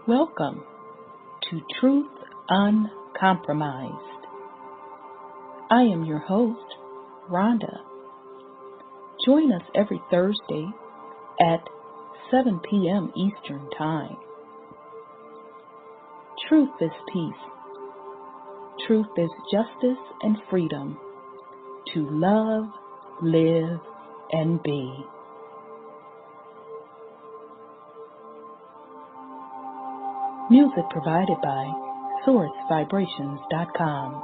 Welcome to Truth Uncompromised. I am your host, Rhonda. Join us every Thursday at 7 p.m. Eastern Time. Truth is peace. Truth is justice and freedom to love, live, and be. Music provided by SourceVibrations.com.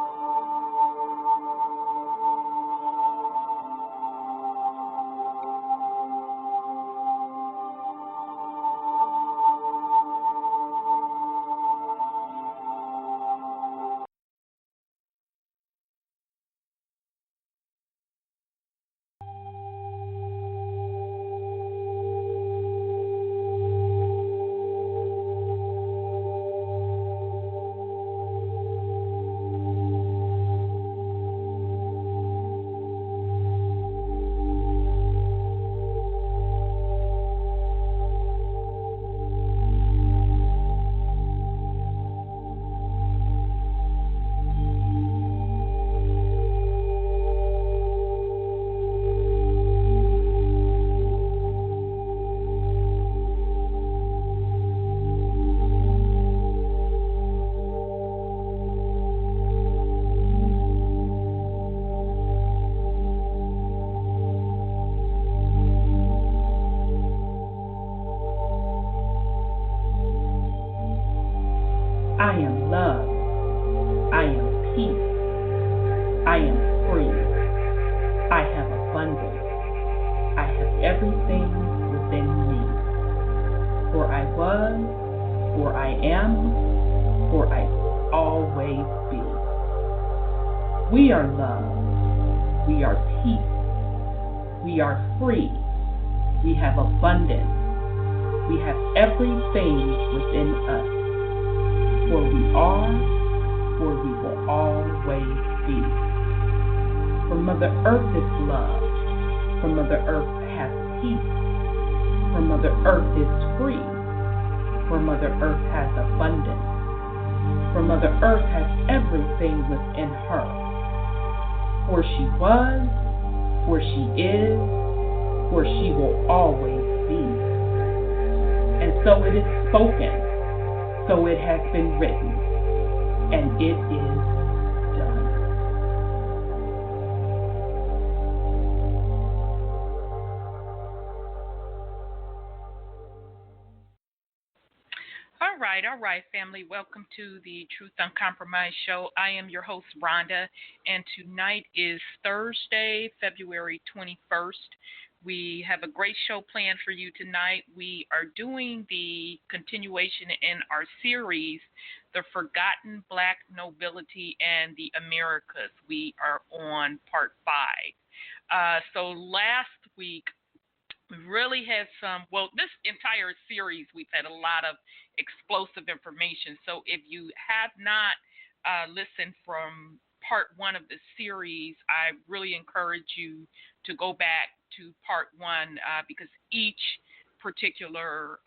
I am love. I am peace. I am free. I have abundance. I have everything within me. For I was, for I am, for I always be. We are love. We are peace. We are free. We have abundance. We have everything within us. For we are, for we will always be. For Mother Earth is love. For Mother Earth has peace. For Mother Earth is free. For Mother Earth has abundance. For Mother Earth has everything within her. For she was, for she is, for she will always be. And so it is spoken. So it has been written, and it is done. All right, family. Welcome to the Truth Uncompromised show. I am your host, Rhonda, and tonight is Thursday, February 21st. We have a great show planned for you tonight. We are doing the continuation in our series, The Forgotten Black Nobility and the Americas. We are on part 5. So last week, we really had this entire series, we've had a lot of explosive information. So if you have not listened from part 1 of the series, I really encourage you to go back to part 1 because each particular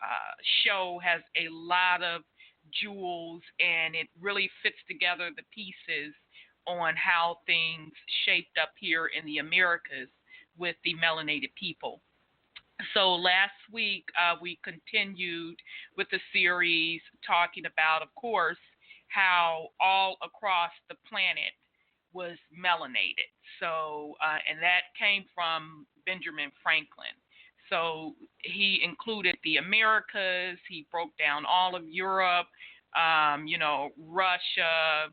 show has a lot of jewels, and it really fits together the pieces on how things shaped up here in the Americas with the melanated people. So last week, we continued with the series talking about, of course, how all across the planet was melanated. So, and that came from Benjamin Franklin. So he included the Americas. He broke down all of Europe, Russia,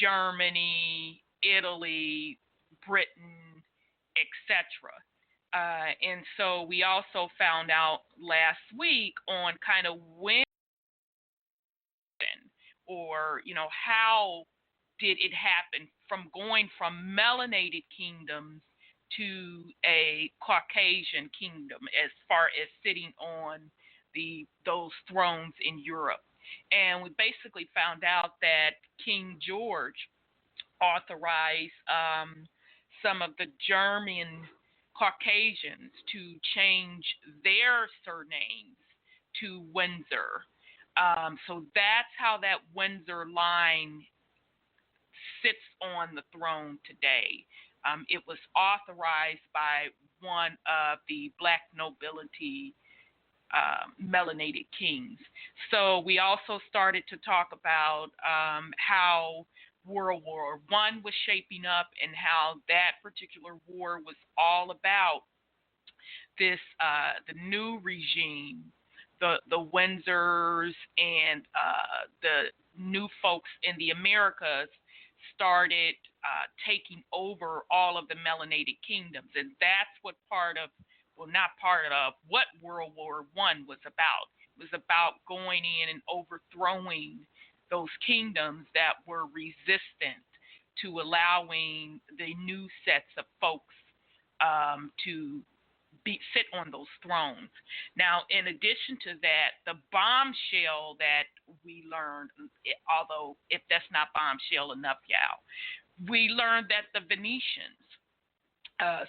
Germany, Italy, Britain, etc. And so we also found out last week on kind of when or, how did it happen from going from melanated kingdoms to a Caucasian kingdom as far as sitting on those thrones in Europe. And we basically found out that King George authorized some of the German Caucasians to change their surnames to Windsor. So that's how that Windsor line sits on the throne today. It was authorized by one of the Black Nobility melanated kings. So we also started to talk about how World War I was shaping up and how that particular war was all about this the new regime, the Windsors and the new folks in the Americas started taking over all of the melanated kingdoms, and that's what not part of what World War I was about. It was about going in and overthrowing those kingdoms that were resistant to allowing the new sets of folks to sit on those thrones. Now, in addition to that, the bombshell that we learned, although if that's not bombshell enough, y'all, we learned that the Venetians,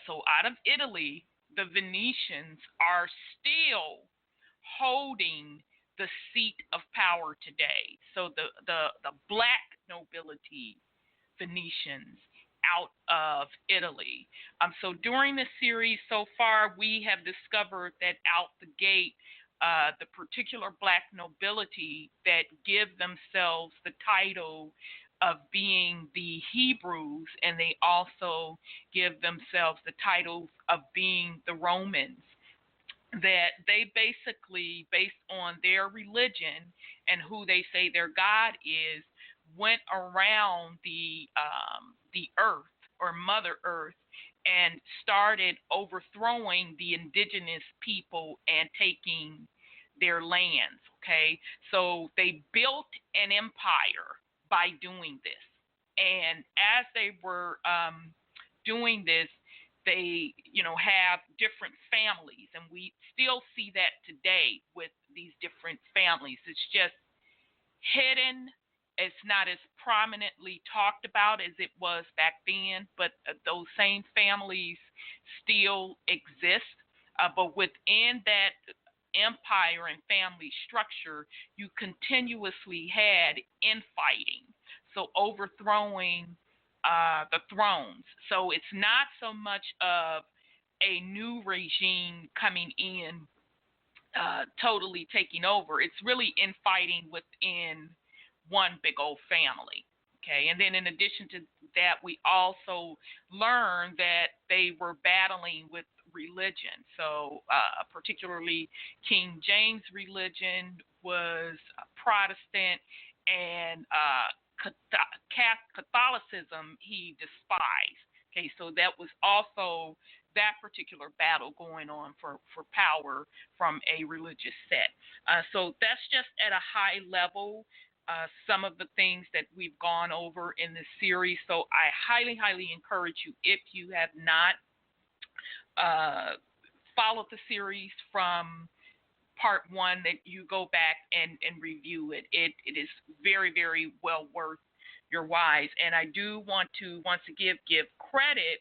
so out of Italy, the Venetians are still holding the seat of power today. So the Black Nobility Venetians out of Italy. So during this series so far, we have discovered that out the gate, the particular Black nobility that give themselves the title of being the Hebrews, and they also give themselves the titles of being the Romans, that they basically, based on their religion and who they say their God is, went around the earth or Mother Earth and started overthrowing the indigenous people and taking their lands. Okay, so they built an empire by doing this, and as they were doing this, they have different families, and we still see that today with these different families. It's just hidden. It's not as prominently talked about as it was back then, but those same families still exist. But within that empire and family structure, you continuously had infighting, so overthrowing the thrones. So it's not so much of a new regime coming in, totally taking over. It's really infighting within one big old family. Okay, and then in addition to that, we also learned that they were battling with religion. So particularly King James religion was Protestant, and Catholicism he despised. Okay, so that was also that particular battle going on for power from a religious set. So that's just at a high level some of the things that we've gone over in this series. So I highly, highly encourage you, if you have not followed the series from part one, that you go back and review it. It is very, very well worth your while. And I do want to once again give credit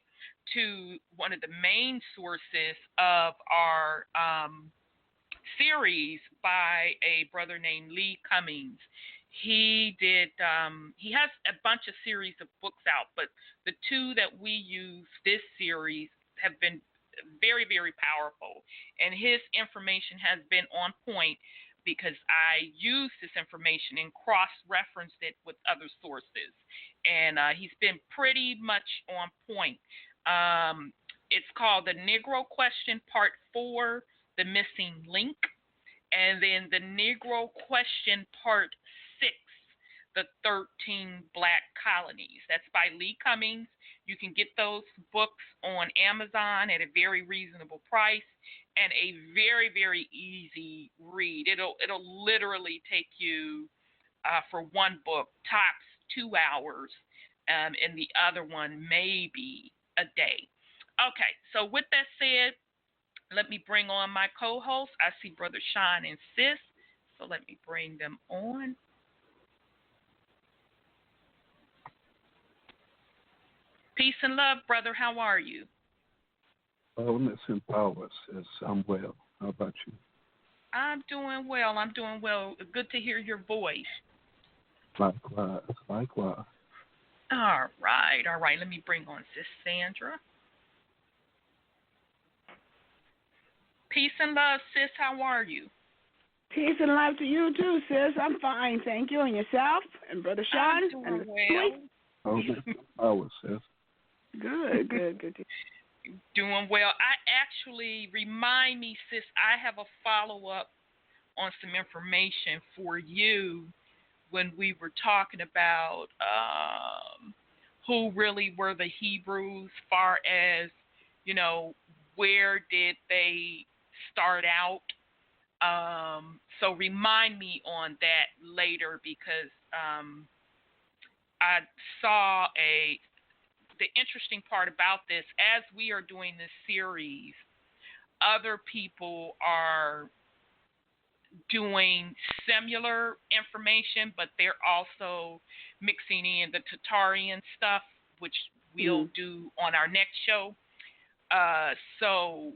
to one of the main sources of our series by a brother named Lee Cummings. He has a bunch of series of books out, but the two that we use this series have been very, very powerful, and his information has been on point because I used this information and cross-referenced it with other sources, and he's been pretty much on point. It's called The Negro Question Part 4, The Missing Link, and then The Negro Question Part 6, The 13 Black Colonies. That's by Lee Cummings. You can get those books on Amazon at a very reasonable price and a very, very easy read. It'll literally take you, for one book, tops 2 hours, and the other one maybe a day. Okay, so with that said, let me bring on my co-hosts. I see Brother Sean and Sis, so let me bring them on. Peace and love, brother. How are you? Wholeness and power, says I'm well. How about you? I'm doing well. I'm doing well. Good to hear your voice. Likewise. Likewise. All right. All right. Let me bring on Sis Sandra. Peace and love, sis. How are you? Peace and love to you too, sis. I'm fine, thank you. And yourself and Brother Sean? I'm doing well. I was, sis. Good, good, good. Doing well. I actually, remind me, sis, I have a follow-up on some information for you when we were talking about who really were the Hebrews, far as, where did they start out. So remind me on that later, because I saw the interesting part about this, as we are doing this series, other people are doing similar information, but they're also mixing in the Tatarian stuff, which we'll do on our next show. So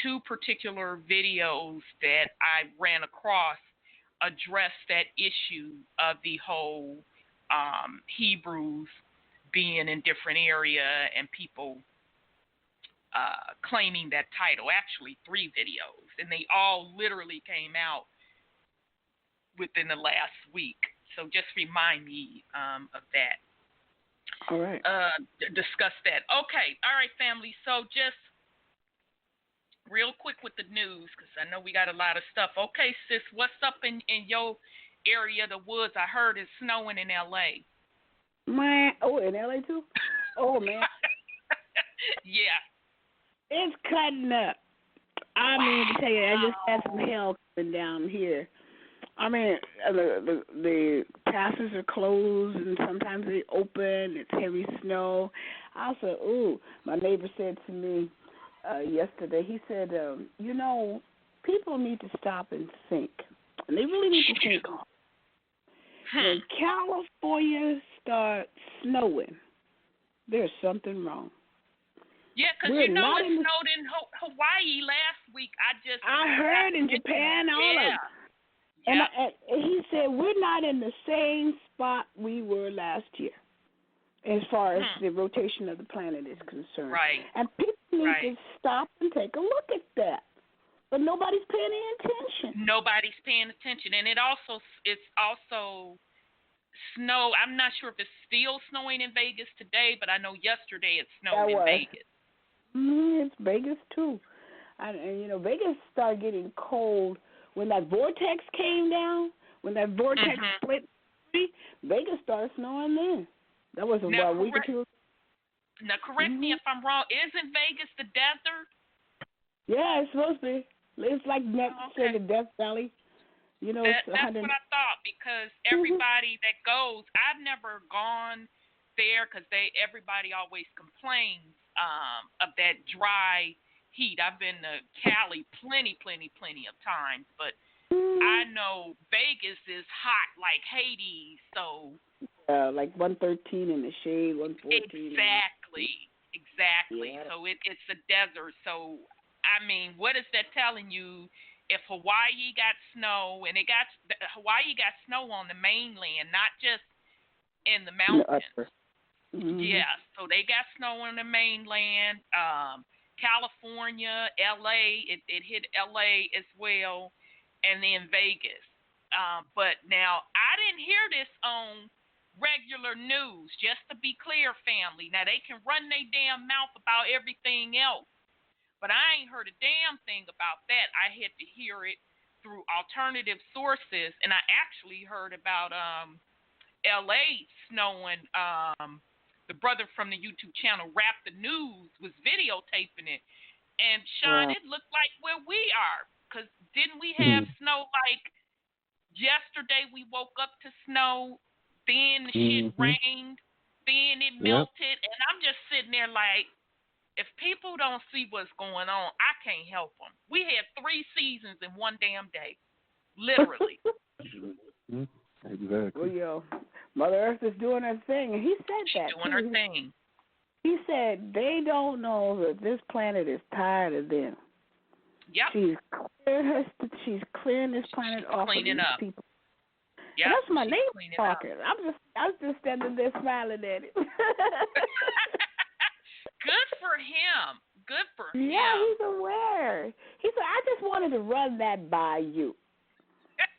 2 particular videos that I ran across address that issue of the whole Hebrews being in different area and people claiming that title. Actually, 3 videos, and they all literally came out within the last week. So just remind me of that. All right. Discuss that. Okay. All right, family. So just real quick with the news, because I know we got a lot of stuff. Okay, sis, what's up in your area, the woods? I heard it's snowing in L.A. Man, in L.A. too? Oh, man. Yeah. It's cutting up. I mean, to tell you, I just had some hail coming down here. I mean, the passes are closed, and sometimes they open. It's heavy snow. I said, ooh. My neighbor said to me yesterday, he said, people need to stop and think. And they really need to think. When California starts snowing, there's something wrong. Yeah, because it snowed in Hawaii last week. I heard in Japan, all of it. And he said, we're not in the same spot we were last year as far as the rotation of the planet is concerned. Right. And people need to stop and take a look at that. But nobody's paying any attention. Nobody's paying attention. And it's also snow. I'm not sure if it's still snowing in Vegas today, but I know yesterday it snowed in Vegas. It's Vegas, too. And Vegas started getting cold when that vortex came down, when that vortex split, Vegas started snowing then. That was about a week or two. Now, correct me if I'm wrong. Isn't Vegas the desert? Yeah, it's supposed to be. It's like next to the Death Valley. That's what I thought, because everybody that goes, I've never gone there because everybody always complains of that dry heat. I've been to Cali plenty of times, but I know Vegas is hot like Hades, so like 113 in the shade, 114. Exactly. Yeah. So it's a desert. So I mean, what is that telling you? If Hawaii got snow, and Hawaii got snow on the mainland, not just in the mountains. Yeah, so they got snow on the mainland. California, L.A., it hit L.A. as well, and then Vegas. But now, I didn't hear this on regular news, just to be clear, family. Now, they can run their damn mouth about everything else, but I ain't heard a damn thing about that. I had to hear it through alternative sources, and I actually heard about L.A. snowing. The brother from the YouTube channel, Rap the News, was videotaping it. And, Sean, it looked like where we are. Because didn't we have snow like yesterday? We woke up to snow, then the shit rained, then it melted. And I'm just sitting there like, if people don't see what's going on, I can't help them. We had 3 seasons in one damn day. Literally. Exactly. Well, Mother Earth is doing her thing, and he said She's doing her thing. He said they don't know that this planet is tired of them. Yep. She's clearing this planet off of Cleaning these up. people. Yep. And that's my She's neighbor cleaning talking. up. I was just standing there smiling at it. Good for him. Good for him. Yeah, he's aware. He said, I just wanted to run that by you.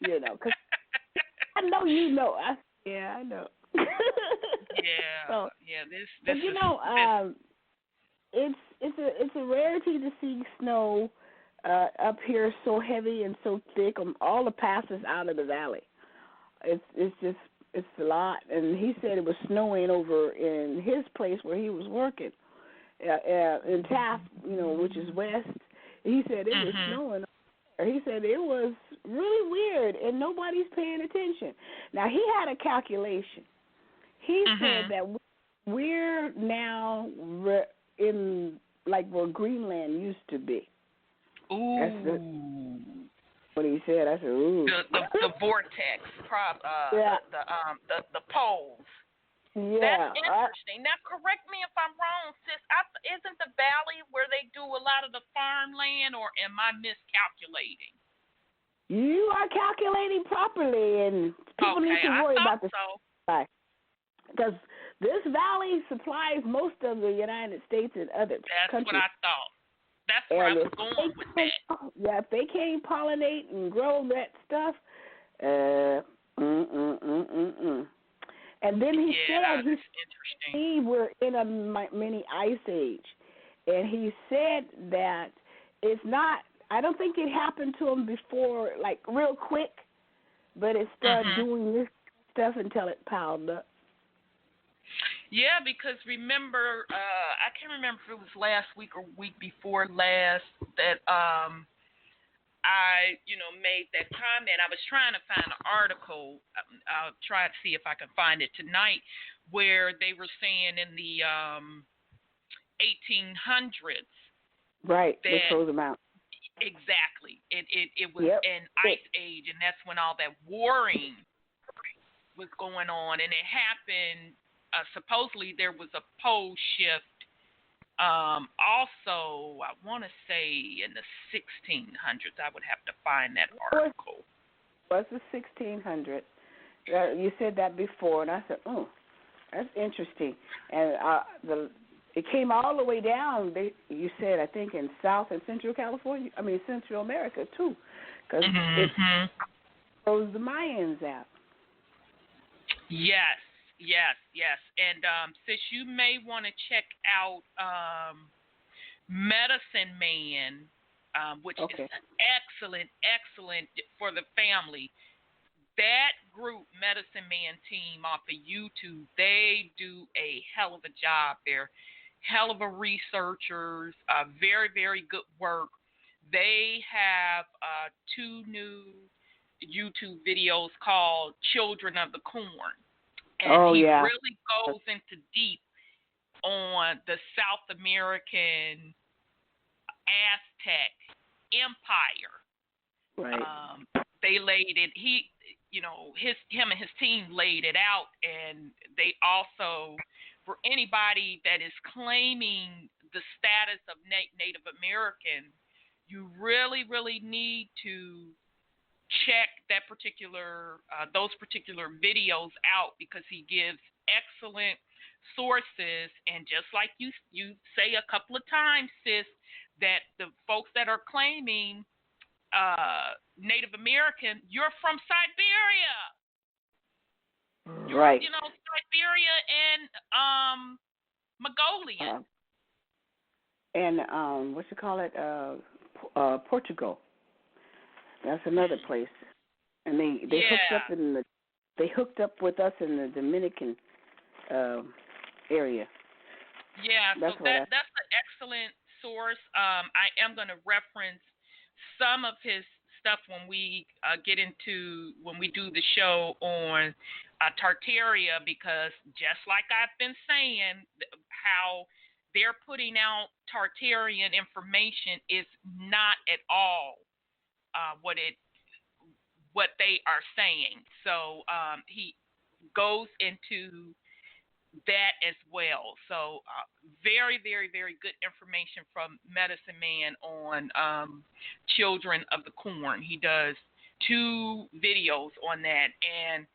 You know, because I know you know. Yeah, I know. Yeah. So, yeah. This but you know, it's a rarity to see snow up here so heavy and so thick on all the passes out of the valley. It's a lot, and he said it was snowing over in his place where he was working, in Taft, you know, which is west. He said it was snowing. He said it was really weird, and nobody's paying attention. Now he had a calculation. He said that we're now in like where Greenland used to be. Ooh. That's what he said. I said, ooh. The vortex, the poles. Yeah. That's interesting. Now, correct me if I'm wrong, sis. Isn't the valley where they do a lot of the farmland, or am I miscalculating? You are calculating properly, and people need to worry about this. Because this valley supplies most of the United States and other countries. That's what I thought. That's where I was going with that. Yeah, if they can't pollinate and grow that stuff, And then he said we're in a mini ice age, and he said that it's not. I don't think it happened to him before, like real quick, but it started doing this stuff until it piled up. Yeah, because remember, I can't remember if it was last week or week before last that I, made that comment. I was trying to find an article. I'll try to see if I can find it tonight, where they were saying in the 1800s. Right, they froze them out. Exactly. It was an ice age, and that's when all that warring was going on, and it happened. Supposedly there was a pole shift. Also, I want to say in the 1600s. I would have to find that article. It was the 1600s. You said that before, and I said, oh, that's interesting. And it came all the way down. You said, I think, in South and Central California. I mean, Central America too, because it froze the Mayans out. Yes. And sis, you may want to check out Medicine Man, which is excellent for the family. That group, Medicine Man team off of YouTube, they do a hell of a job. They're hell of a researchers, very, very good work. They have 2 new YouTube videos called Children of the Corn. And he really goes into deep on the South American Aztec Empire. Right. They laid it. Him and his team laid it out, and they also, for anybody that is claiming the status of Native American, you really, really need to check those particular videos out, because he gives excellent sources. And just like you say a couple of times, sis, that the folks that are claiming Native American, you're from Siberia. Right. Siberia and Mongolian. And what you call it? Portugal. That's another place, and they hooked up with us in the Dominican area. Yeah, that's an excellent source. I am going to reference some of his stuff when we do the show on Tartaria, because just like I've been saying, how they're putting out Tartarian information is not at all what they are saying. So he goes into that as well. So very, very, very good information from Medicine Man on Children of the Corn. He does 2 videos on that. And,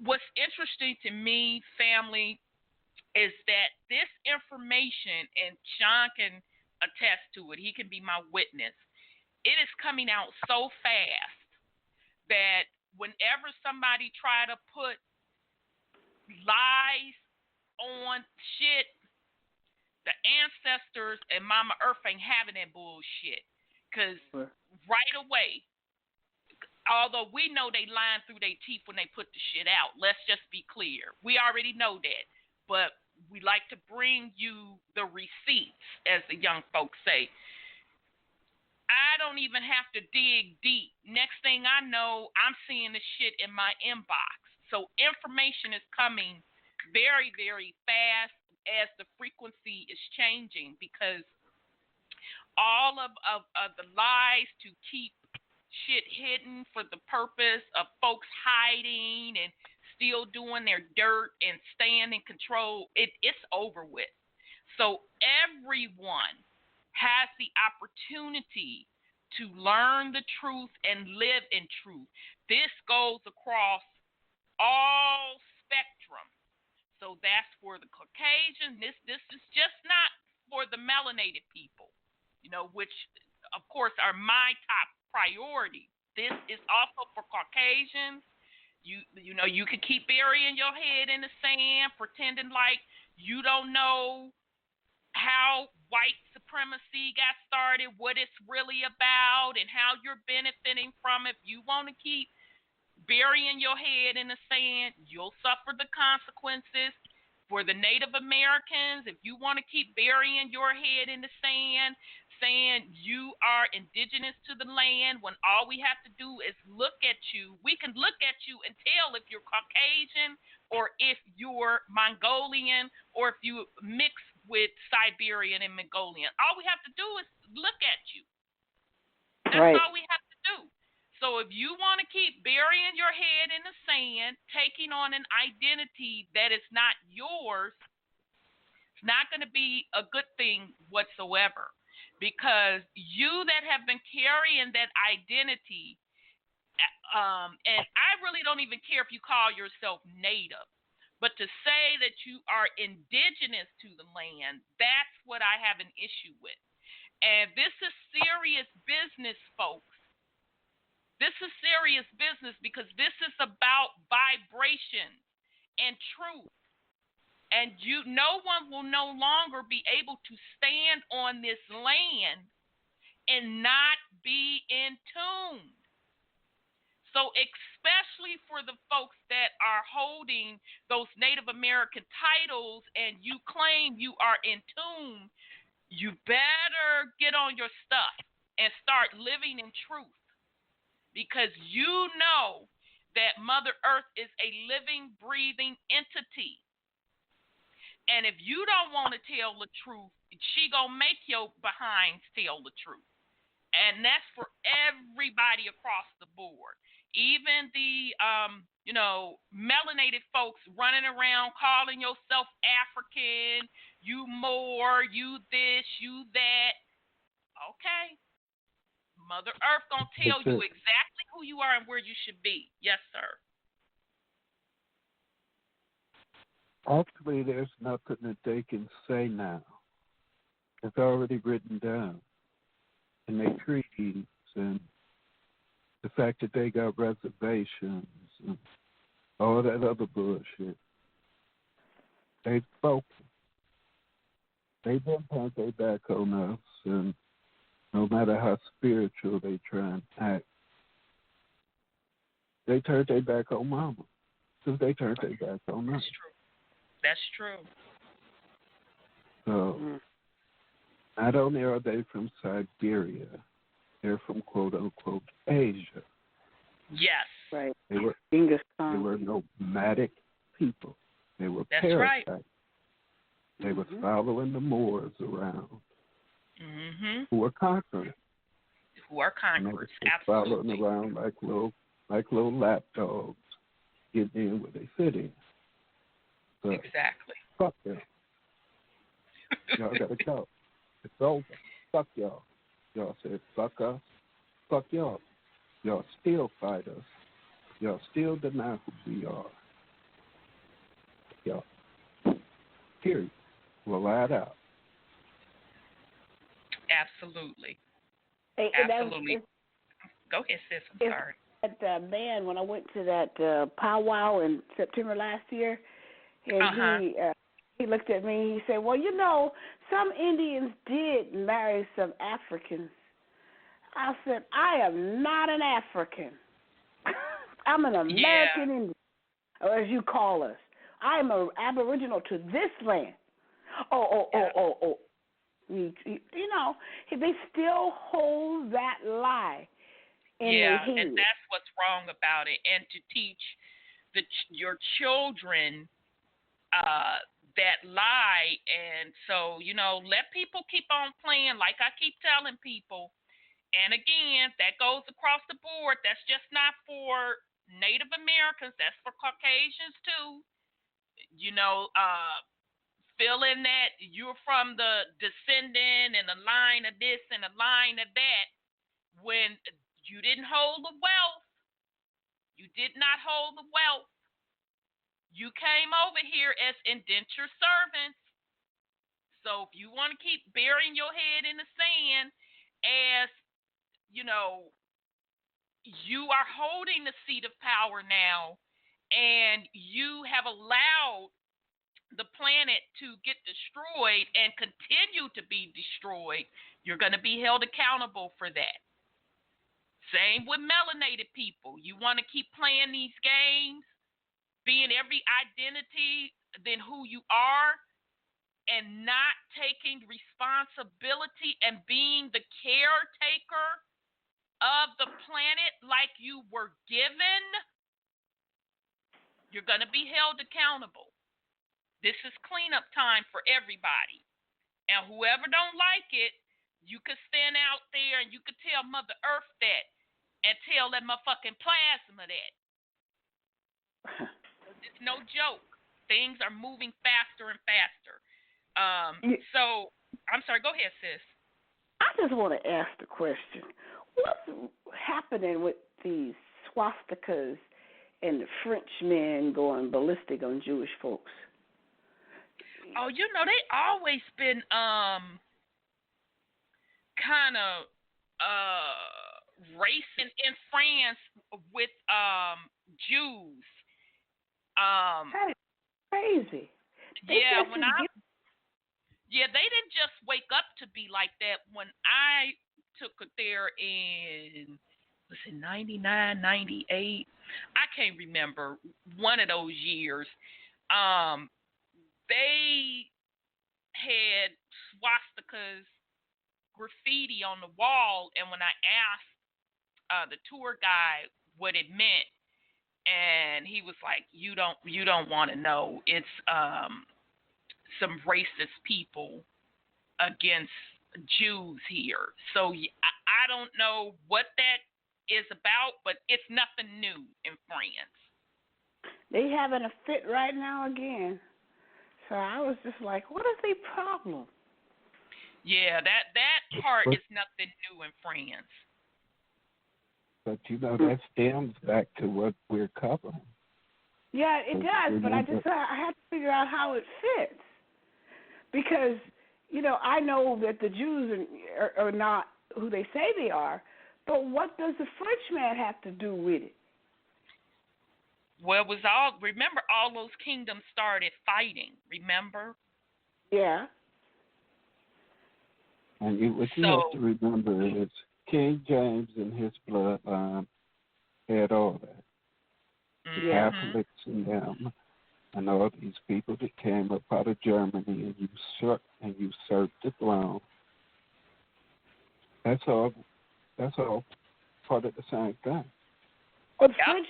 what's interesting to me, family, is that this information, and Sean can attest to it, he can be my witness, it is coming out so fast that whenever somebody try to put lies on shit, the ancestors and Mama Earth ain't having that bullshit. Because right away, although we know they lying through their teeth when they put the shit out, let's just be clear. We already know that. But we like to bring you the receipts, as the young folks say. I don't even have to dig deep. Next thing I know, I'm seeing the shit in my inbox. So information is coming very, very fast as the frequency is changing, because all of the lies to keep shit hidden for the purpose of folks hiding and still doing their dirt and staying in control, it's over with. So everyone has the opportunity to learn the truth and live in truth. This goes across all spectrum. So that's for the Caucasian. This is just not for the melanated people, which of course are my top priority. This is also for Caucasians. You could keep burying your head in the sand, pretending like you don't know how white supremacy got started, what it's really about, and how you're benefiting from it. If you want to keep burying your head in the sand, you'll suffer the consequences. For the Native Americans, if you want to keep burying your head in the sand, saying you are indigenous to the land, when all we have to do is look at you. We can look at you and tell if you're Caucasian or if you're Mongolian or if you mix with Siberian and Mongolian. All we have to do is look at you. That's all we have to do. So if you want to keep burying your head in the sand, taking on an identity that is not yours, it's not going to be a good thing whatsoever. Because you that have been carrying that identity, and I really don't even care if you call yourself Native, but to say that you are indigenous to the land, that's what I have an issue with. And this is serious business, folks. This is serious business, because this is about vibration and truth. And no one will no longer be able to stand on this land and not be in tune. So especially for the folks that are holding those Native American titles and you claim you are in tune, you better get on your stuff and start living in truth. Because you know that Mother Earth is a living, breathing entity. And if you don't want to tell the truth, she gonna make your behinds tell the truth. And that's for everybody across the board. Even the melanated folks running around calling yourself African, you more, you this, you that. Okay. Mother Earth gonna tell you exactly who you are and where you should be. Yes, sir. Actually, there's nothing that they can say now. It's already written down in their treaties, and the fact that they got reservations and all that other bullshit. They've spoken. They've been turned their back on us, and no matter how spiritual they try and act, they turned their back on Mama. Because they turned their back on us. That's true. That's true. So, not only are they from Siberia, they're from quote-unquote Asia. Yes. Right. They were nomadic people. They were parasites. Right. They were following the Moors around, who were conquerors. Absolutely. Following around like little lapdogs, getting in where they fit in. So, exactly. fuck them. Y'all gotta go. It's over. Fuck y'all. Y'all said fuck us. Fuck y'all. Y'all still fight us. Y'all still deny who we are. Y'all. Period. We'll add out. Absolutely. Absolutely. Go ahead, sis. I'm sorry. That man, when I went to that powwow in September last year, and he looked at me. He said, "Well, you know, some Indians did marry some Africans." I said, "I am not an African. I'm an American Indian, or as you call us. I am an Aboriginal to this land." Oh. You know, they still hold that lie in their head. And that's what's wrong about it. And to teach your children that lie, and so, you know, let people keep on playing like I keep telling people. And again, that goes across the board. That's just not for Native Americans. That's for Caucasians too. You know, feeling that you're from the descendant and a line of this and a line of that, when you didn't hold the wealth. You did not hold the wealth. You came over here as indentured servants. So if you want to keep burying your head in the sand, as you know, you are holding the seat of power now, and you have allowed the planet to get destroyed and continue to be destroyed, you're going to be held accountable for that. Same with melanated people. You want to keep playing these games, being every identity than who you are, and not taking responsibility and being the caretaker of the planet like you were given, you're going to be held accountable. This is cleanup time for everybody. And whoever don't like it, you could stand out there and you could tell Mother Earth that, and tell that motherfucking plasma that. It's no joke. Things are moving faster and faster. So, I'm sorry, go ahead, sis. I just want to ask the question. What's happening with these swastikas and the Frenchmen going ballistic on Jewish folks? Oh, you know, they always been kind of racing in France with Jews. That is crazy. They didn't just wake up to be like that. When I took it there in, was it 99, 98? I can't remember, one of those years. They had swastikas graffiti on the wall, and when I asked the tour guide what it meant, and he was like, you don't want to know. It's some racist people against Jews here. So I don't know what that is about, but it's nothing new in France. They having a fit right now again. So I was just like, what is their problem? Yeah, that part is nothing new in France. But, you know, that stems back to what we're covering. Yeah, it does, but I have to figure out how it fits. Because, you know, I know that the Jews are not who they say they are, but what does the Frenchman have to do with it? Well, remember all those kingdoms started fighting, remember? Yeah. And what you have to remember is King James and his bloodline had all that. The Catholics and them, and all these people that came up out of Germany and usurped the throne. That's all part of the same thing. But French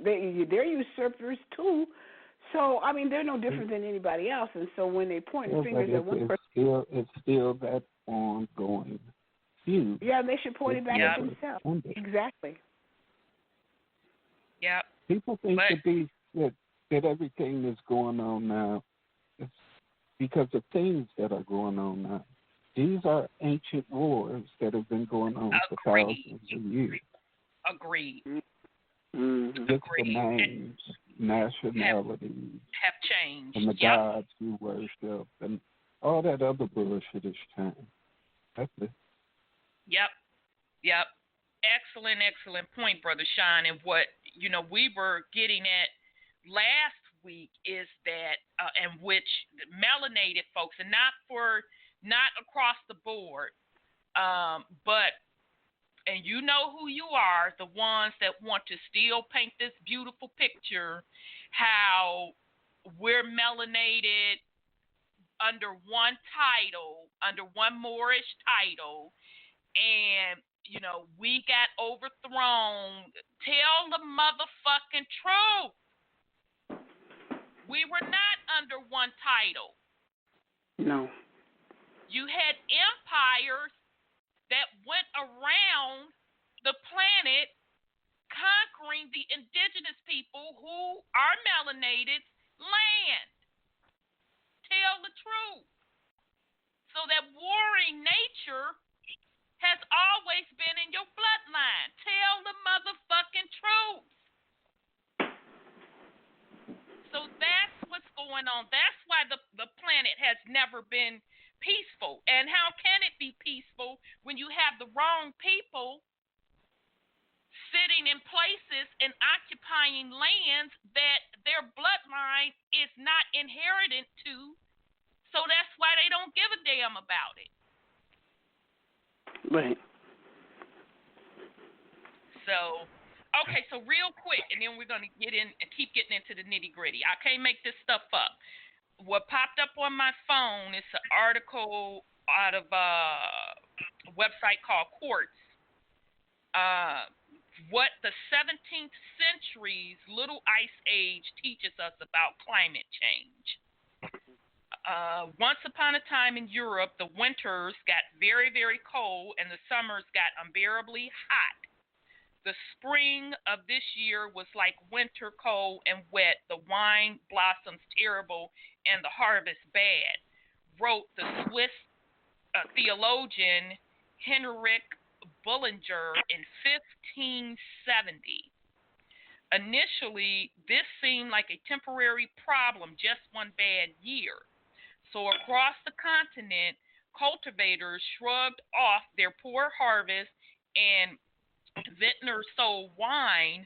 they're usurpers too. So I mean, they're no different than anybody else. And so when they point fingers at one person, it's still that ongoing feud. Yeah, they should point it back at themselves. Exactly. Yeah. People think that that everything that's going on now is because of things that are going on now. These are ancient wars that have been going on for thousands of years. Agreed. Mm-hmm. Just the names, nationalities, have changed. and the gods you worship, and all that other bullshit has changed. That's it. Yep. Excellent point, Brother Sean. And what we were getting at last week is that, and which melanated folks, and not across the board, but. And you know who you are, the ones that want to still paint this beautiful picture, how we're melanated under one title, under one Moorish title, and, we got overthrown. Tell the motherfucking truth. We were not under one title. No. You had empires that went around the planet conquering the indigenous people who are melanated land. Tell the truth. So that warring nature has always been in your bloodline. Tell the motherfucking truth. So that's what's going on. That's why the planet has never been peaceful. And how can it be peaceful when you have the wrong people sitting in places and occupying lands that their bloodline is not inherited to? So that's why they don't give a damn about it. Right. So, okay, so real quick, and then we're going to get in and keep getting into the nitty gritty. I can't make this stuff up. What popped up on my phone is an article out of a website called Quartz. What the 17th century's Little Ice Age teaches us about climate change. Once upon a time in Europe, the winters got very, very cold and the summers got unbearably hot. The spring of this year was like winter, cold and wet. The wine blossoms terrible and the harvest bad, wrote the Swiss theologian Heinrich Bullinger in 1570. Initially, this seemed like a temporary problem, just one bad year. So across the continent, cultivators shrugged off their poor harvest and vintners sold wine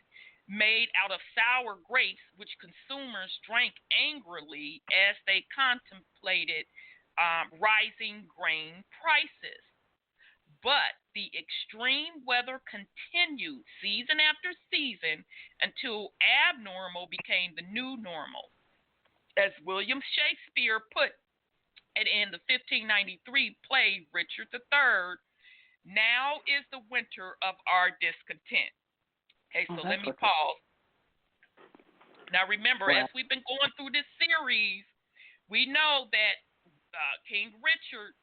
made out of sour grapes, which consumers drank angrily as they contemplated rising grain prices. But the extreme weather continued season after season until abnormal became the new normal. As William Shakespeare put it in the 1593 play Richard III, now is the winter of our discontent. Okay, so let me pause. Now remember, as we've been going through this series, we know that King Richard,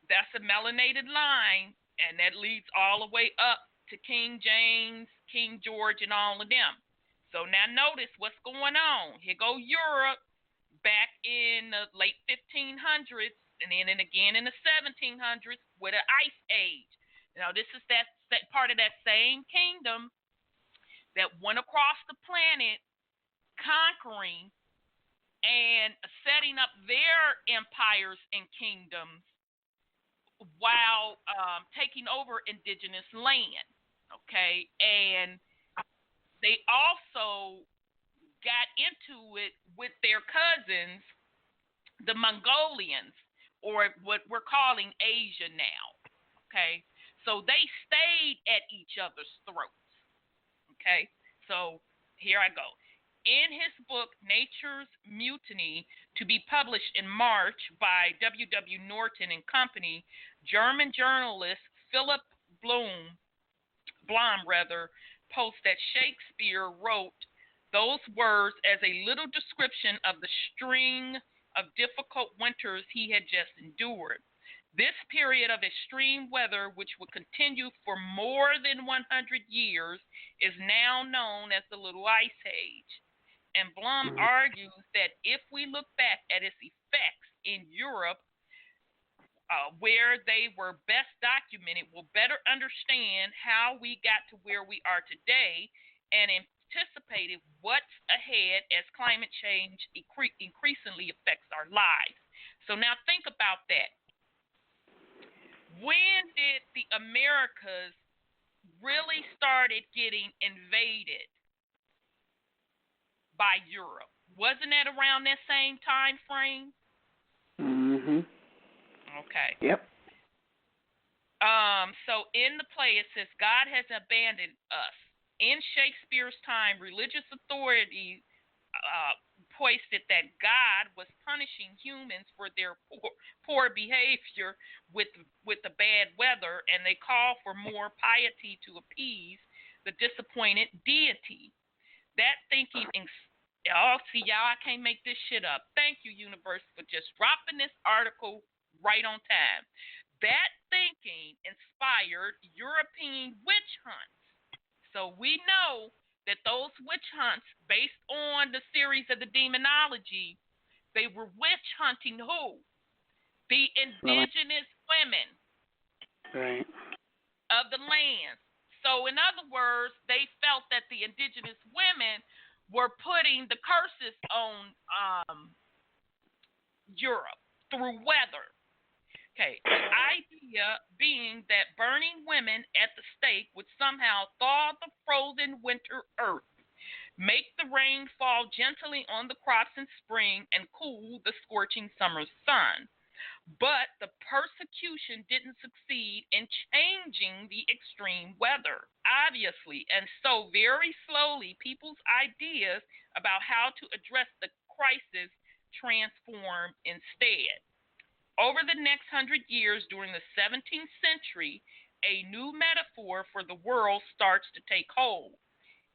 that's a melanated line, and that leads all the way up to King James, King George, and all of them. So now notice what's going on. Here go Europe back in the late 1500s, and then again in the 1700s with an ice age. Now this is that part of that same kingdom that went across the planet conquering and setting up their empires and kingdoms while taking over indigenous land, okay? And they also got into it with their cousins, the Mongolians, or what we're calling Asia now, okay? So they stayed at each other's throats, okay? So here I go. In his book, Nature's Mutiny, to be published in March by W.W. Norton and Company, German journalist Philip Blom posts that Shakespeare wrote those words as a little description of the string of difficult winters he had just endured. This period of extreme weather, which would continue for more than 100 years, is now known as the Little Ice Age. And Blum argues that if we look back at its effects in Europe, where they were best documented, we'll better understand how we got to where we are today and anticipated what's ahead as climate change increasingly affects our lives. So now think about that. When did the Americas really started getting invaded by Europe? Wasn't that around that same time frame? Mhm. Okay. Yep. So in the play it says God has abandoned us. In Shakespeare's time, religious authority posted that God was punishing humans for their poor behavior with the bad weather, and they call for more piety to appease the disappointed deity. That thinking, see, y'all, I can't make this shit up. Thank you, universe, for just dropping this article right on time. That thinking inspired European witch hunts. So we know that those witch hunts, based on the series of the demonology, they were witch hunting who? The indigenous women of the land. So in other words, they felt that the indigenous women were putting the curses on Europe through weather. Okay, the idea being that burning women at the stake would somehow thaw the frozen winter earth, make the rain fall gently on the crops in spring, and cool the scorching summer sun. But the persecution didn't succeed in changing the extreme weather, obviously, and so very slowly people's ideas about how to address the crisis transformed instead. Over the next 100 years during the 17th century, a new metaphor for the world starts to take hold.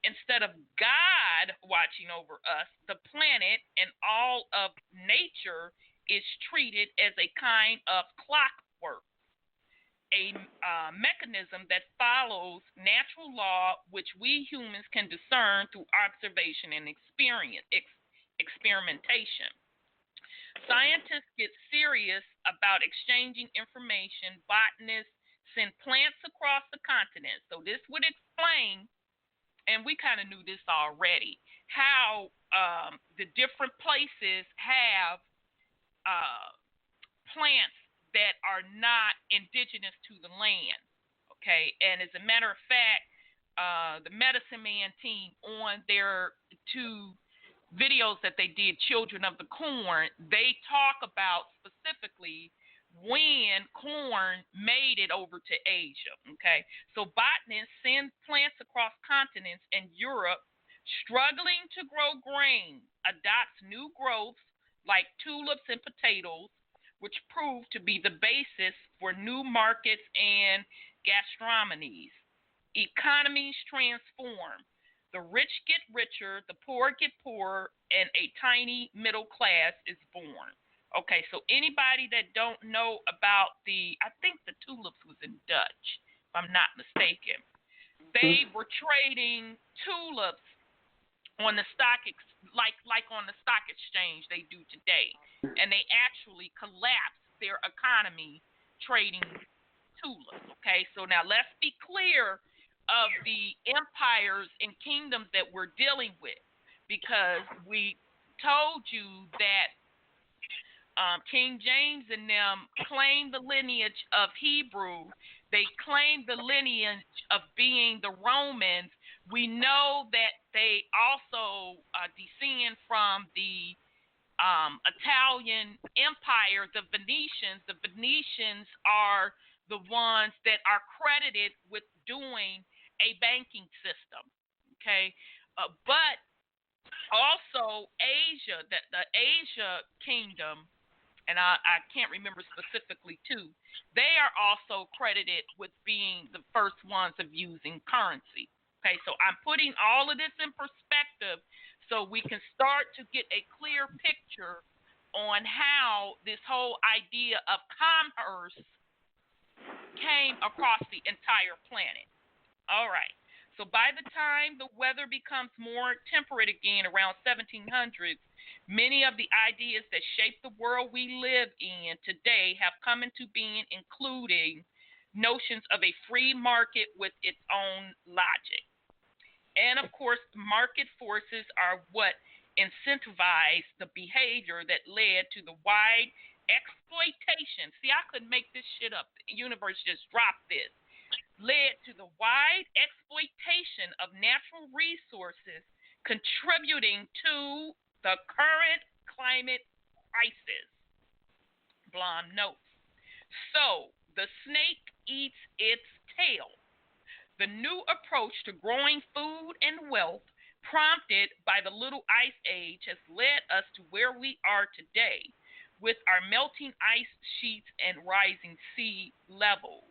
Instead of God watching over us, the planet and all of nature is treated as a kind of clockwork, a mechanism that follows natural law, which we humans can discern through observation and experimentation. Scientists get serious about exchanging information. Botanists send plants across the continent. So this would explain, and we kind of knew this already, how the different places have plants that are not indigenous to the land. Okay, and as a matter of fact, the Medicine Man team on their two videos that they did, Children of the Corn, they talk about specifically when corn made it over to Asia. Okay, so botanists send plants across continents, and Europe, struggling to grow grain, adopts new growths like tulips and potatoes, which prove to be the basis for new markets and gastronomies. Economies transform. The rich get richer, the poor get poorer, and a tiny middle class is born. Okay, so anybody that don't know about I think the tulips was in Dutch, if I'm not mistaken. They were trading tulips on the like on the stock exchange they do today, and they actually collapsed their economy trading tulips. Okay, so now let's be clear of the empires and kingdoms that we're dealing with, because we told you that King James and them claimed the lineage of Hebrew. They claimed the lineage of being the Romans. We know that they also descend from the Italian Empire, the Venetians. The Venetians are the ones that are credited with doing a banking system, okay? But also Asia, the Asia kingdom, and I can't remember specifically too, they are also credited with being the first ones of using currency. Okay, so I'm putting all of this in perspective so we can start to get a clear picture on how this whole idea of commerce came across the entire planet. All right. So by the time the weather becomes more temperate again around 1700s, many of the ideas that shape the world we live in today have come into being, including notions of a free market with its own logic. And of course, market forces are what incentivize the behavior that led to the wide exploitation. See, I couldn't make this shit up. The universe just dropped this. Led to the wide exploitation of natural resources, contributing to the current climate crisis. Blom notes. So, the snake eats its tail. The new approach to growing food and wealth, prompted by the Little Ice Age, has led us to where we are today, with our melting ice sheets and rising sea levels.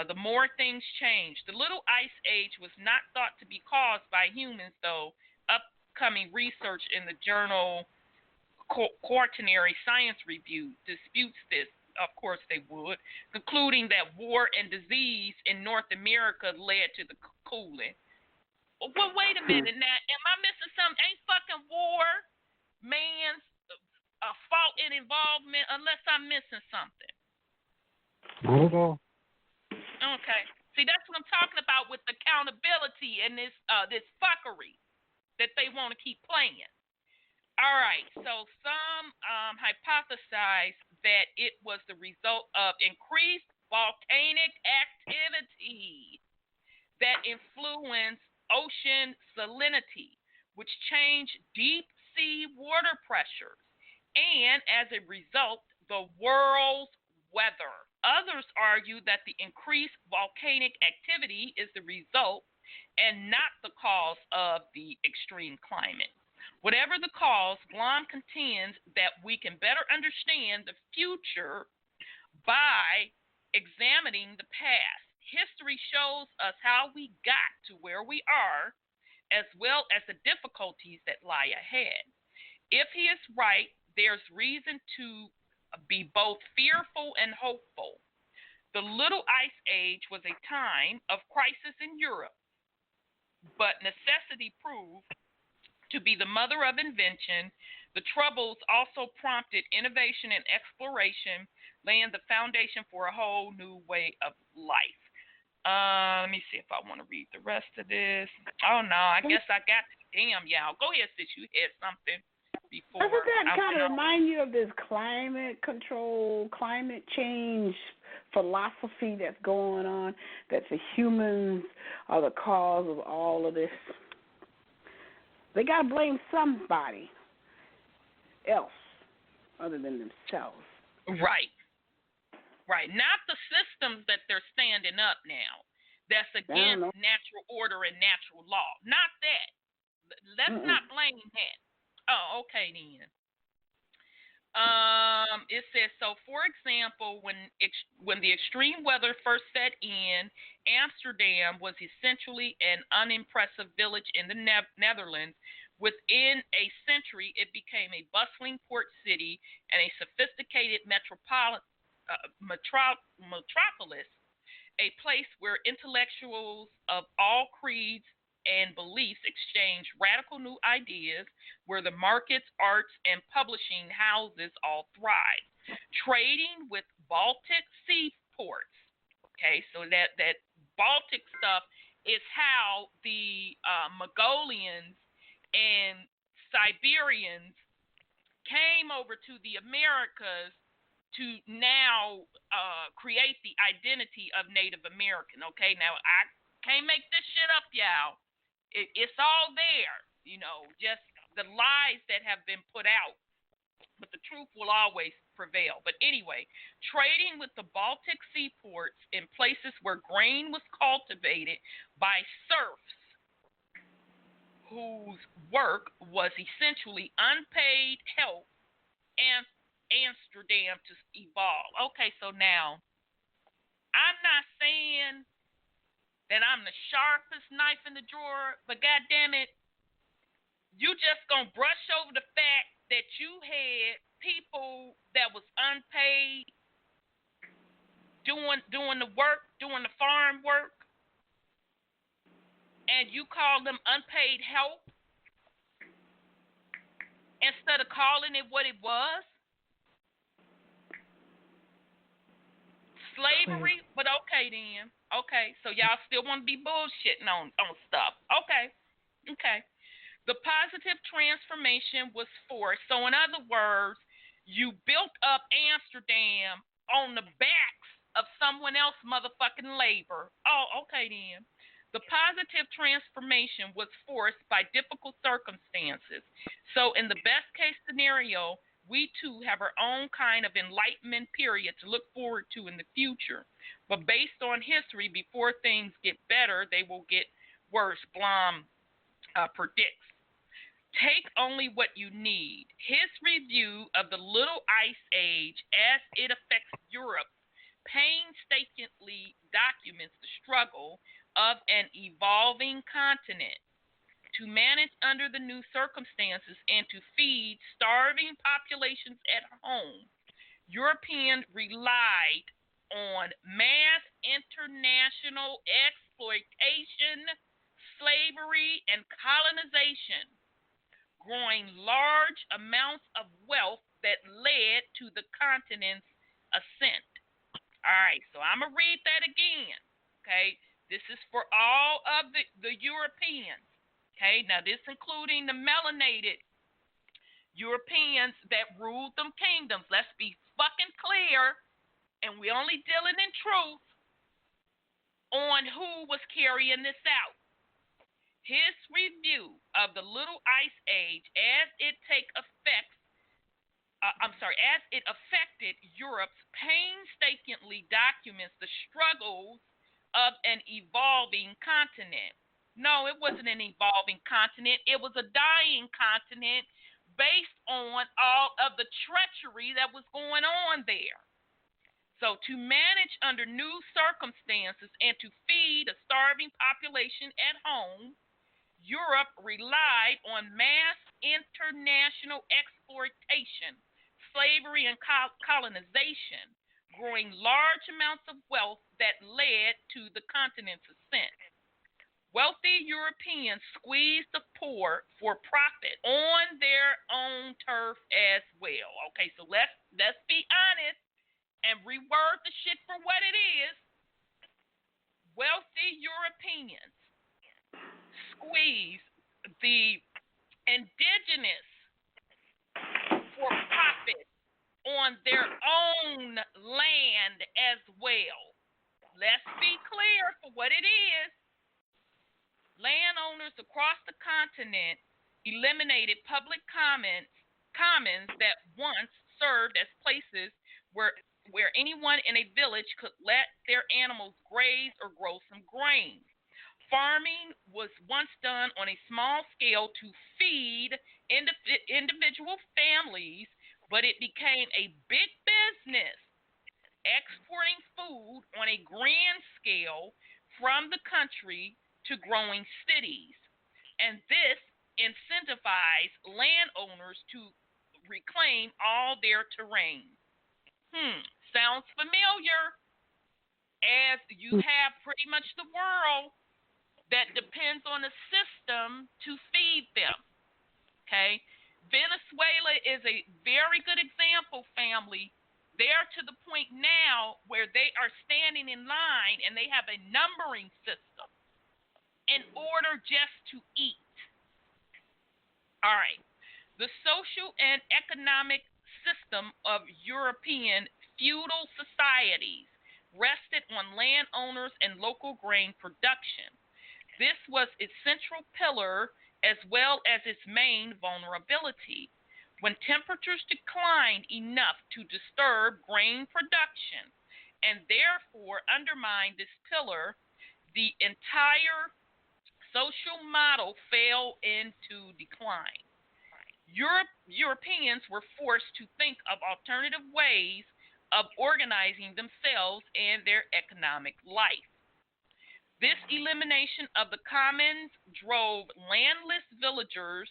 The more things change. The Little Ice Age was not thought to be caused by humans, though. Upcoming research in the journal Quaternary Science Review disputes this. Of course they would, concluding that war and disease in North America led to the cooling. Well, wait a minute now. Am I missing something? Ain't fucking war man's fault and involvement unless I'm missing something. Not at all. Okay. See, that's what I'm talking about with accountability and this fuckery that they want to keep playing. All right. So some hypothesize that it was the result of increased volcanic activity that influenced ocean salinity, which changed deep sea water pressures, and as a result, the world's weather. Others argue that the increased volcanic activity is the result and not the cause of the extreme climate. Whatever the cause, Blom contends that we can better understand the future by examining the past. History shows us how we got to where we are, as well as the difficulties that lie ahead. If he is right, there's reason to be both fearful and hopeful. The Little Ice Age was a time of crisis in Europe, but necessity proved to be the mother of invention. The Troubles also prompted innovation and exploration, laying the foundation for a whole new way of life. Let me see if I want to read the rest of this. Oh, no, I guess I got to. Damn, y'all. Go ahead, sis. You had something before. Doesn't that kind of remind you of this climate control, climate change philosophy that's going on, that the humans are the cause of all of this? They got to blame somebody else other than themselves. Right. Right. Not the systems that they're standing up now. That's against natural order and natural law. Not that. Let's not blame that. Oh, okay then. It says, so for example, when the extreme weather first set in, Amsterdam was essentially an unimpressive village in the Netherlands. Within a century, it became a bustling port city and a sophisticated metropolis, a place where intellectuals of all creeds and beliefs exchange radical new ideas, where the markets, arts, and publishing houses all thrive. Trading with Baltic seaports. Okay, so that Baltic stuff is how the Mongolians and Siberians came over to the Americas to now create the identity of Native American. Okay, now I can't make this shit up, y'all. It's all there, just the lies that have been put out. But the truth will always prevail. But anyway, trading with the Baltic seaports in places where grain was cultivated by serfs whose work was essentially unpaid help, and Amsterdam to evolve. Okay, so now, I'm not saying that I'm the sharpest knife in the drawer, but goddammit, you just gonna brush over the fact that you had people that was unpaid doing the work, doing the farm work. and you call them unpaid help instead of calling it what it was? Slavery, but okay then. Okay, so y'all still want to be bullshitting on stuff. Okay. The positive transformation was forced. So in other words, you built up Amsterdam on the backs of someone else's motherfucking labor. Oh, okay then. The positive transformation was forced by difficult circumstances. So in the best case scenario, we too have our own kind of enlightenment period to look forward to in the future. But based on history, before things get better, they will get worse, Blum predicts. Take only what you need. His review of the Little Ice Age as it affects Europe painstakingly documents the struggle of an evolving continent to manage under the new circumstances and to feed starving populations at home. Europeans relied on mass international exploitation, slavery, and colonization, growing large amounts of wealth that led to the continent's ascent. All right, so I'm going to read that again, okay? This is for all of the Europeans. Okay, now this including the melanated Europeans that ruled them kingdoms. Let's be fucking clear, and we're only dealing in truth on who was carrying this out. His review of the Little Ice Age as it affected Europe's painstakingly documents the struggles of an evolving continent. No, it wasn't an evolving continent. It was a dying continent based on all of the treachery that was going on there. So to manage under new circumstances and to feed a starving population at home, Europe relied on mass international exploitation, slavery, and colonization, growing large amounts of wealth that led to the continent's ascent. Wealthy Europeans squeezed the poor for profit on their own turf as well. Okay, so let's be honest and reword the shit for what it is. Wealthy Europeans squeezed the indigenous for profit on their own land as well. Let's be clear for what it is. Landowners across the continent eliminated public commons that once served as places where anyone in a village could let their animals graze or grow some grain. Farming was once done on a small scale to feed individual families, but it became a big business, exporting food on a grand scale from the country to growing cities. And this incentivized landowners to reclaim all their terrain. Sounds familiar, as you have pretty much the world that depends on a system to feed them. Okay? Venezuela is a very good example, family. They're to the point now where they are standing in line and they have a numbering system in order just to eat. All right. The social and economic system of European feudal societies rested on landowners and local grain production. This was its central pillar as well as its main vulnerability. When temperatures declined enough to disturb grain production and therefore undermine this pillar, the entire social model fell into decline. Europeans were forced to think of alternative ways of organizing themselves and their economic life. This elimination of the commons drove landless villagers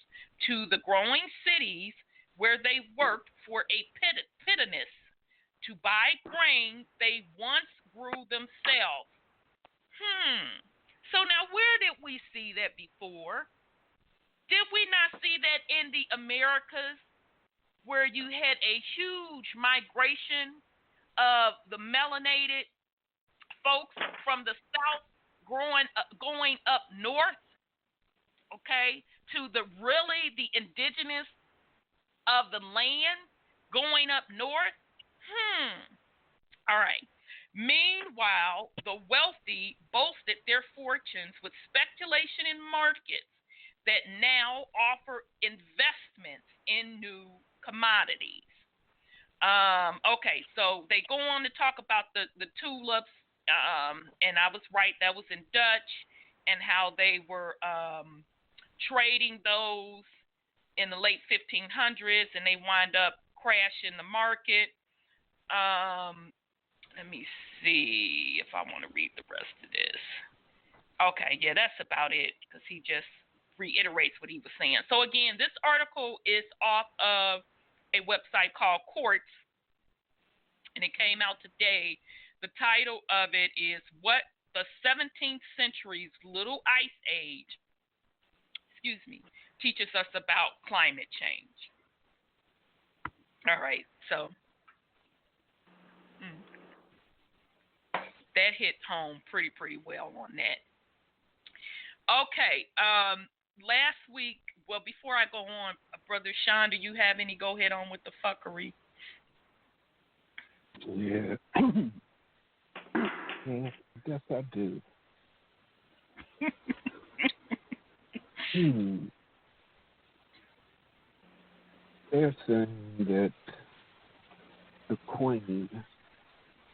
to the growing cities where they worked for a pittance to buy grain they once grew themselves. So now where did we see that before? Did we not see that in the Americas, where you had a huge migration of the melanated folks from the South going up north, okay, to the indigenous of the land going up north? All right. Meanwhile, the wealthy boasted their fortunes with speculation in markets that now offer investments in new commodities. Okay, so they go on to talk about the tulips, and I was right, that was in Dutch, and how they were trading those in the late 1500s, and they wind up crashing the market. Let me see if I want to read the rest of this. Okay, yeah, that's about it, because he just reiterates what he was saying. So again, this article is off of a website called Quartz, and it came out today. The title of it is What the 17th Century's Little Ice Age, teaches us about climate change. All right, so that hits home pretty well on that. Okay, last week, well, before I go on, Brother Sean, do you have any go ahead on with the fuckery? Yeah. Yeah, I guess I do. They're saying that the Queen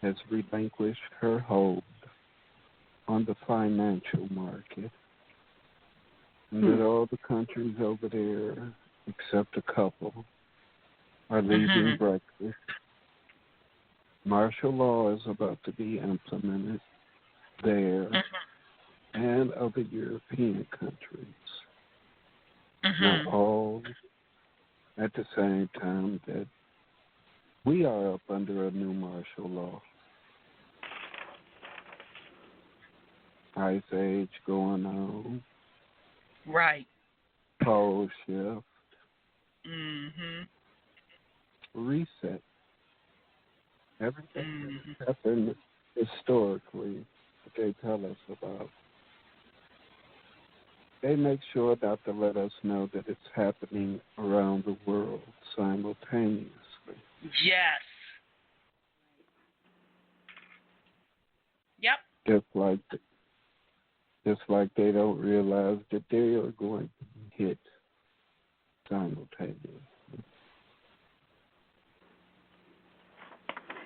has relinquished her hold on the financial market, and that all the countries over there, except a couple, are leaving Brexit. Martial law is about to be implemented there and other European countries. Not all at the same time that we are up under a new martial law. Ice age going on. Right. Pole shift. Reset. Everything that's happened historically that they tell us about. They make sure not to let us know that it's happening around the world simultaneously. Yes. Yep. Just like they don't realize that they are going to be hit simultaneously.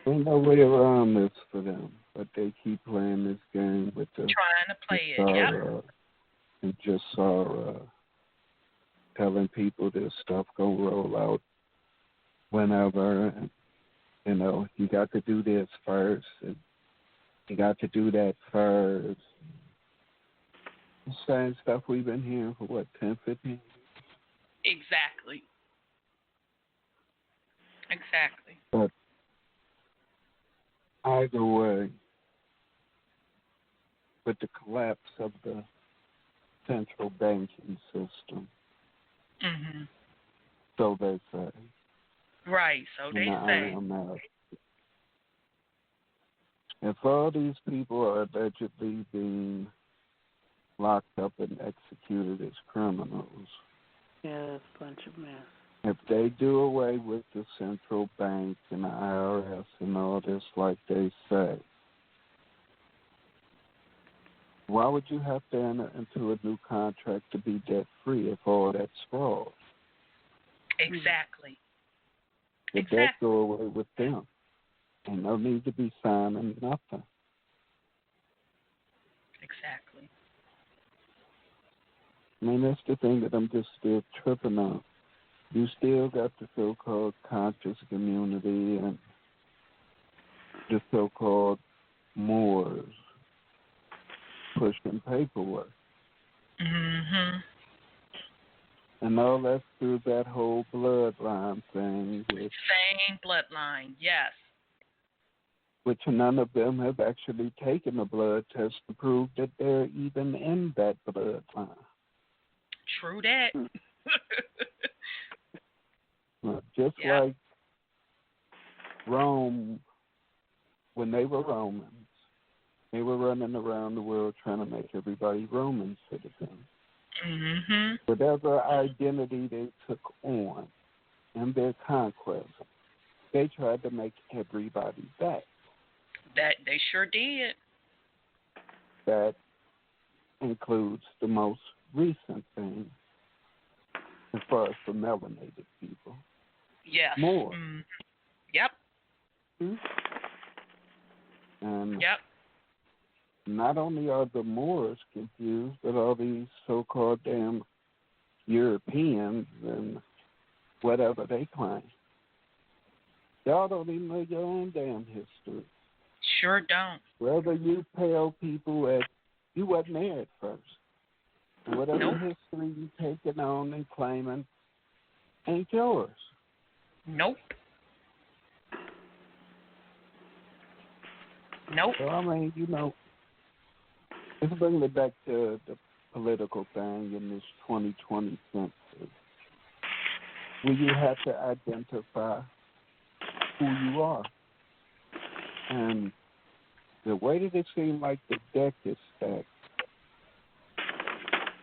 Ain't no way around this for them, but they keep playing this game with the trying to play it. Yep. And just telling people this stuff gonna roll out whenever, and you got to do this first, and you got to do that first. The same stuff we've been hearing for 10, 15 years? Exactly. But either way, with the collapse of the central banking system, so they say. Right, so they say. If all these people are allegedly being locked up and executed as criminals, yeah, that's a bunch of mess. If they do away with the central bank and the IRS and all this like they say, why would you have to enter into a new contract to be debt-free if all that's fraud? Exactly. The debt go away with them. And no need to be signing nothing. Exactly. I mean, that's the thing that I'm just still tripping on. You still got the so-called conscious community and the so-called Moors pushing paperwork. And all that's through that whole bloodline thing. Same bloodline, yes. which none of them have actually taken a blood test to prove that they're even in that bloodline. True that. Just like Rome, when they were Romans, they were running around the world trying to make everybody Roman citizens. Mm-hmm. Whatever identity they took on in their conquest, they tried to make everybody that. That they sure did. That includes the most recent thing as far as the melanated people. Yes. More. Mm. Yep. And yep. not only are the Moors confused, but all these so-called damn Europeans and whatever they claim. Y'all don't even know your own damn history. Sure don't. Wherever you pale people at, you wasn't there at first. And whatever history you taking on and claiming ain't yours. Nope. Nope. So, I mean, let's bring it back to the political thing in this 2020 census, where you have to identify who you are. And the way that it seems like the deck is stacked,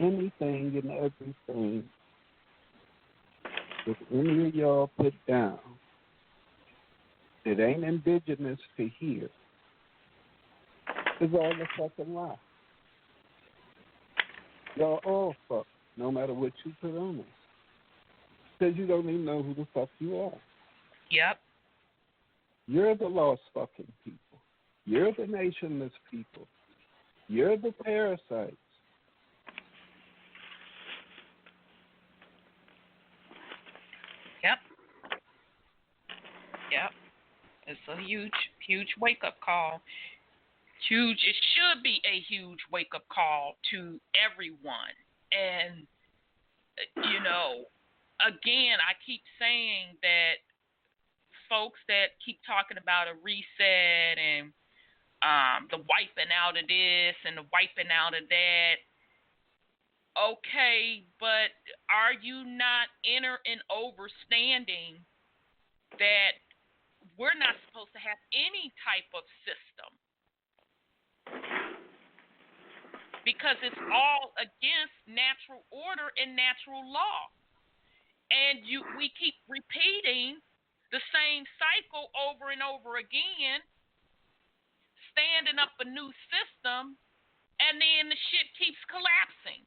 anything and everything that any of y'all put down that ain't indigenous to here is all a fucking lie. Y'all all fuck, no matter what you put on it. Because you don't even know who the fuck you are. Yep. You're the lost fucking people. You're the nationless people. You're the parasites. Yep. Yep. It's a huge wake-up call. Huge. It should be a huge wake-up call to everyone. And, again, I keep saying that folks that keep talking about a reset and the wiping out of this and the wiping out of that. Okay, but are you not inner and overstanding that we're not supposed to have any type of system? Because it's all against natural order and natural law. And we keep repeating the same cycle over and over again, standing up a new system, and then the shit keeps collapsing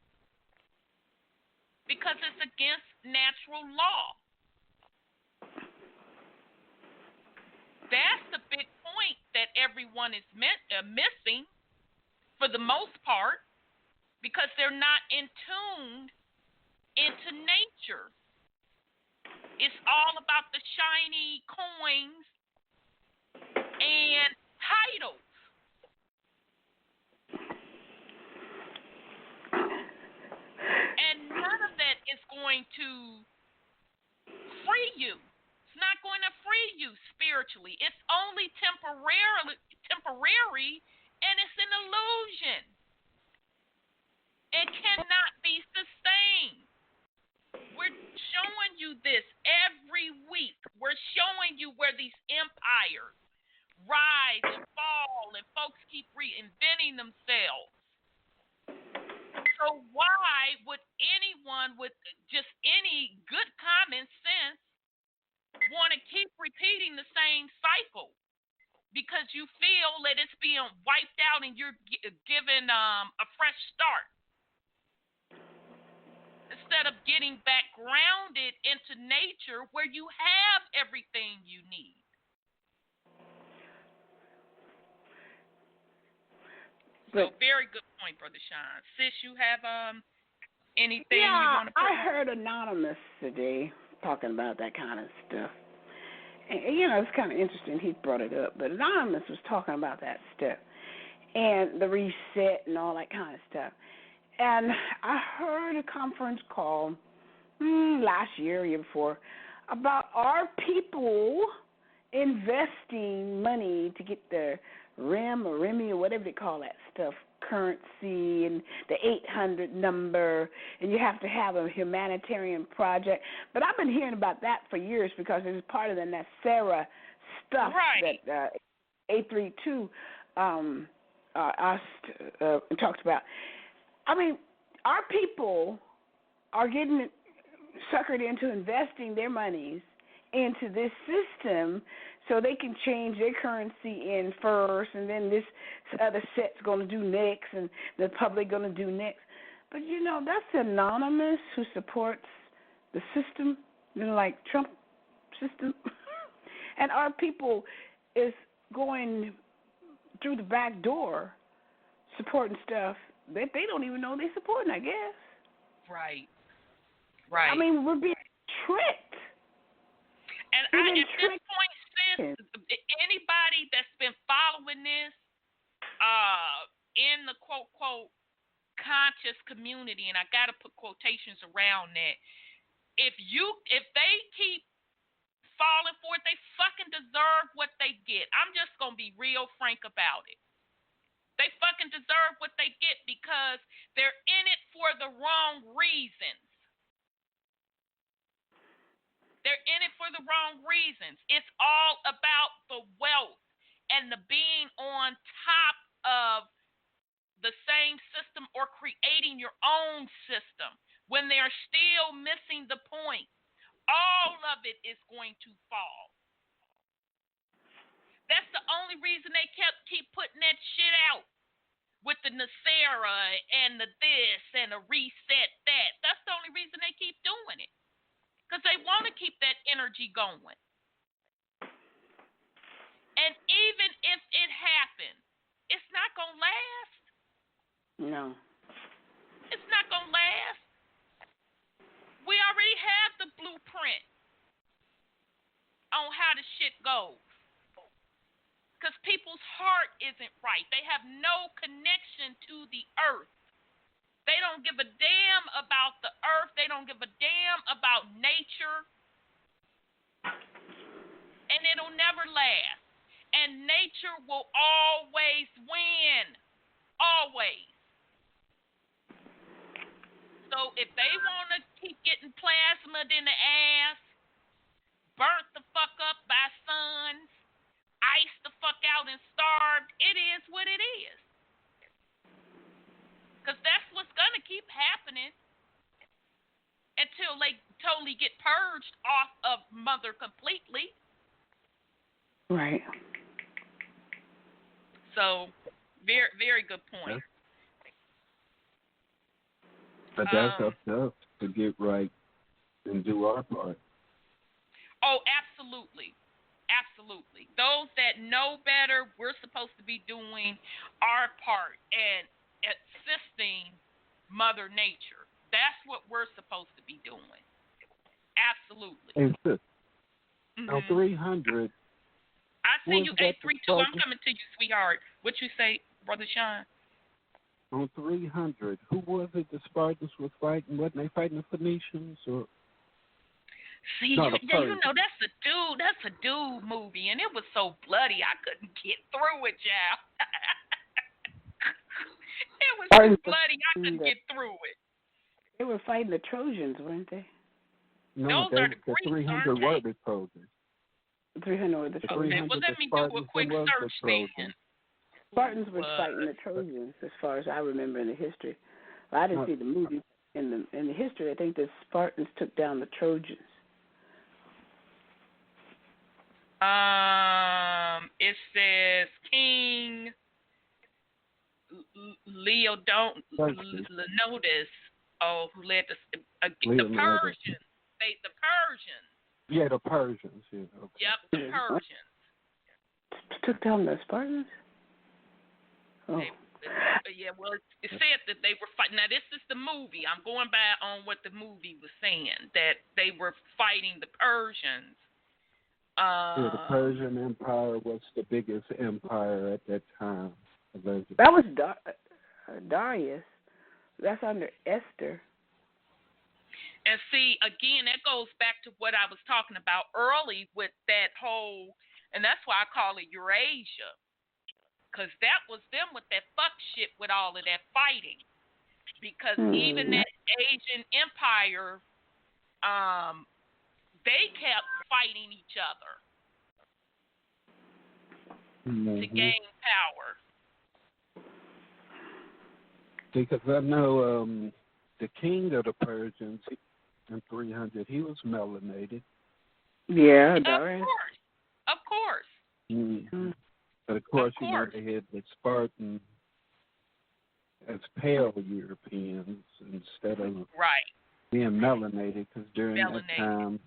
because it's against natural law. That's the big point that everyone is missing for the most part, because they're not in tune into nature. It's all about the shiny coins and titles. And none of that is going to free you. It's not going to free you spiritually. It's only temporary, and it's an illusion. It cannot be sustained. We're showing you this every week. We're showing you where these empires rise and fall, and folks keep reinventing themselves. So why would anyone with just any good common sense want to keep repeating the same cycle? Because you feel that it's being wiped out and you're given a fresh start. Instead of getting back grounded into nature where you have everything you need. So very good point, Brother Sean. Sis, you have anything you want to put? I heard Anonymous today talking about that kind of stuff. And, it's kind of interesting he brought it up. But Anonymous was talking about that stuff and the reset and all that kind of stuff. And I heard a conference call last year or year before about our people investing money to get the RIM or RIMI or whatever they call that stuff, currency and the 800 number, and you have to have a humanitarian project. But I've been hearing about that for years because it's part of the NACERA stuff that A32 talked about. I mean, our people are getting suckered into investing their monies into this system so they can change their currency in first, and then this other set's going to do next, and the public going to do next. But, that's anonymous who supports the system, like Trump system. And our people is going through the back door supporting stuff that they don't even know they're supporting, I guess. Right. I mean, we're being tricked. And at this point, sis, anybody that's been following this in the quote conscious community, and I got to put quotations around that, if they keep falling for it, they fucking deserve what they get. I'm just going to be real frank about it. They fucking deserve what they get because they're in it for the wrong reasons. They're in it for the wrong reasons. It's all about the wealth and the being on top of the same system or creating your own system when they're still missing the point. All of it is going to fall. That's the only reason they keep putting that shit out with the NACERA and the this and the reset that. That's the only reason they keep doing it. Because they want to keep that energy going. And even if it happens, it's not going to last. No. It's not going to last. We already have the blueprint on how the shit goes. Because people's heart isn't right. They have no connection to the earth. They don't give a damn about the earth. They don't give a damn about nature. And it'll never last. And nature will always win. Always. So if they want to keep getting plasmid in the ass, burnt the fuck up by suns, iced the fuck out and starved, it is what it is. Because that's what's going to keep happening until they totally get purged off of Mother completely. Right. So, very, very good point. But that's up to us to get right and do our part. Oh, absolutely. Absolutely. Those that know better, we're supposed to be doing our part and assisting Mother Nature. That's what we're supposed to be doing. Absolutely. And now 300. I see you, 832. I'm coming to you, sweetheart. What you say, Brother Sean? On 300, who was it the Spartans was fighting? Wasn't they fighting the Venetians? Or see, you know, that's a dude movie, and it was so bloody I couldn't get through it, y'all. It was so bloody I couldn't get through it. They were fighting the Trojans, weren't they? No, those are the Greeks, 300 were the Trojans. 300 were the Trojans. Okay, well, let me do a quick search then. Spartans were fighting the Trojans, as far as I remember in the history. Well, I didn't see the movie. In the history, I think the Spartans took down the Trojans. It says King Leonidas, who led the Persians. The Persians. Yeah, the Persians. Yeah. Okay. Yep, the Persians. Took down the Spartans? Oh. Yeah, well, it said that they were fighting. Now, this is the movie. I'm going by on what the movie was saying, that they were fighting the Persians. Yeah, the Persian Empire was the biggest empire at that time. Allegedly. That was Darius. That's under Esther. And see, again, that goes back to what I was talking about early with that whole, And that's why I call it Eurasia. Because that was them with that fuck shit with all of that fighting. Because even that Asian empire, they kept fighting each other to gain power. Because I know the king of the Persians in 300, he was melanated. Yeah, Of course. Mm-hmm. But of course, you know, they had the Spartans as pale Europeans instead of being melanated, because during that time,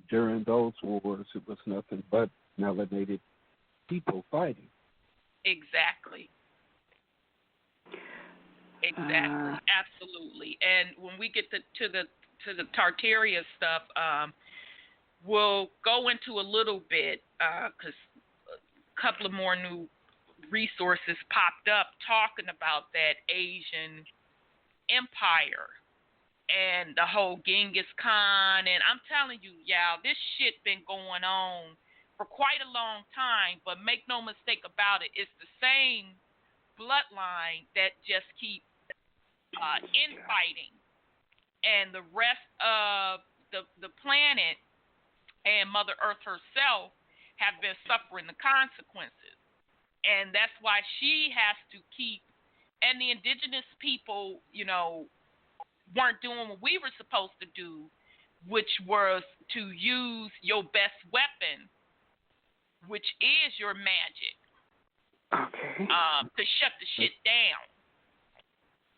during those wars, it was nothing but melanated people fighting. Exactly. Absolutely. And when we get to the Tartaria stuff, we'll go into a little bit because a couple of more new resources popped up talking about that Asian empire and the whole Genghis Khan. And I'm telling you, y'all, this shit been going on for quite a long time, but make no mistake about it, it's the same bloodline that just keep infighting. And the rest of the planet and Mother Earth herself have been suffering the consequences. And that's why she has to keep, and the indigenous people, you know, weren't doing what we were supposed to do, which was to use your best weapon, which is your magic, to shut the shit down.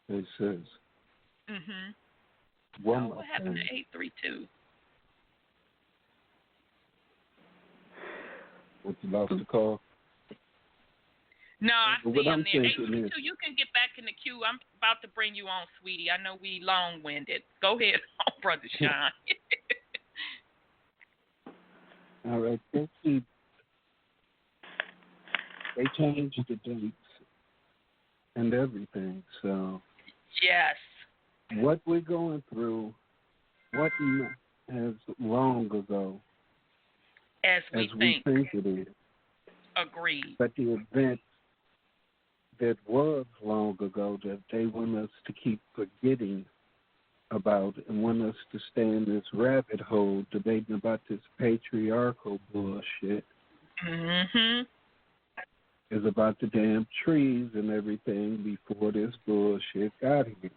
It says. What happened to 832? What, you lost the call? No, I see him there. 832, is, you can get back in the queue. I'm about to bring you on, sweetie. I know we long-winded. Go ahead, Brother Sean. All right. They changed the dates and everything. So yes, what we're going through wasn't as long ago as we think it is. Agreed. But the event that was long ago that they want us to keep forgetting about and want us to stay in this rabbit hole debating about this patriarchal bullshit is about the damn trees and everything before this bullshit got here.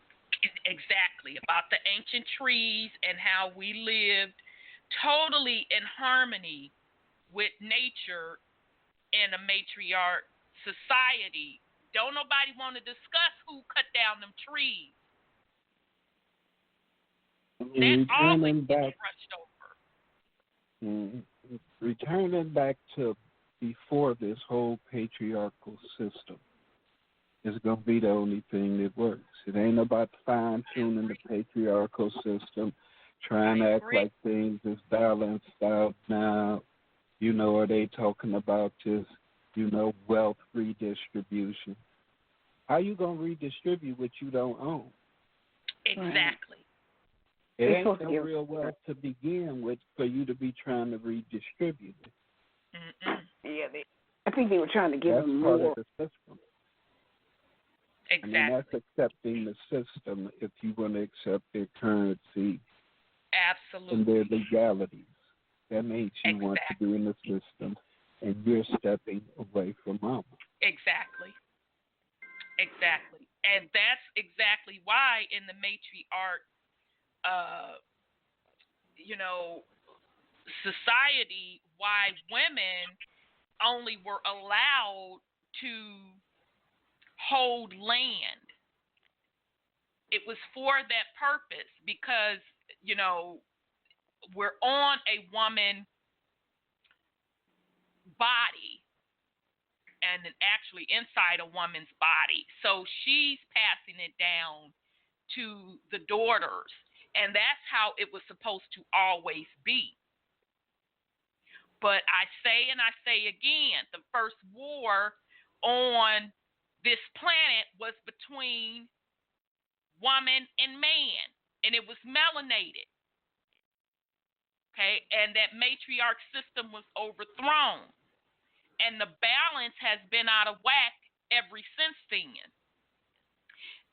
Exactly, about the ancient trees and how we lived totally in harmony with nature in a matriarch society. Don't nobody want to discuss who cut down them trees. That always gets brushed over. Returning back to before this whole patriarchal system is going to be the only thing that works. It ain't about fine-tuning the patriarchal system, trying to act like things is balanced out now. You know, are they talking about just, you know, wealth redistribution? How you going to redistribute what you don't own? Exactly. It ain't no real wealth to begin with for you to be trying to redistribute it. Yeah, I think they were trying to give them more. That's part of the system. Exactly. I mean, that's accepting the system if you want to accept their currency and their legalities. That means you want to be in the system and you're stepping away from mama. Exactly. And that's exactly why in the matriarch, society, why women only were allowed to hold land. It was for that purpose because, you know, we're on a woman body and actually inside a woman's body. So she's passing it down to the daughters. And that's how it was supposed to always be. But I say and I say again, the first war on this planet was between woman and man, and it was melanated. Okay, and that matriarch system was overthrown. And the balance has been out of whack ever since then.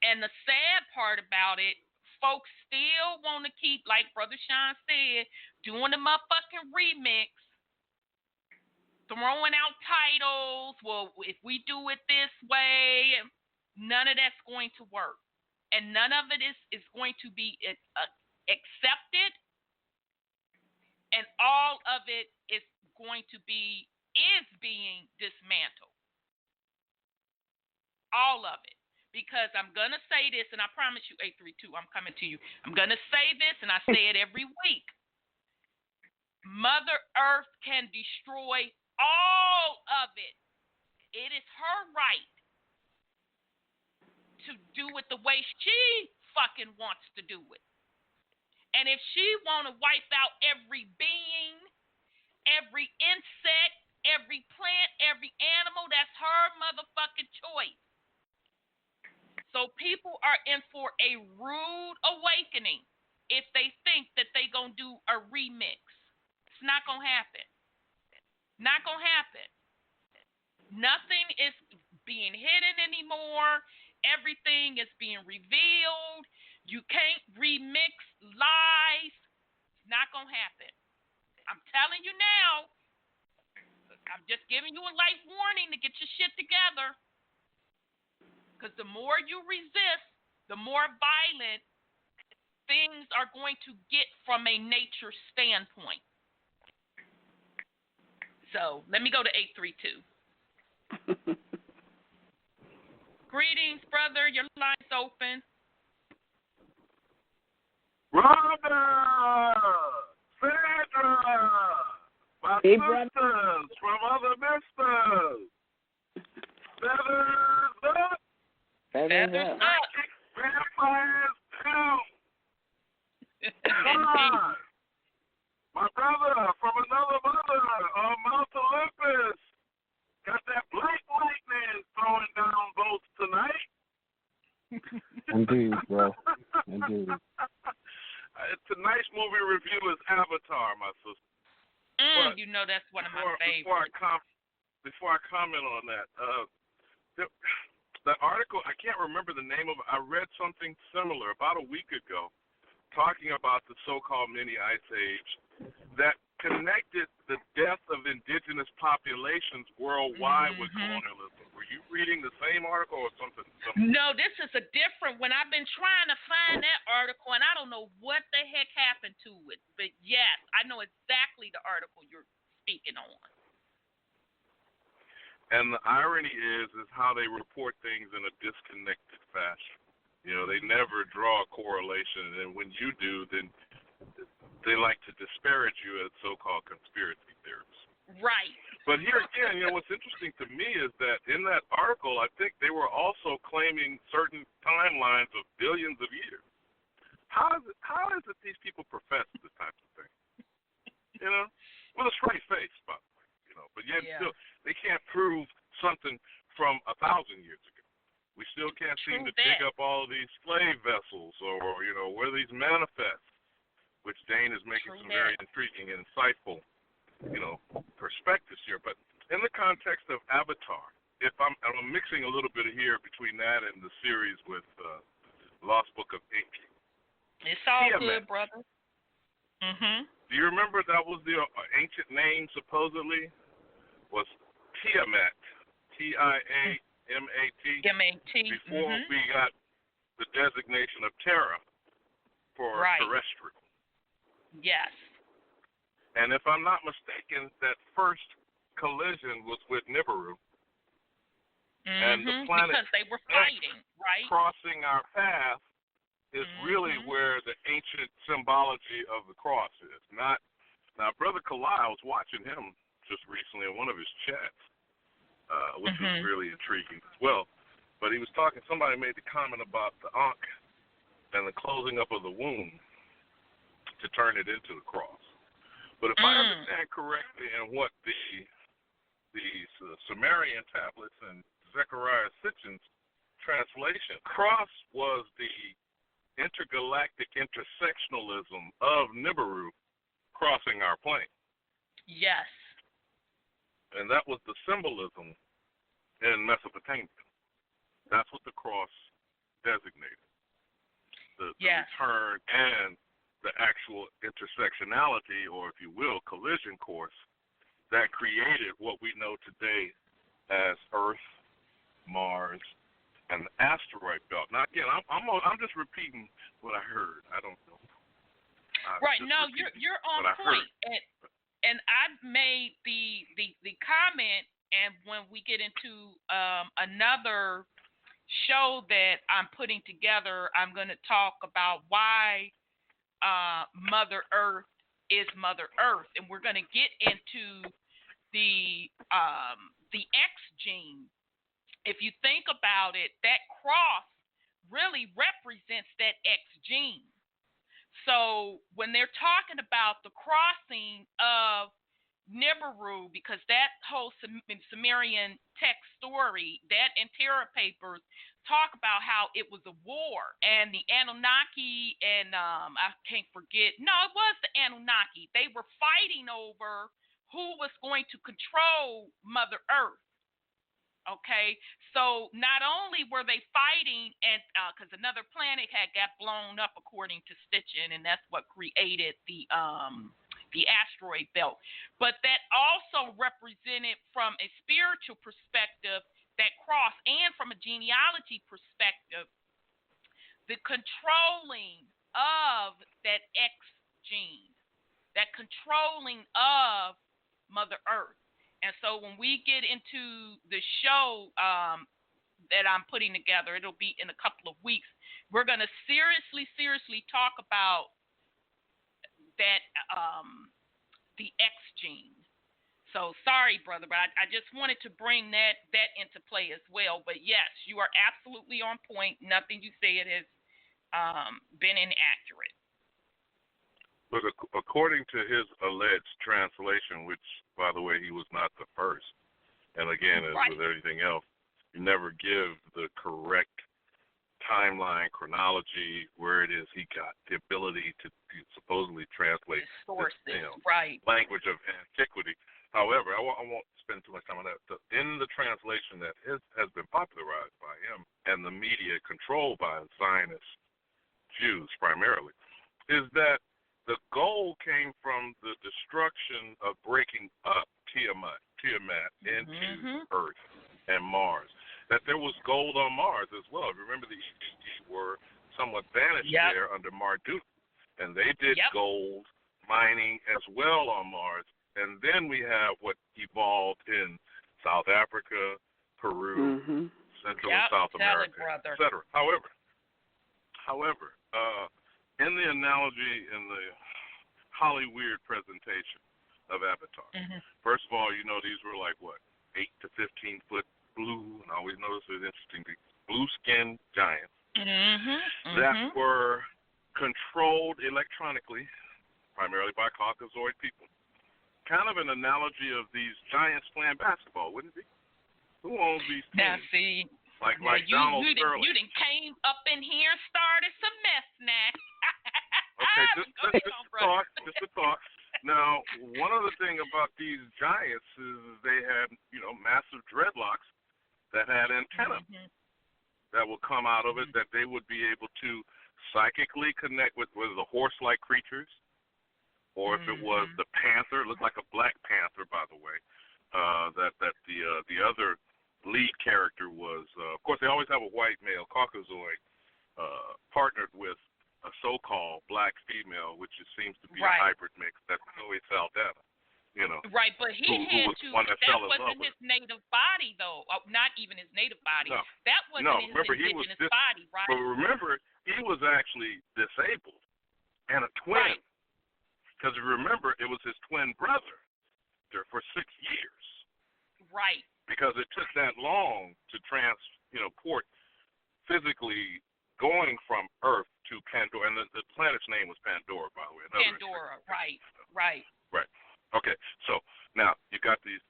And the sad part about it, folks still want to keep, like Brother Sean said, doing the motherfucking remix, throwing out titles. Well, if we do it this way, none of that's going to work. And none of it is going to be accepted. And all of it is being dismantled. All of it. Because I'm going to say this, and I promise you, 832, I'm coming to you. I'm going to say this, and I say it every week. Mother Earth can destroy all of it. It is her right to do it the way she fucking wants to do it. And if she want to wipe out every being, every insect, every plant, every animal, that's her motherfucking choice. So people are in for a rude awakening if they think that they going to do a remix. It's not going to happen. Not going to happen. Nothing is being hidden anymore. Everything is being revealed. You can't remix lies. It's not going to happen. I'm telling you now. I'm just giving you a light warning to get your shit together. Because the more you resist, the more violent things are going to get from a nature standpoint. So let me go to 832. Greetings, brother. Your line's open. Rhonda, Sandra, my sisters from other misters. Feathers up. Feathers up. Vampires too. My brother from another mother on Mount Olympus. Got that black lightning throwing down boats tonight. Indeed, bro. Indeed. Tonight's movie review is Avatar, my sister. You know that's one of my favorites. Before I comment on that, the article, I can't remember the name of it. I read something similar about a week ago talking about the so-called mini ice age that connected the death of indigenous populations worldwide with colonialism. Were you reading the same article or something similar? No, this is a different one. I've been trying to find that article, and I don't know what the heck happened to it. But, yes, I know exactly the article you're speaking on. And the irony is how they report things in a disconnected fashion. You know, they never draw a correlation, and when you do, then they like to disparage you as so-called conspiracy theorists. Right. But here again, you know, what's interesting to me is that in that article, I think they were also claiming certain timelines of billions of years. How is it these people profess this type of thing? You know, with a straight face, by the way. You know, but yet still they can't prove something from 1,000 years ago. We still can't seem to dig up all of these slave vessels or you know where these manifests, which Dane is making some very intriguing and insightful, you know, perspectives here. But in the context of Avatar, if I'm mixing a little bit here between that and the series with Lost Book of Ink. It's all good, brother. Do you remember that was the ancient name supposedly was Tiamat, Tiamat. Before we got the designation of Terra for terrestrial. Yes. And if I'm not mistaken, that first collision was with Nibiru. And the planet because they were fighting, right? Crossing our path is really where the ancient symbology of the cross is. Now, Brother Kalai, I was watching him just recently in one of his chats, which was really intriguing as well. But he was talking, somebody made the comment about the Ankh and the closing up of the womb to turn it into the cross. But if I understand correctly in what the Sumerian tablets and Zechariah Sitchin's translation, cross was the intergalactic intersectionalism of Nibiru crossing our plane. Yes. And that was the symbolism in Mesopotamia. That's what the cross designated. The return and the actual intersectionality, or if you will, collision course that created what we know today as Earth, Mars, and the asteroid belt. Now, again, I'm just repeating what I heard. I don't know. Right. No, you're on point. And I've made the comment, and when we get into another show that I'm putting together, I'm going to talk about why Mother Earth is Mother Earth, and we're going to get into the X gene. If you think about it, that cross really represents that X gene. So when they're talking about the crossing of Nibiru, because that whole Sumerian text story, that and Terra papers talk about how it was a war, and the Anunnaki and I can't forget. No, it was the Anunnaki. They were fighting over who was going to control Mother Earth. Okay, so not only were they fighting, and because another planet had got blown up, according to Stitchin, and that's what created the asteroid belt, but that also represented, from a spiritual perspective, that cross, and from a genealogy perspective, the controlling of that X gene, that controlling of Mother Earth. And so when we get into the show that I'm putting together, it'll be in a couple of weeks, we're going to seriously talk about that, the X gene. So sorry, brother, but I just wanted to bring that into play as well. But yes, you are absolutely on point. Nothing you said has been inaccurate. But according to his alleged translation, which, by the way, he was not the first, and again, as with everything else, you never give the correct timeline, chronology, where it is he got the ability to supposedly translate this, language of antiquity. However, I won't spend too much time on that. In the translation that has been popularized by him and the media controlled by Zionist Jews primarily, is that the goal came from the destruction of breaking up Tiamat into Earth and Mars. That there was gold on Mars as well. Remember, the EGD were somewhat banished there under Marduk, and they did gold mining as well on Mars. And then we have what evolved in South Africa, Peru, Central and South America, etc. However, in the analogy in the Hollywood presentation of Avatar, first of all, these were like, 8 to 15 foot blue, and I always notice it's interesting, blue-skinned giants that were controlled electronically, primarily by Caucasoid people. Kind of an analogy of these giants playing basketball, wouldn't it be? Who owns these teams? Now, see, like Donald Sterling. You done came up in here and started some mess now. Okay, just a thought. Now, one other thing about these giants is they had, massive dreadlocks that had antennae that would come out of it, that they would be able to psychically connect with, whether the horse-like creatures, or if it was the panther. It looked like a black panther, by the way, that the other lead character was, of course, they always have a white male, Caucasoid, partnered with a so-called black female, which seems to be a hybrid mix. That's Zoe Saldana, Right, but he had to. That wasn't his native body, though. Not even his native body. No. That wasn't his indigenous body, right? But remember, he was actually disabled and a twin. Because remember, it was his twin brother for 6 years. Right. Because it took that long to port physically going from Earth to Pandora, and the planet's name was Pandora, by the way. Pandora, right. Okay, so now you got these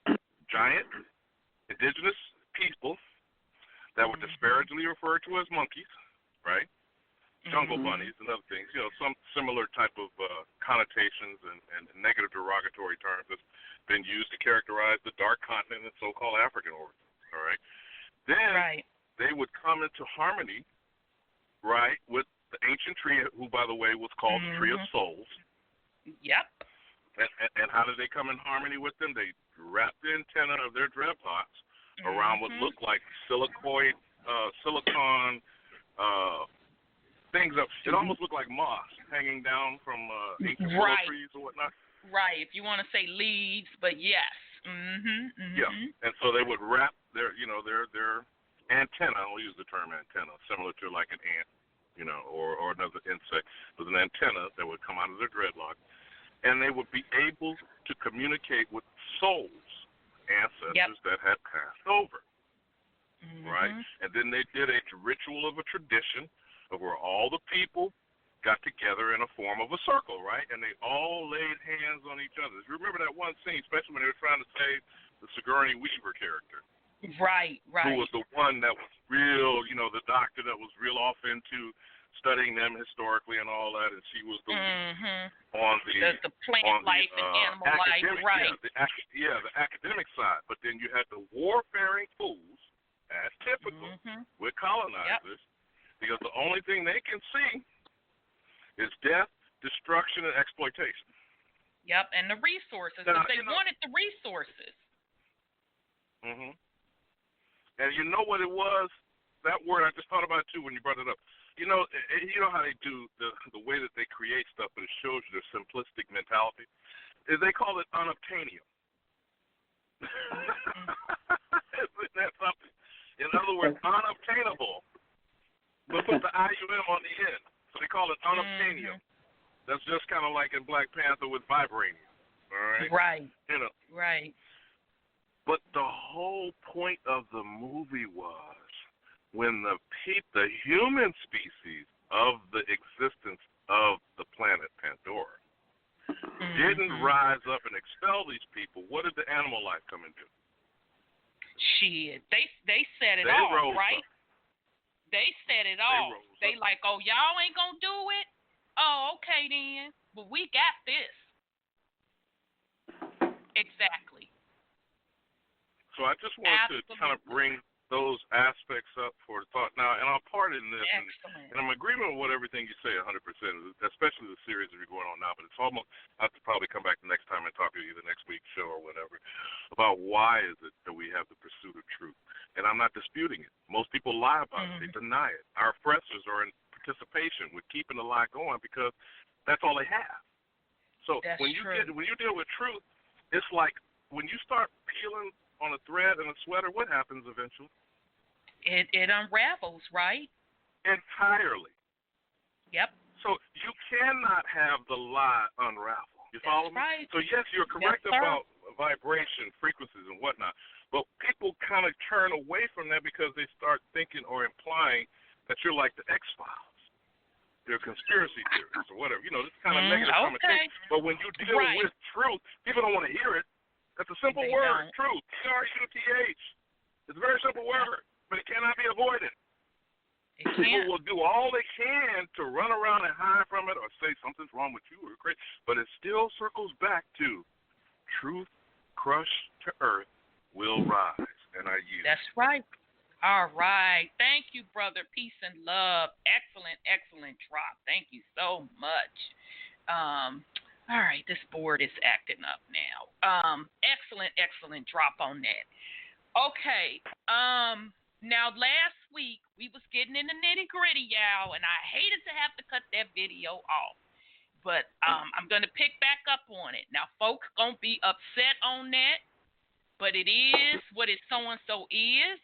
giant indigenous people that were disparagingly referred to as monkeys, right? jungle bunnies and other things, some similar type of connotations and negative derogatory terms that's been used to characterize the dark continent and so-called African origins, all right? Then they would come into harmony, right, with the ancient tree, who, by the way, was called the Tree of Souls. Yep. And how did they come in harmony with them? They wrapped the antenna of their dreadlocks around what looked like silicon things up. It almost looked like moss hanging down from ancient willow trees or whatnot. Right, if you want to say leaves, but yes. Yeah, and so they would wrap their antenna. I'll use the term antenna, similar to like an ant, or another insect with an antenna that would come out of their dreadlock, and they would be able to communicate with souls, ancestors that had passed over. Right, and then they did a ritual of a tradition of where all the people got together in a form of a circle, right? And they all laid hands on each other. You remember that one scene, especially when they were trying to save the Sigourney Weaver character. Right. Who was the one that was real, the doctor that was real off into studying them historically and all that, and she was the on the plant life and animal life, right? Yeah, the academic side. But then you had the warfaring fools, as typical with colonizers, because the only thing they can see is death, destruction, and exploitation. Yep, and the resources. Now, they wanted the resources. And you know what it was? That word, I just thought about it too when you brought it up. You know how they do the way that they create stuff, but it shows you their simplistic mentality. Is they call it unobtainium. Isn't that something? In other words, unobtainable, but put the IUM on the end. So they call it unobtainium. That's just kind of like in Black Panther with vibranium. All right? Right. Right. But the whole point of the movie was when the human species of the existence of the planet Pandora didn't rise up and expel these people, what did the animal life come and do? Shit. They set it off, right? They set it off. They like, oh, y'all ain't gonna do it? Oh, okay then. But we got this. Exactly. So I just wanted to kind of bring those aspects up for thought. Now, and I'll pardon this, and I'm in agreement with everything you say 100%, especially the series that we're going on now, but it's almost, I have to probably come back the next time and talk to you either next week's show or whatever, about why is it that we have the pursuit of truth. And I'm not disputing it. Most people lie about it. They deny it. Our oppressors are in participation with keeping the lie going because that's all they have. So when you deal with truth, it's like when you start peeling on a thread and a sweater, what happens eventually? It unravels, right? Entirely. Yep. So you cannot have the lie unravel. You follow me? Right. So yes, you're correct about vibration, frequencies, and whatnot. But people kind of turn away from that because they start thinking or implying that you're like the X-Files. They're conspiracy theories or whatever. This kind of negative connotation. But when you deal with truth, people don't want to hear it. That's a simple word, truth. T-R-U-T-H. It's a very simple word, but it cannot be avoided. People will do all they can to run around and hide from it or say something's wrong with you or crazy, but it still circles back to truth crushed to earth will rise, and I yield. That's right. All right. Thank you, brother. Peace and love. Excellent, excellent drop. Thank you so much. All right, this board is acting up now. Excellent, excellent drop on that. Okay. Now last week we was getting in the nitty gritty, y'all, and I hated to have to cut that video off, but I'm gonna pick back up on it. Now, folks gonna be upset on that, but it is what it so and so is.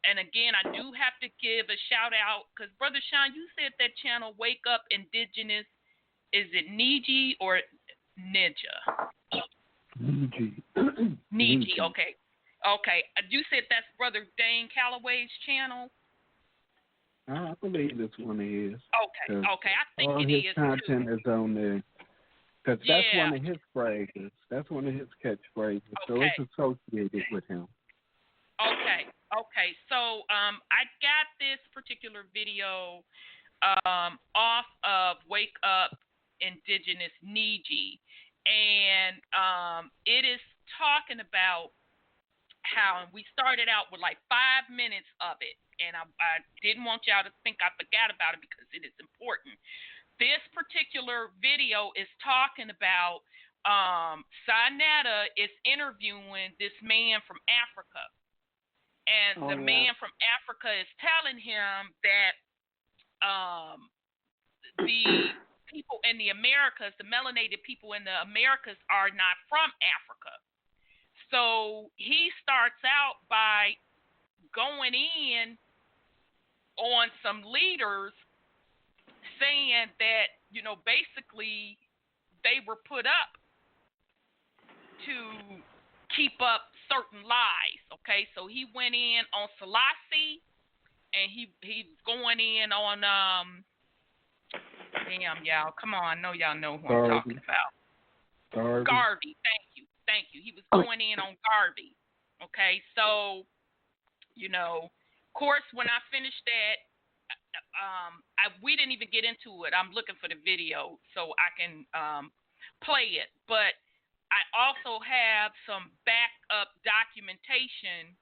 And again, I do have to give a shout out because Brother Sean, you said that channel Wake Up Indigenous. Is it Niji or Ninja? Niji. Okay. You said that's Brother Dane Calloway's channel? I believe it's one of his. Okay. I think all it his is content too. is on there. Because that's one of his phrases. That's one of his catchphrases. So it's associated with him. Okay. So I got this particular video off of Wake Up Indigenous Niji. And it is talking about how we started out with like 5 minutes of it. And I didn't want y'all to think I forgot about it because it is important. This particular video is talking about Sinetta is interviewing this man from Africa. And the man from Africa is telling him that the people in the Americas, the melanated people in the Americas, are not from Africa. So he starts out by going in on some leaders saying that, you know, basically they were put up to keep up certain lies, okay? So he went in on Selassie, and he's going in on, damn, y'all, come on, I know y'all know who I'm talking about. Garvey, thank you. He was going in on Garvey, okay? So, you know, of course, when I finished that, we didn't even get into it. I'm looking for the video so I can play it. But I also have some backup documentation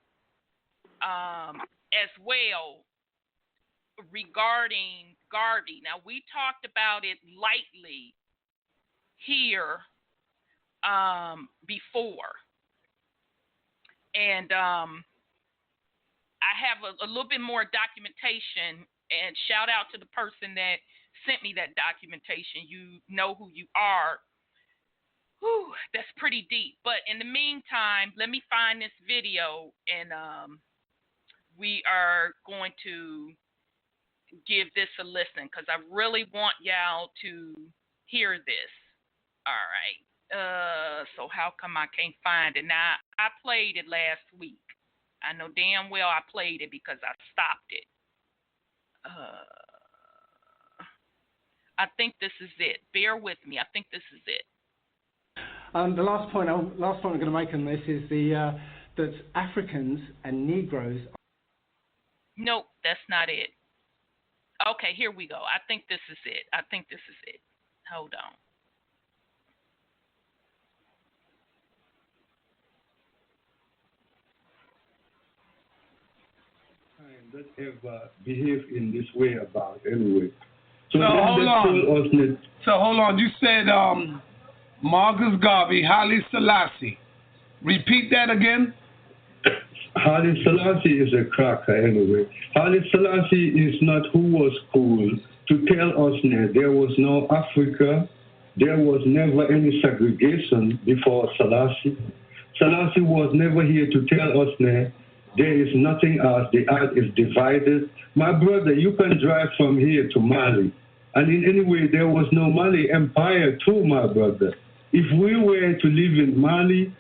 as well regarding Garvey. Now, we talked about it lightly here before. And I have a little bit more documentation, and shout out to the person that sent me that documentation. You know who you are. Whew, that's pretty deep. But in the meantime, let me find this video, and we are going to give this a listen because I really want y'all to hear this. All right. So how come I can't find it? Now, I played it last week. I know damn well I played it because I stopped it. I think this is it. Bear with me. I think this is it. The last point I'm going to make on this is that Africans and Negroes. Nope, that's not it. Okay, here we go. I think this is it. Hold on. That ever behave in this way about anyway. So hold on. You said Marcus Garvey, Haile Selassie. Repeat that again. Haile Selassie is a cracker anyway. Haile Selassie is not who was cool to tell us that there was no Africa, there was never any segregation before Selassie. Selassie was never here to tell us that there is nothing else, the earth is divided. My brother, you can drive from here to Mali, and in any way there was no Mali Empire too, my brother. If we were to live in Mali,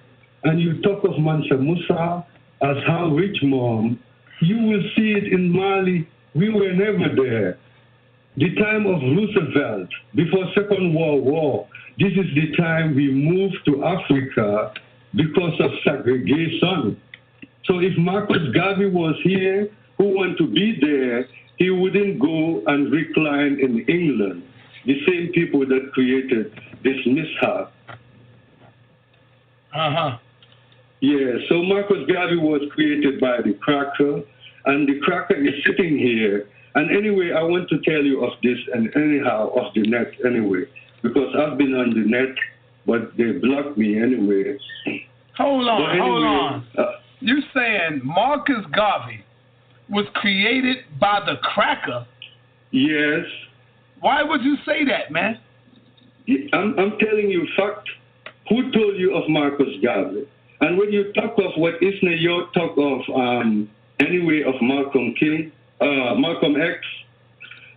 and you talk of Mansa Musa as how rich mom, you will see it in Mali. We were never there. The time of Roosevelt, before Second World War, this is the time we moved to Africa because of segregation. So if Marcus Garvey was here, who wanted to be there, he wouldn't go and recline in England, the same people that created this mishap. Yeah, so Marcus Garvey was created by the cracker, and the cracker is sitting here. And anyway, I want to tell you of this, and anyhow, of the net anyway, because I've been on the net, but they blocked me anyway. Hold on. You saying Marcus Garvey was created by the cracker? Yes. Why would you say that, man? I'm telling you fact. Who told you of Marcus Garvey? And when you talk of what Isna, you talk of anyway of Malcolm X.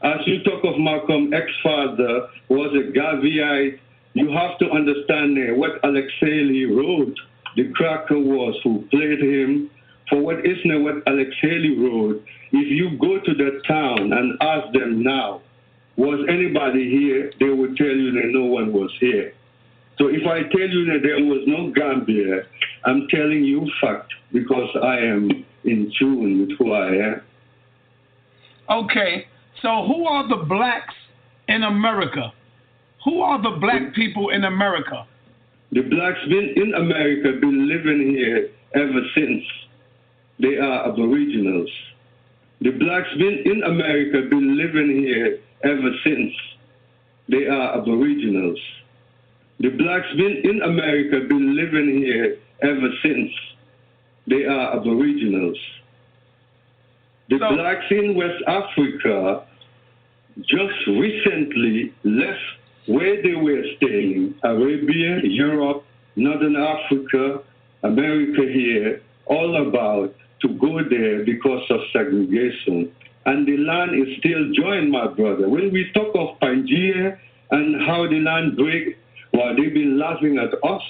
As you talk of Malcolm X's father was a Garveyite, you have to understand what Alexei Lee wrote. The cracker was who played him. For what Isna, what Alexei Lee wrote, if you go to that town and ask them now, was anybody here, they would tell you that no one was here. So if I tell you that there was no Gambia, I'm telling you fact because I am in tune with who I am. Okay, So who are the blacks in America? Who are the black people in America? The blacks been in America, been living here ever since. They are aboriginals. The blacks been in America, been living here ever since. They are aboriginals. The blacks been in America, been living here ever since. They are aboriginals. The blacks in West Africa just recently left where they were staying, Arabia, Europe, Northern Africa, America here, all about to go there because of segregation. And the land is still joined, my brother. When we talk of Pangea and how the land break, well, they've been laughing at us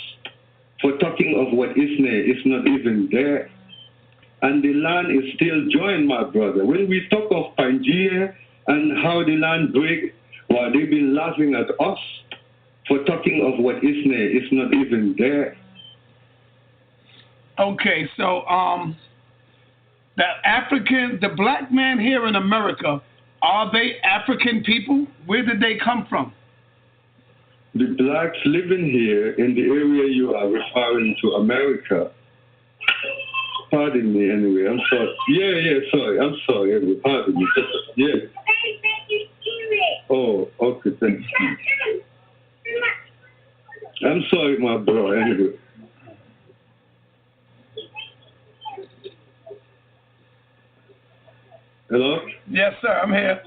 for talking of what is there. It's not even there. And the land is still joined, my brother. When we talk of Pangea and how the land break, well, they've been laughing at us for talking of what is there. It's not even there. Okay, so the black man here in America, are they African people? Where did they come from? The blacks living here in the area you are referring to, America. Pardon me anyway, I'm sorry. Sorry, I'm sorry anyway, pardon me. Yeah. Oh, okay, thanks. I'm sorry, my bro, anyway. Hello? Yes, sir, I'm here.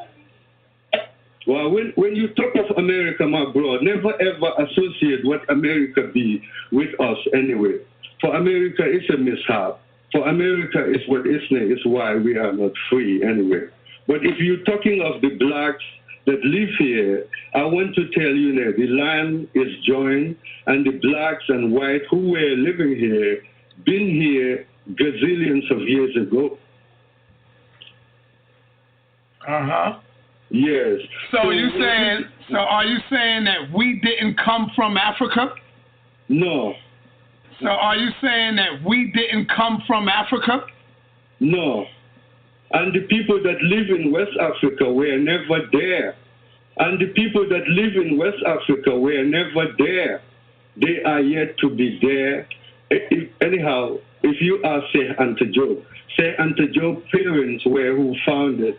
Well, when you talk of America, my bro, never ever associate what America be with us anyway. For America, it's a mishap. For America, it's what is why we are not free anyway. But if you're talking of the blacks that live here, I want to tell you that the land is joined, and the blacks and white who were living here been here gazillions of years ago. Yes. So are you saying that we didn't come from Africa? No. So are you saying that we didn't come from Africa? No. And the people that live in West Africa were never there. And the people that live in West Africa were never there. They are yet to be there. Anyhow, if you ask, say, Auntie Joe's parents were who founded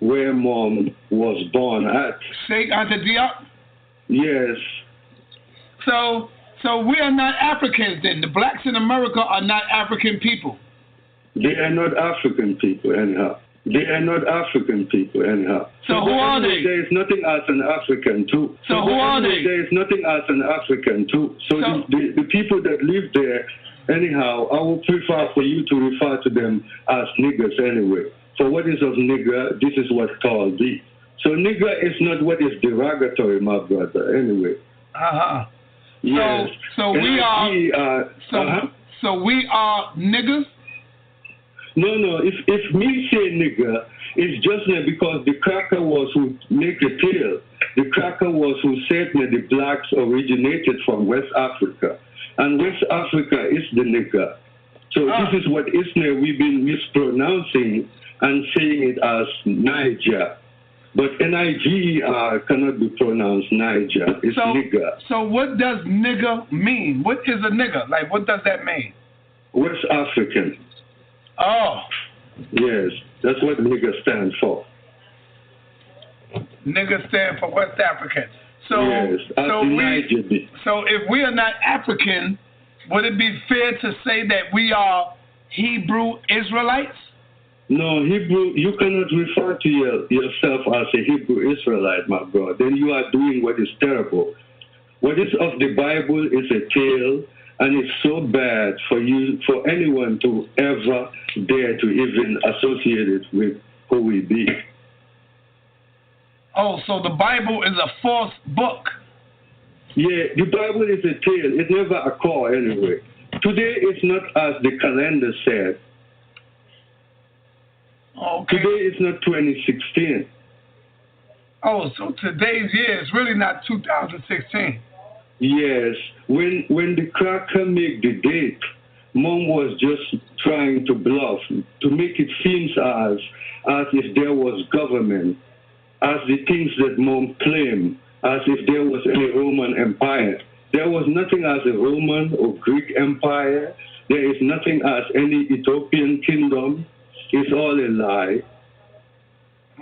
where Mom was born at. Say, Auntie Diop? Yes. So we are not Africans then. The blacks in America are not African people. They are not African people anyhow. They are not African people anyhow. So who are they? There is nothing as an African too. So who are they? There is nothing as an African too. So the people that live there, anyhow, I would prefer for you to refer to them as niggers anyway. For what is of nigger, this is what's called thee. So nigger is not what is derogatory, my brother, anyway. Yes. So we are niggers? No. If me say nigger, it's just because the cracker was who make the tale. The cracker was who said that the blacks originated from West Africa. And West Africa is the nigger. So this is what Isner we've been mispronouncing and saying it as Niger. But Niger cannot be pronounced Niger. It's nigger. So what does nigger mean? What is a nigger? Like, what does that mean? West African. Oh. Yes, that's what nigger stands for. Nigger stand for West African. So, yes, so if we are not African, would it be fair to say that we are Hebrew Israelites? No, Hebrew, you cannot refer to yourself as a Hebrew Israelite, my brother. Then you are doing what is terrible. What is of the Bible is a tale, and it's so bad for anyone to ever dare to even associate it with who we be. Oh, so the Bible is a false book. Yeah, the Bible is a tale. It's never a call anyway. Today is not as the calendar said. Okay. Today is not 2016. Oh, so today's year is really not 2016. Yes. When the cracker make the date, Mom was just trying to bluff, to make it seem as if there was government as the things that Mom claimed, as if there was any Roman Empire. There was nothing as a Roman or Greek Empire. There is nothing as any Ethiopian kingdom. It's all a lie.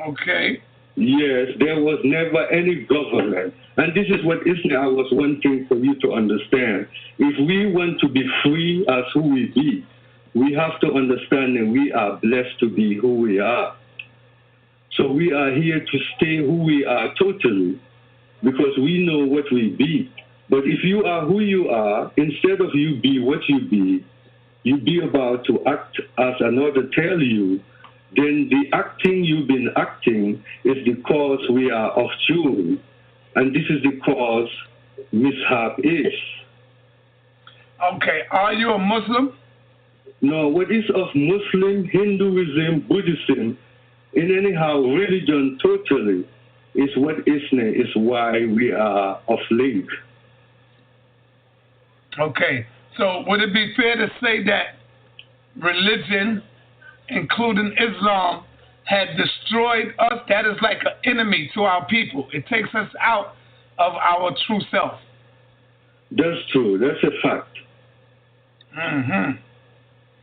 Okay. Yes, there was never any government. And this is what I was wanting for you to understand. If we want to be free as who we be, we have to understand that we are blessed to be who we are. So we are here to stay who we are totally, because we know what we be. But if you are who you are, instead of you be what you be about to act as another tell you, then the acting you've been acting is the cause we are off tune. And this is the cause mishap is. Okay, are you a Muslim? No, what is of Muslim, Hinduism, Buddhism, in anyhow religion totally, is what is why we are off link. Okay, so would it be fair to say that religion, including Islam, had destroyed us? That is like an enemy to our people. It takes us out of our true self. That's true. That's a fact. Mm-hmm.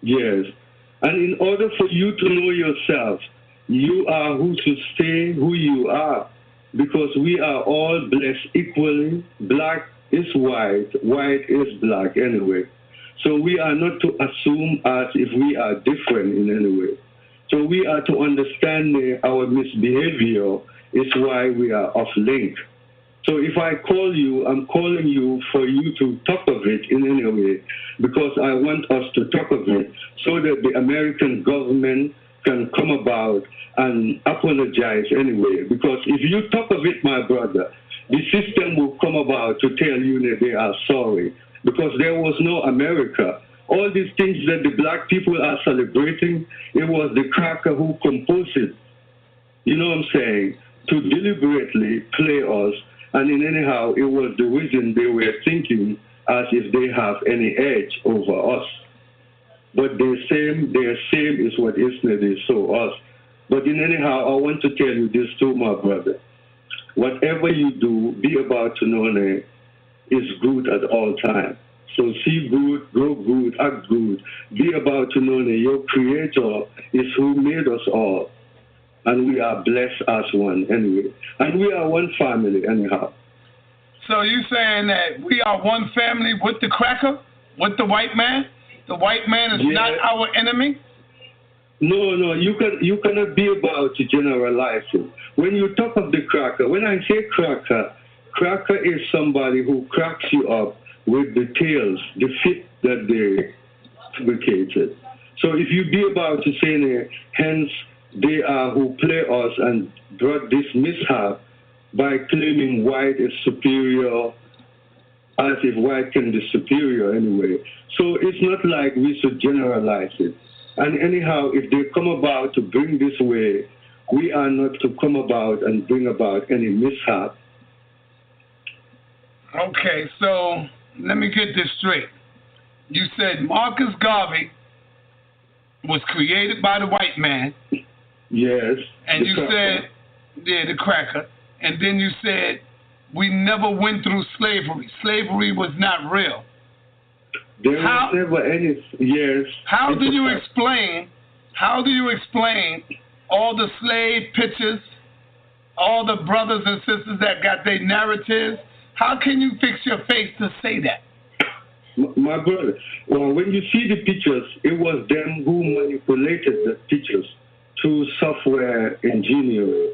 Yes. And in order for you to know yourself, you are who to stay who you are, because we are all blessed equally. Black is white, white is black anyway. So we are not to assume as if we are different in any way. So we are to understand our misbehavior is why we are off link. So if I call you, I'm calling you for you to talk of it in any way, because I want us to talk of it so that the American government can come about and apologize anyway. Because if you talk of it, my brother, the system will come about to tell you that they are sorry, because there was no America. All these things that the black people are celebrating, it was the cracker who composed it. You know what I'm saying? To deliberately play us, and in anyhow, it was the reason they were thinking as if they have any edge over us. But their same is what they saw us. But in anyhow, I want to tell you this too, my brother. Whatever you do, be about to know that is good at all times. So see good, grow good, act good. Be about to know that your Creator is who made us all. And we are blessed as one anyway. And we are one family anyhow. So you saying that we are one family with the cracker, with the white man? The white man is not our enemy? No, you cannot be about to generalize it. When you talk of the cracker, when I say cracker is somebody who cracks you up with the tales, the fit that they fabricated. So if you be about to say that, hence they are who play us and brought this mishap by claiming white is superior, as if white can be superior anyway. So it's not like we should generalize it. And anyhow, if they come about to bring this way, we are not to come about and bring about any mishap. Okay, so let me get this straight. You said Marcus Garvey was created by the white man. Yes. And you said, the cracker. And then you said, we never went through slavery. Slavery was not real. There was never any, yes. How do you explain all the slave pictures, all the brothers and sisters that got their narratives? How can you fix your face to say that? My brother, well, when you see the pictures, it was them who manipulated the pictures through software engineering.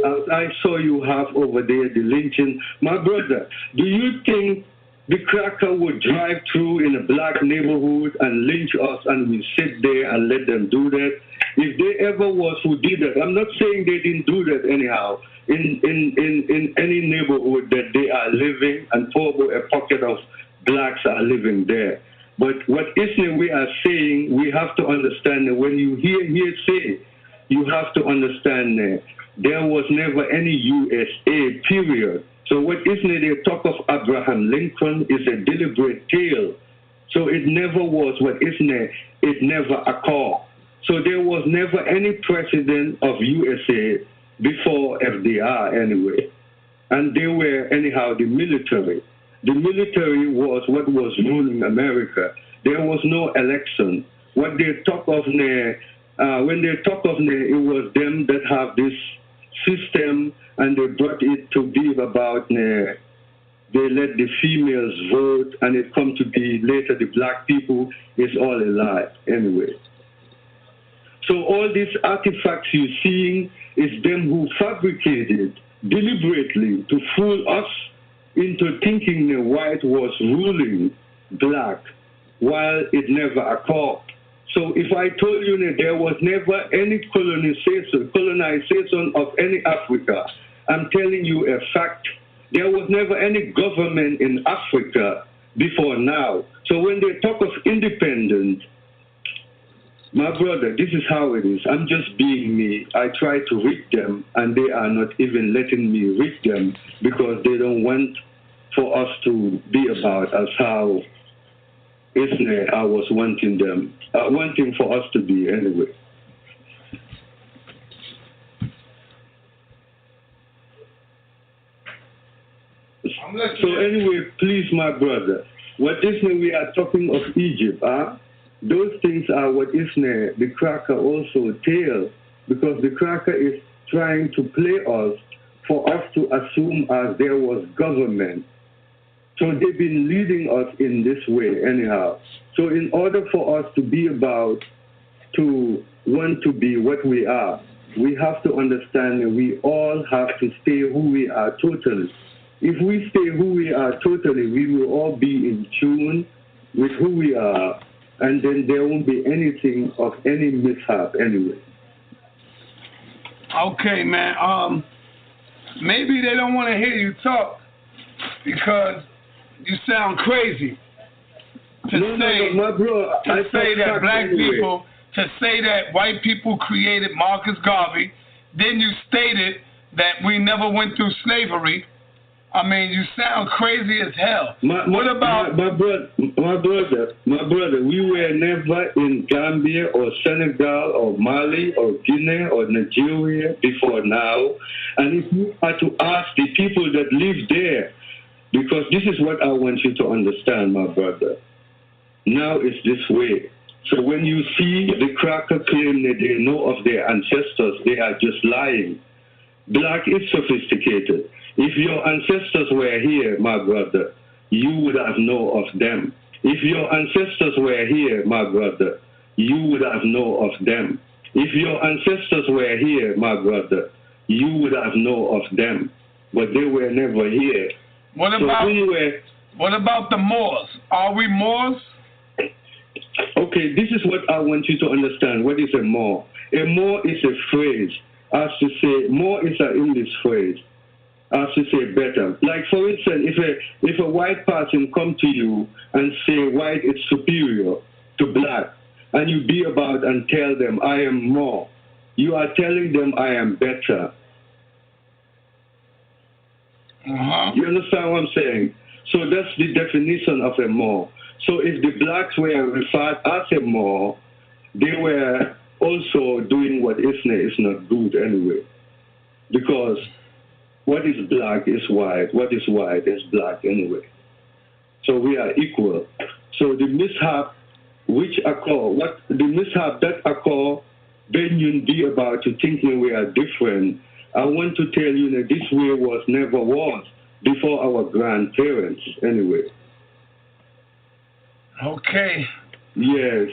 As I saw you have over there the lynching. My brother, do you think the cracker would drive through in a black neighborhood and lynch us and we sit there and let them do that? If they ever was who did that, I'm not saying they didn't do that anyhow, in any neighborhood that they are living, and probably a pocket of blacks are living there. But what isn't we are saying, we have to understand that when you hear say, you have to understand that there was never any USA, period. So what isn't it, they talk of Abraham Lincoln is a deliberate tale. So it never was, what isn't it never occurred. So there was never any president of USA before FDR anyway. And they were, anyhow, the military. The military was what was ruling America. There was no election. What they talk of when they talk of it was them that have this system, and they brought it to be about they let the females vote, and it come to be later the black people. Is all a lie anyway. So all these artifacts you're seeing is them who fabricated deliberately to fool us into thinking the white was ruling black, while it never occurred. So if I told you that there was never any colonization of any Africa, I'm telling you a fact. There was never any government in Africa before now. So when they talk of independence, my brother, this is how it is. I'm just being me. I try to read them, and they are not even letting me read them because they don't want for us to be about as how I was wanting for us to be anyway. So anyway, please, my brother, what we are talking of Egypt, those things are what the cracker also tell, because the cracker is trying to play us for us to assume as there was government. So they've been leading us in this way anyhow. So in order for us to be about, to want to be what we are, we have to understand that we all have to stay who we are totally. If we stay who we are totally, we will all be in tune with who we are, and then there won't be anything of any mishap anyway. Okay, man. Maybe they don't want to hear you talk because you sound crazy. My bro, to say that black people, to say that white people created Marcus Garvey, then you stated that we never went through slavery. I mean, you sound crazy as hell. What about my brother? We were never in Gambia or Senegal or Mali or Guinea or Nigeria before now. And if you are to ask the people that live there, because this is what I want you to understand, my brother. Now it's this way. So when you see the cracker claim that they know of their ancestors, they are just lying. Black is sophisticated. If your ancestors were here, my brother, you would have known of them. If your ancestors were here, my brother, you would have known of them. If your ancestors were here, my brother, you would have known of them. But they were never here. What about the Moors? Are we Moors? Okay, this is what I want you to understand. What is a Moor? A Moor is a phrase. As to say, Moor is an English phrase. As to say better. Like for instance, if a white person come to you and say white is superior to black, and you be about and tell them I am more, you are telling them I am better. You understand what I'm saying? So that's the definition of a Moor. So if the blacks were referred as a Moor, they were also doing what is not good anyway. Because what is black is white. What is white is black anyway. So we are equal. So the mishap that occur, when you be about to thinking we are different, I want to tell you that this way never was before our grandparents anyway. Okay. Yes.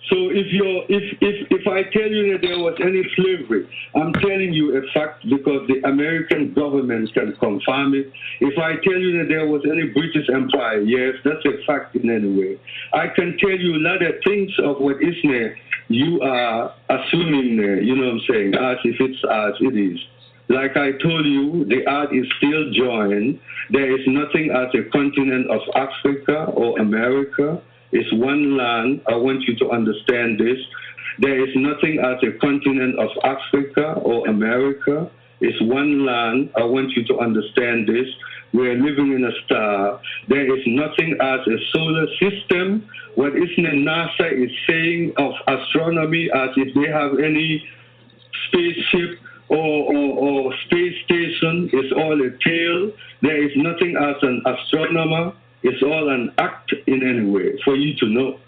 So if I tell you that there was any slavery, I'm telling you a fact because the American government can confirm it. If I tell you that there was any British Empire, yes, that's a fact in any way. I can tell you a lot of things of what is there. You are assuming there, you know what I'm saying, as if it's as it is. Like I told you, the earth is still joined. There is nothing as a continent of Africa or America. It's one land. I want you to understand this. There is nothing as a continent of Africa or America. It's one land. I want you to understand this. We're living in a star. There is nothing as a solar system. What NASA is saying of astronomy as if they have any spaceship or space station is all a tale. There is nothing as an astronomer. It's all an act in any way for you to know.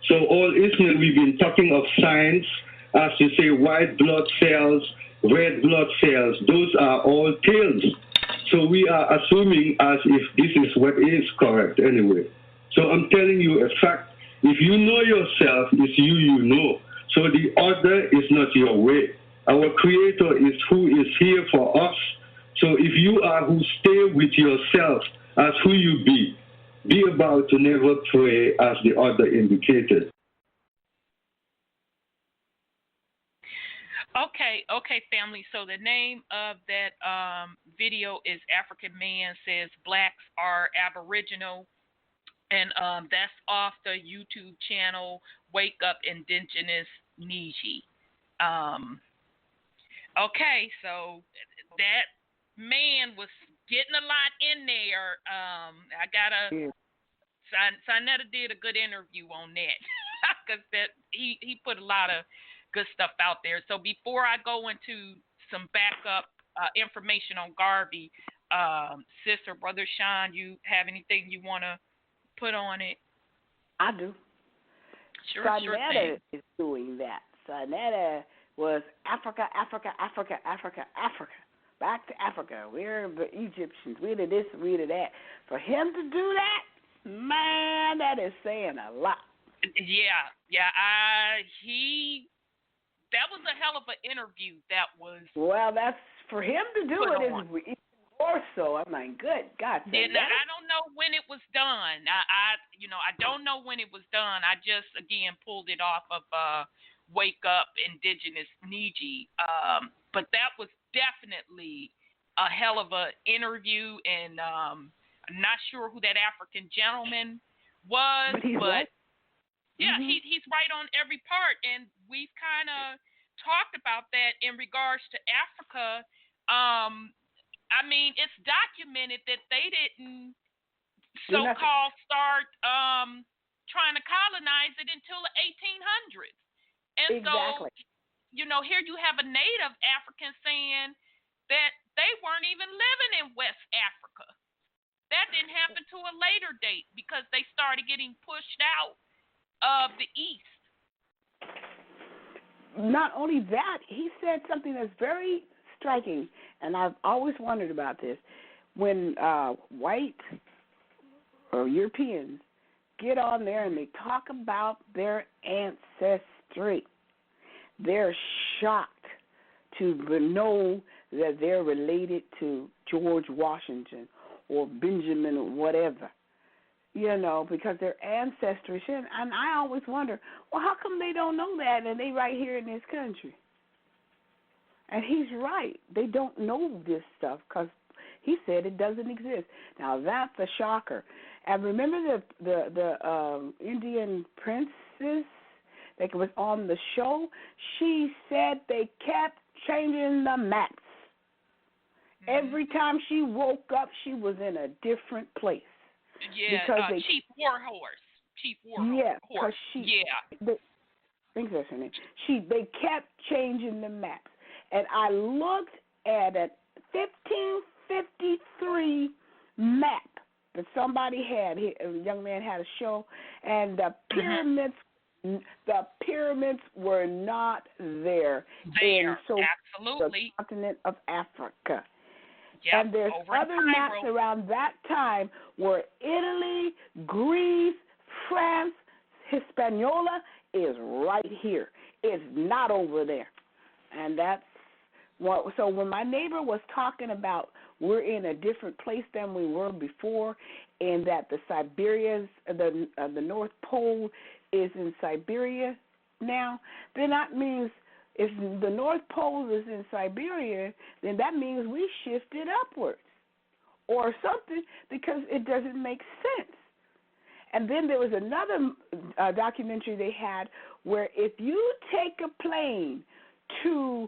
So all Israel, we've been talking of science, as you say, white blood cells, red blood cells. Those are all tales. So we are assuming as if this is what is correct anyway. So I'm telling you a fact. If you know yourself, it's you know. So the other is not your way. Our Creator is who is here for us. So if you are who, stay with yourself as who you be about to never pray as the other indicated. Okay, family. So the name of that video is African Man Says Blacks Are Aboriginal. And that's off the YouTube channel, Wake Up Indigenous Niji. Okay, so that man was getting a lot in there. I gotta. Sinetta did a good interview on that because he put a lot of good stuff out there. So before I go into some backup information on Garvey, sis or brother Sean, you have anything you want to put on it? I do. Sure Sinetta is doing that. Sinetta was Africa. Back to Africa. We're the Egyptians. We're the this, we're the that. For him to do that, man, that is saying a lot. Yeah. That was a hell of an interview. That was. Well, that's for him to do it is more so. I'm like, good God. Yeah, I don't know when it was done. I don't know when it was done. I just again pulled it off of Wake Up Indigenous Niji. But that was definitely a hell of an interview, and I'm not sure who that African gentleman was, but yeah, he's right on every part, and we've kind of talked about that in regards to Africa. I mean, it's documented that they didn't so-called start trying to colonize it until the 1800s. And so, here you have a native African saying that they weren't even living in West Africa. That didn't happen to a later date because they started getting pushed out of the East. Not only that, he said something that's very striking, and I've always wondered about this. When white or Europeans get on there and they talk about their ancestry, they're shocked to know that they're related to George Washington or Benjamin or whatever, because their ancestry. And I always wonder, well, how come they don't know that and they right here in this country? And he's right. They don't know this stuff because he said it doesn't exist. Now, that's a shocker. And remember the Indian princess that was on the show? She said they kept changing the maps. Every time she woke up, she was in a different place. Yeah, because Chief Warhorse. Yeah, because I think that's her name. They kept changing the maps. And I looked at a 1553 map that somebody had. A young man had a show, and the pyramids were not there. Absolutely. The continent of Africa. Yep, and there's other maps around that time where Italy, Greece, France, Hispaniola is right here. It's not over there. And that's what. So when my neighbor was talking about we're in a different place than we were before, and that the the North Pole is in Siberia now, then that means if the North Pole is in Siberia, then that means we shifted upwards or something, because it doesn't make sense. And then there was another documentary they had where if you take a plane to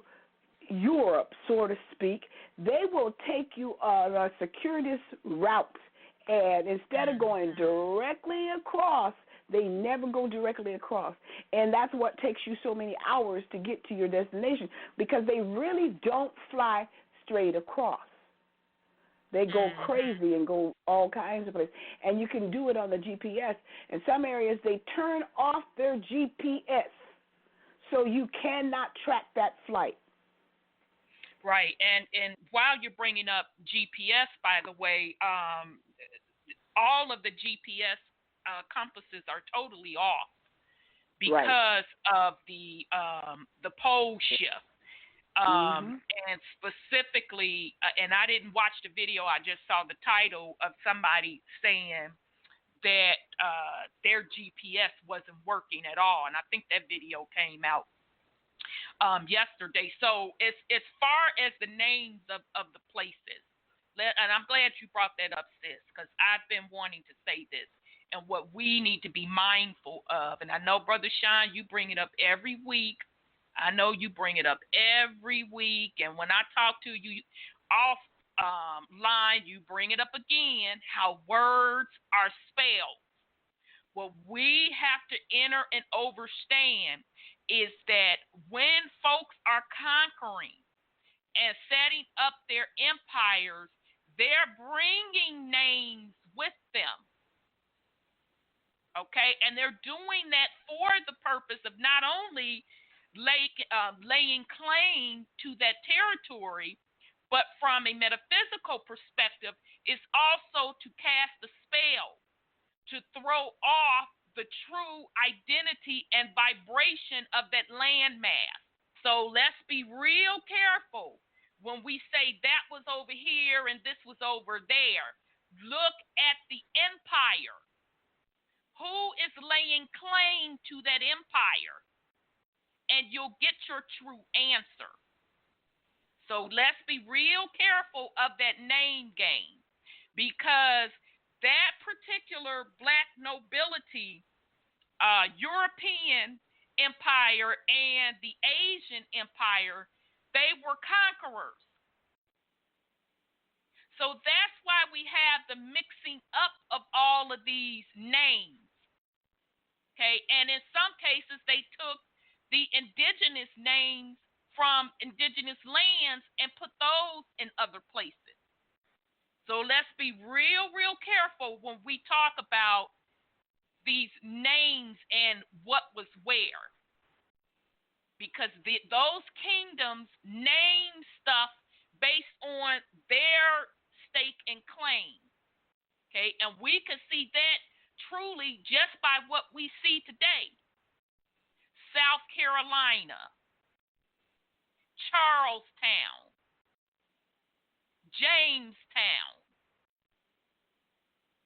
Europe, so to speak, they will take you on a circuitous route. And instead of going directly across, They never go directly across. And that's what takes you so many hours to get to your destination, because they really don't fly straight across. They go crazy and go all kinds of places. And you can do it on the GPS. In some areas, they turn off their GPS, so you cannot track that flight. Right. And while you're bringing up GPS, by the way, all of the GPS compasses are totally off because of the pole shift. And specifically, and I didn't watch the video, I just saw the title of somebody saying that their GPS wasn't working at all. And I think that video came out yesterday. So as far as the names of the places, and I'm glad you brought that up, sis, because I've been wanting to say this and what we need to be mindful of. And I know, Brother Sean, you bring it up every week. I know you bring it up every week. And when I talk to you off line, you bring it up again, how words are spelled. What we have to enter and understand is that when folks are conquering and setting up their empires, they're bringing names with them. Okay? And they're doing that for the purpose of not only laying claim to that territory, but from a metaphysical perspective, is also to cast a spell, to throw off the true identity and vibration of that landmass. So let's be real careful when we say that was over here and this was over there. Look at the empire. Who is laying claim to that empire? And you'll get your true answer. So let's be real careful of that name game, because that particular Black Nobility European empire and the Asian empire, they were conquerors. So that's why we have the mixing up of all of these names. Okay, and in some cases they took the indigenous names from indigenous lands and put those in other places. So let's be real careful when we talk about these names and what was where. Because those kingdoms name stuff based on their stake and claim. Okay, and we can see that truly just by what we see today. South Carolina, Charlestown, Jamestown.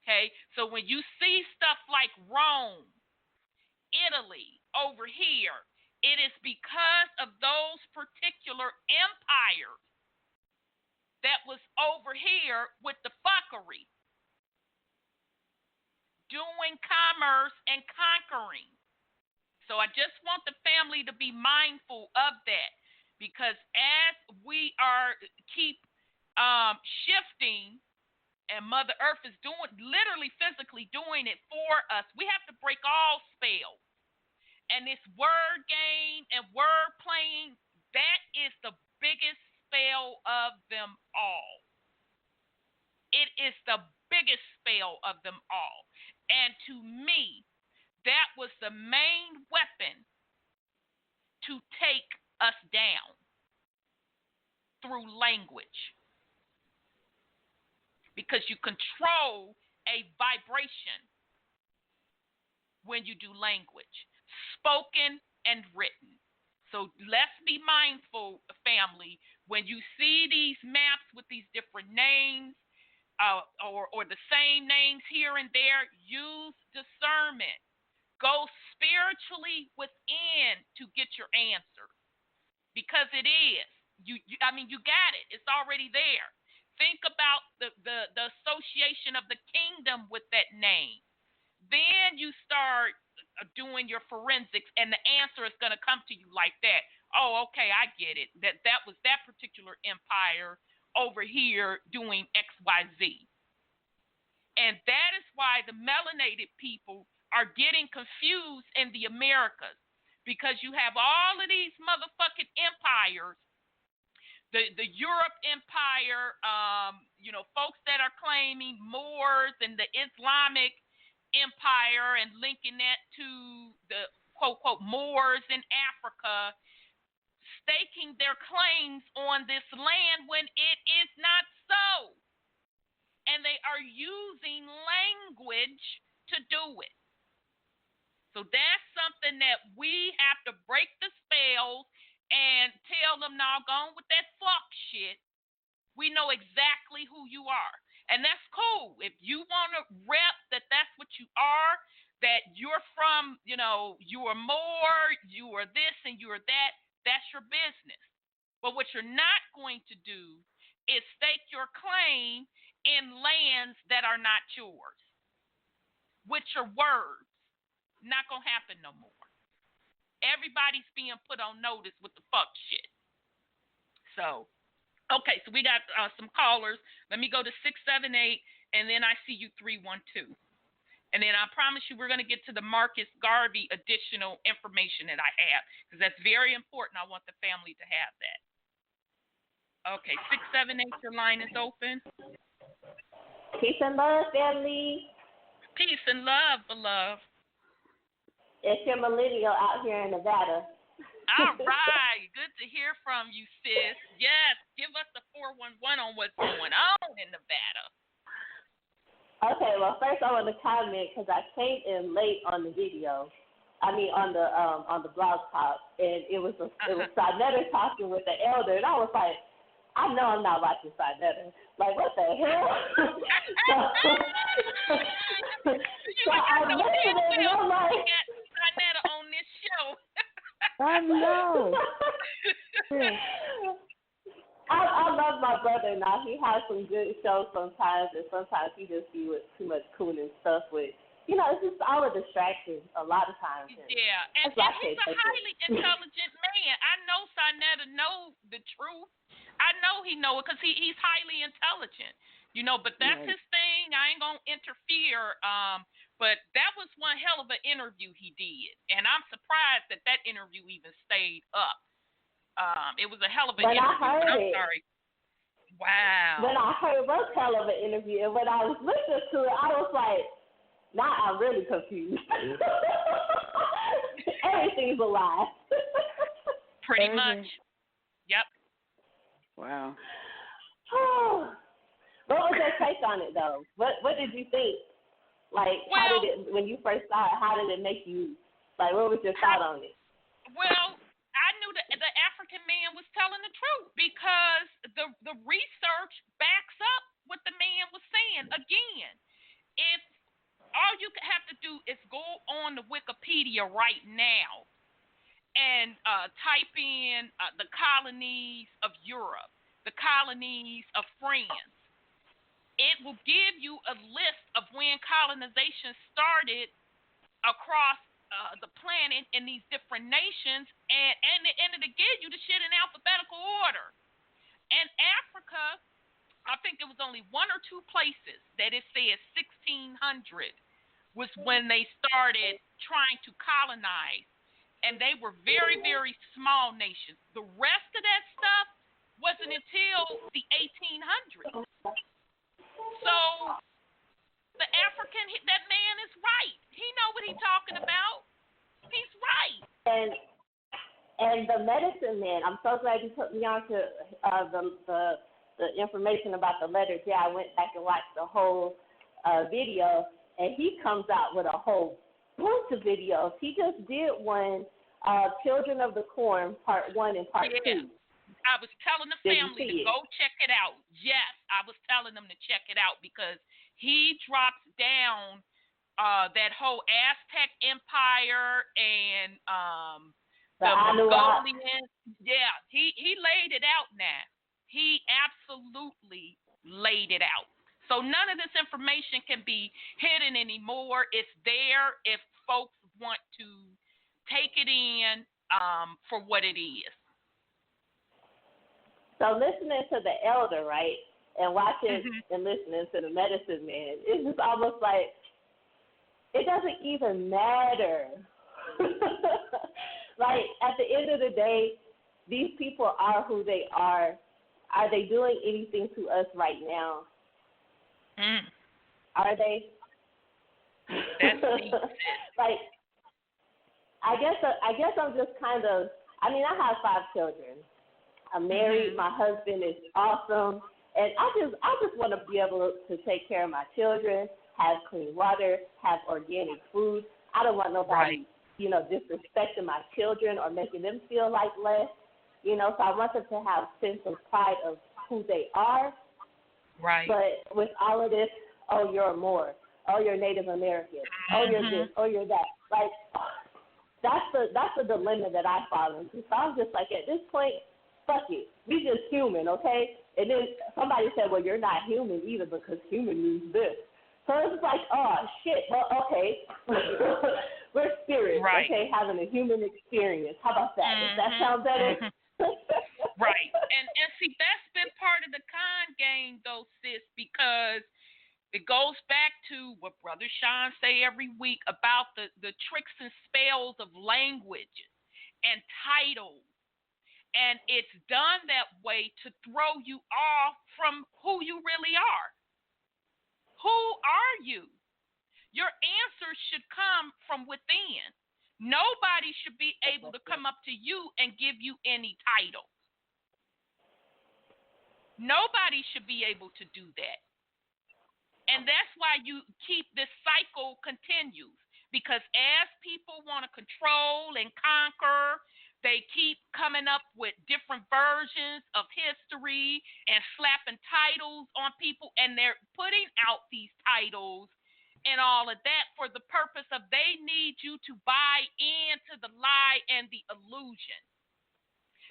Okay, so when you see stuff like Rome, Italy, over here, it is because of those particular empires that was over here with the fuckery, doing commerce and conquering. So I just want the family to be mindful of that, because as we are keep shifting, and Mother Earth is doing, literally physically doing it for us, we have to break all spells. And this word game and word playing, that is the biggest spell of them all. It is the biggest spell of them all. And to me, that was the main weapon to take us down through language. Because you control a vibration when you do language, spoken and written. So let's be mindful, family, when you see these maps with these different names, or the same names here and there, use discernment. Go spiritually within to get your answer, because it is. You got it. It's already there. Think about the association of the kingdom with that name. Then you start doing your forensics, and the answer is going to come to you like that. Oh, okay, I get it. That was that particular empire over here doing XYZ. And that is why the melanated people are getting confused in the Americas because you have all of these motherfucking empires, the Europe empire, folks that are claiming Moors and the Islamic empire and linking that to the quote quote Moors in Africa, staking their claims on this land when it is not so. And they are using language to do it. So that's something that we have to break the spells and tell them, now go on with that fuck shit. We know exactly who you are. And that's cool. If you want to rep that that's what you are, that you're from, you are Moor, you are this and you are that, that's your business. But what you're not going to do is stake your claim in lands that are not yours with your words. Not going to happen no more. Everybody's being put on notice with the fuck shit. So, okay, so we got some callers. Let me go to 678, and then I see you 312. And then I promise you we're going to get to the Marcus Garvey additional information that I have, because that's very important. I want the family to have that. Okay, 678, your line is open. Peace and love, family. Peace and love, beloved. It's your millennial out here in Nevada. All right. Good to hear from you, sis. Yes. Give us the 411 on what's going on in Nevada. Okay. Well, first I want to comment because I came in late on the video. I mean, on the blog talk, and it was Sinetta talking with the elder, and I was like, I know I'm not watching Sinetta. Like, what the hell? so I listened and I'm like, Sinetta on this show. I know. I love my brother now. He has some good shows sometimes, and sometimes he just be with too much cooning stuff with, it's just all a distraction a lot of times. Yeah, and he's a highly intelligent man. I know Sinetta knows the truth. I know he knows it because he's highly intelligent, but that's his thing. I ain't going to interfere. But that was one hell of an interview he did. And I'm surprised that interview even stayed up. It was a hell of an interview. I'm sorry. Wow. When I heard it was hell of an interview, and when I was listening to it, I was like, now I'm really confused. Everything's a lie. Pretty much. Yep. Wow. What was your take on it, though? What did you think? Like, how did it, when you first saw it, how did it make you, like, what was your thought on it? Well, I knew that the African man was telling the truth because the research backs up what the man was saying. Again, if all you have to do is go on the Wikipedia right now and type in the colonies of Europe, the colonies of France, it will give you a list of when colonization started across the planet in these different nations, and it'll give you the shit in alphabetical order. And Africa, I think it was only one or two places that it says 1600 was when they started trying to colonize, and they were very, very small nations. The rest of that stuff wasn't until the 1800s. So the African, that man is right. He know what he's talking about. He's right. And the medicine man, I'm so glad you put me on to the information about the letters. Yeah, I went back and watched the whole video, and he comes out with a whole bunch of videos. He just did one, Children of the Corn, Part 1 and Part 2. I was telling the family to go check it out. Yes, I was telling them to check it out because he drops down that whole Aztec Empire and the Mongolians. Yeah, he laid it out now. He absolutely laid it out. So none of this information can be hidden anymore. It's there if folks want to take it in for what it is. So listening to the elder, right, and watching and listening to the medicine man, it's just almost like it doesn't even matter. Like, at the end of the day, these people are who they are. Are they doing anything to us right now? Are they? That's like, I guess I'm just kind of, I mean, I have 5 children. I'm married. My husband is awesome. And I just want to be able to take care of my children, have clean water, have organic food. I don't want nobody, disrespecting my children or making them feel like less. So I want them to have a sense of pride of who they are. Right. But with all of this, oh, you're more. Oh, you're Native American. Oh, you're this. Oh, you're that. Like, that's the dilemma that I fall into. So I'm just like, at this point, fuck it. We just human, okay? And then somebody said, well, you're not human either because human means this. So it's like, oh, shit. Well, okay. We're spirits, okay, having a human experience. How about that? Does that sound better? Right. And see, that's been part of the con game, though, sis, because it goes back to what Brother Sean say every week about the tricks and spells of language and titles. And it's done that way to throw you off from who you really are. Who are you? Your answers should come from within. Nobody should be able to come up to you and give you any title. Nobody should be able to do that. And that's why you keep this cycle continues. Because as people want to control and conquer, they keep coming up with different versions of history and slapping titles on people. And they're putting out these titles and all of that for the purpose of they need you to buy into the lie and the illusion.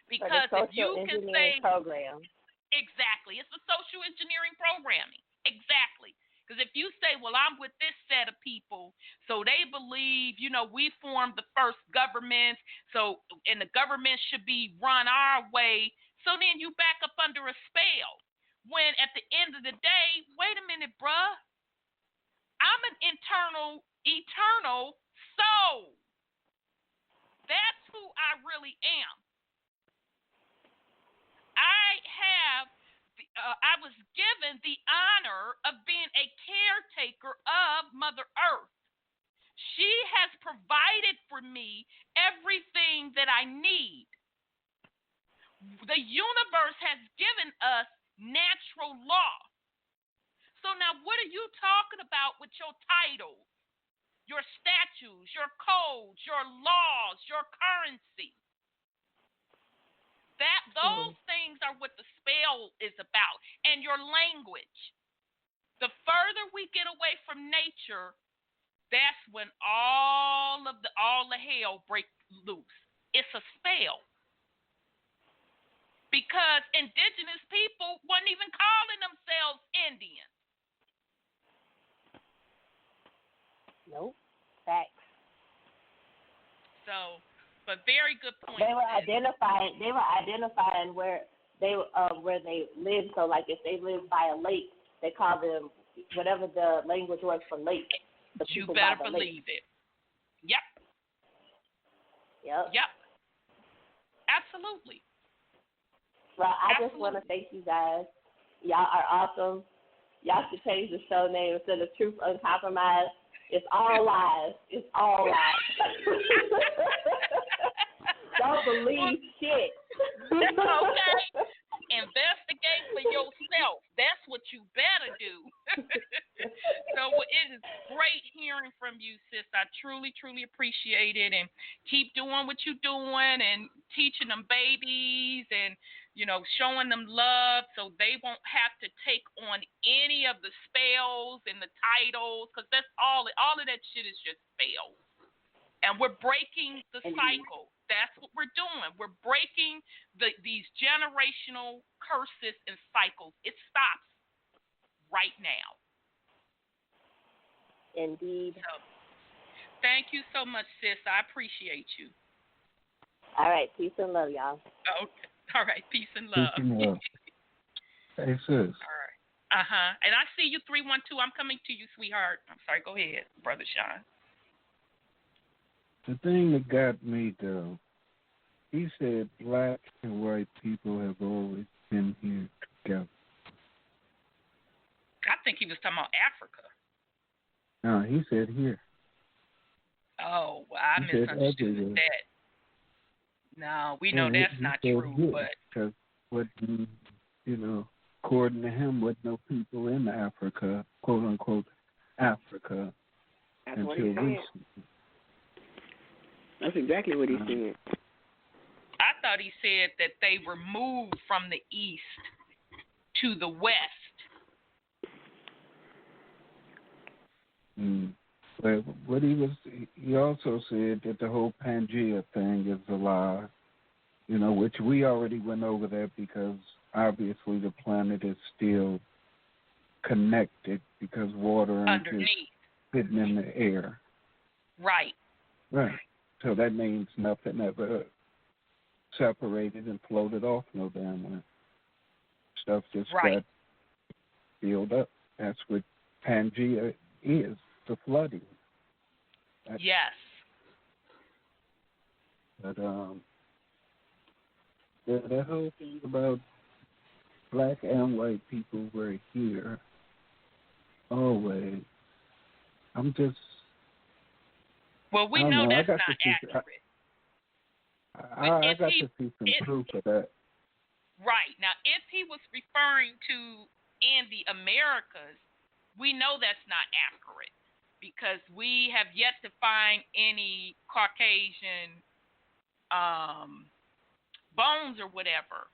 Because if you can say program. Exactly, it's a social engineering programming. Exactly. Because if you say, well, I'm with this set of people, so they believe, we formed the first government, and the government should be run our way, so then you back up under a spell. When at the end of the day, wait a minute, bruh, I'm an eternal soul. That's who I really am. I was given the honor of being a caretaker of Mother Earth. She has provided for me everything that I need. The universe has given us natural law. So now what are you talking about with your titles, your statutes, your codes, your laws, your currency? Those things are what the spell is about, and your language. The further we get away from nature, that's when all the hell breaks loose. It's a spell. Because indigenous people weren't even calling themselves Indians. Nope. Facts. So, but very good point. They were identifying where they lived. So, like, if they lived by a lake, they call them whatever the language was for lake. But you better believe it. Yep. Absolutely. Well, I just want to thank you guys. Y'all are awesome. Y'all should change the show name instead of Truth Uncompromised. It's all lies. It's all lies. Don't believe shit. Okay. Investigate for yourself. That's what you better do. So it is great hearing from you, sis. I truly, truly appreciate it. And keep doing what you're doing and teaching them babies and, showing them love so they won't have to take on any of the spells and the titles, because that's all of that shit is just spells. And we're breaking the cycle. That's what we're doing. We're breaking these generational curses and cycles. It stops right now. Indeed. So, thank you so much, sis. I appreciate you. All right. Peace and love, y'all. Okay. All right. Peace and love. Peace and love. Hey, sis. All right. And I see you, 312. I'm coming to you, sweetheart. I'm sorry. Go ahead, Brother Sean. The thing that got me, though, he said black and white people have always been here together. I think he was talking about Africa. No, he said here. Oh, well, I misunderstood that. No, we know that's not true, here, but because according to him, wasn't no people in Africa, quote unquote, Africa, That's until what he said. recently. That's exactly what he said. I thought he said that they were moved from the east to the west. But what he also said that the whole Pangea thing is a lie, which we already went over that because obviously the planet is still connected because water is sitting in the air. Right. Right. So that means nothing ever separated and floated off no damn way. Stuff just got filled up. That's what Pangea is, the flooding. Yes. But the whole thing about black and white people were here always. Well, we know that's not accurate. I got to see some proof of that. Right. Now, if he was referring to in the Americas, we know that's not accurate because we have yet to find any Caucasian bones or whatever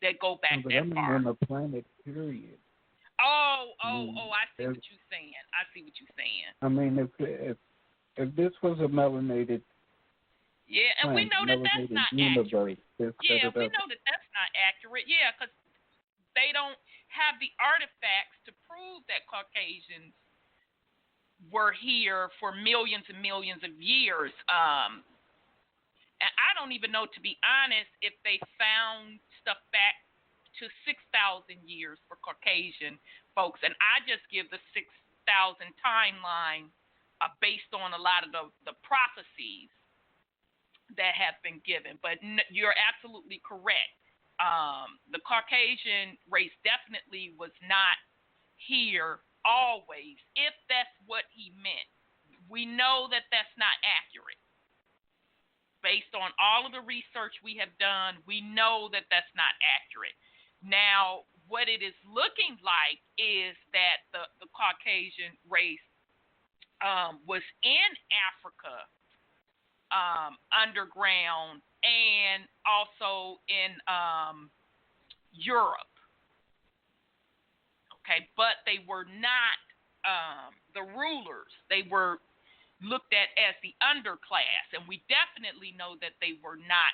that go back that far. On the planet, period. I see what you're saying. I mean, if this was a melanated and we know that that's not accurate. We know that that's not accurate. Yeah, because they don't have the artifacts to prove that Caucasians were here for millions and millions of years. And I don't even know, to be honest, if they found stuff back to 6,000 years for Caucasian folks. And I just give the 6,000 timeline based on a lot of the prophecies that have been given. But you're absolutely correct. The Caucasian race definitely was not here always, if that's what he meant. We know that that's not accurate. Based on all of the research we have done, we know that that's not accurate. Now, what it is looking like is that the Caucasian race was in Africa, underground, and also in Europe. Okay, but they were not the rulers. They were looked at as the underclass, and we definitely know that they were not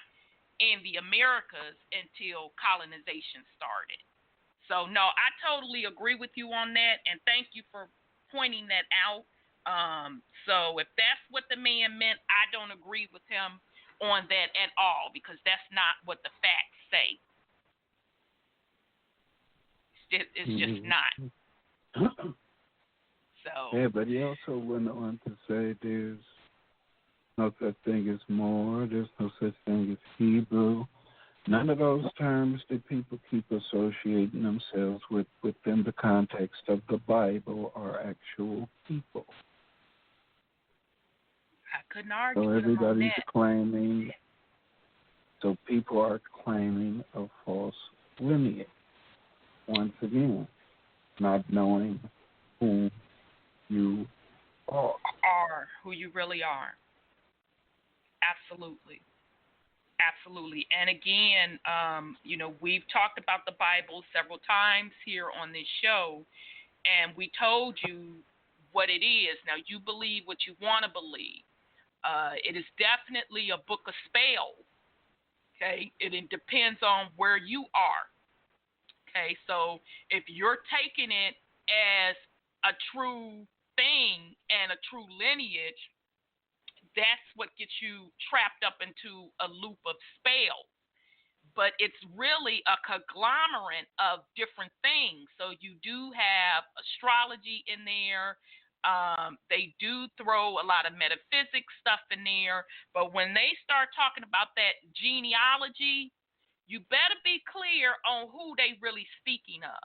in the Americas until colonization started. So, no, I totally agree with you on that, and thank you for pointing that out. So if that's what the man meant, I don't agree with him on that at all, because that's not what the facts say. It's just not. So. Yeah, but he also went on to say there's no such thing as more, there's no such thing as Hebrew. None of those terms that people keep associating themselves with within the context of the Bible are actual people. I couldn't argue so with him on everybody's that. claiming, so people are claiming a false lineage. Once again, not knowing who you are. Who you really are. Absolutely. Absolutely. And again, we've talked about the Bible several times here on this show, and we told you what it is. Now, you believe what you want to believe. It is definitely a book of spells. Okay? It depends on where you are. Okay? So if you're taking it as a true thing and a true lineage, that's what gets you trapped up into a loop of spells. but it's really a conglomerate of different things. So you do have astrology in there. They do throw a lot of metaphysics stuff in there. But when they start talking about that genealogy, you better be clear on who they really speaking of.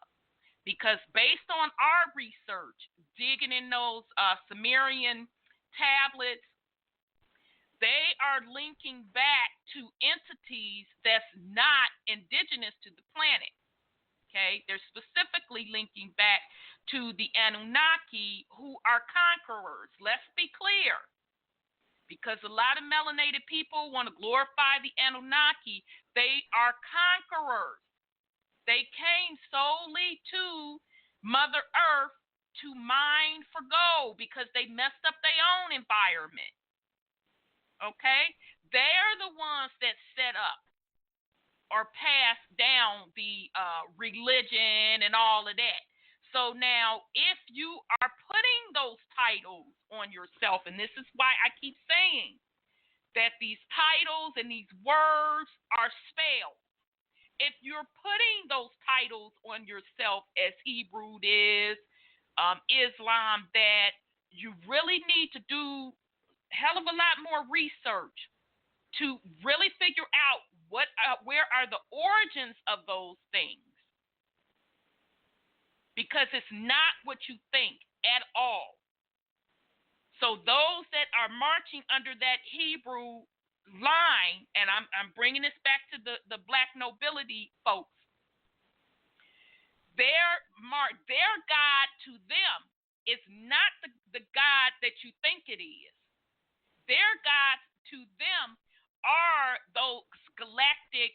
Because based on our research, digging in those Sumerian tablets, they are linking back to entities that's not indigenous to the planet. Okay, they're specifically linking back to the Anunnaki, who are conquerors. Let's be clear, because a lot of melanated people want to glorify the Anunnaki. They are conquerors. They came solely to Mother Earth to mine for gold because they messed up their own environment. Okay? They're the ones that set up or passed down the religion and all of that. So now, if you are putting those titles on yourself, and this is why I keep saying that these titles and these words are spelled. If you're putting those titles on yourself as Hebrew is, Islam, that you really need to do a hell of a lot more research to really figure out where are the origins of those things. Because it's not what you think at all. So those that are marching under that Hebrew line, and I'm bringing this back to the Black Nobility folks, their God to them is not the God that you think it is. Their God to them are those galactic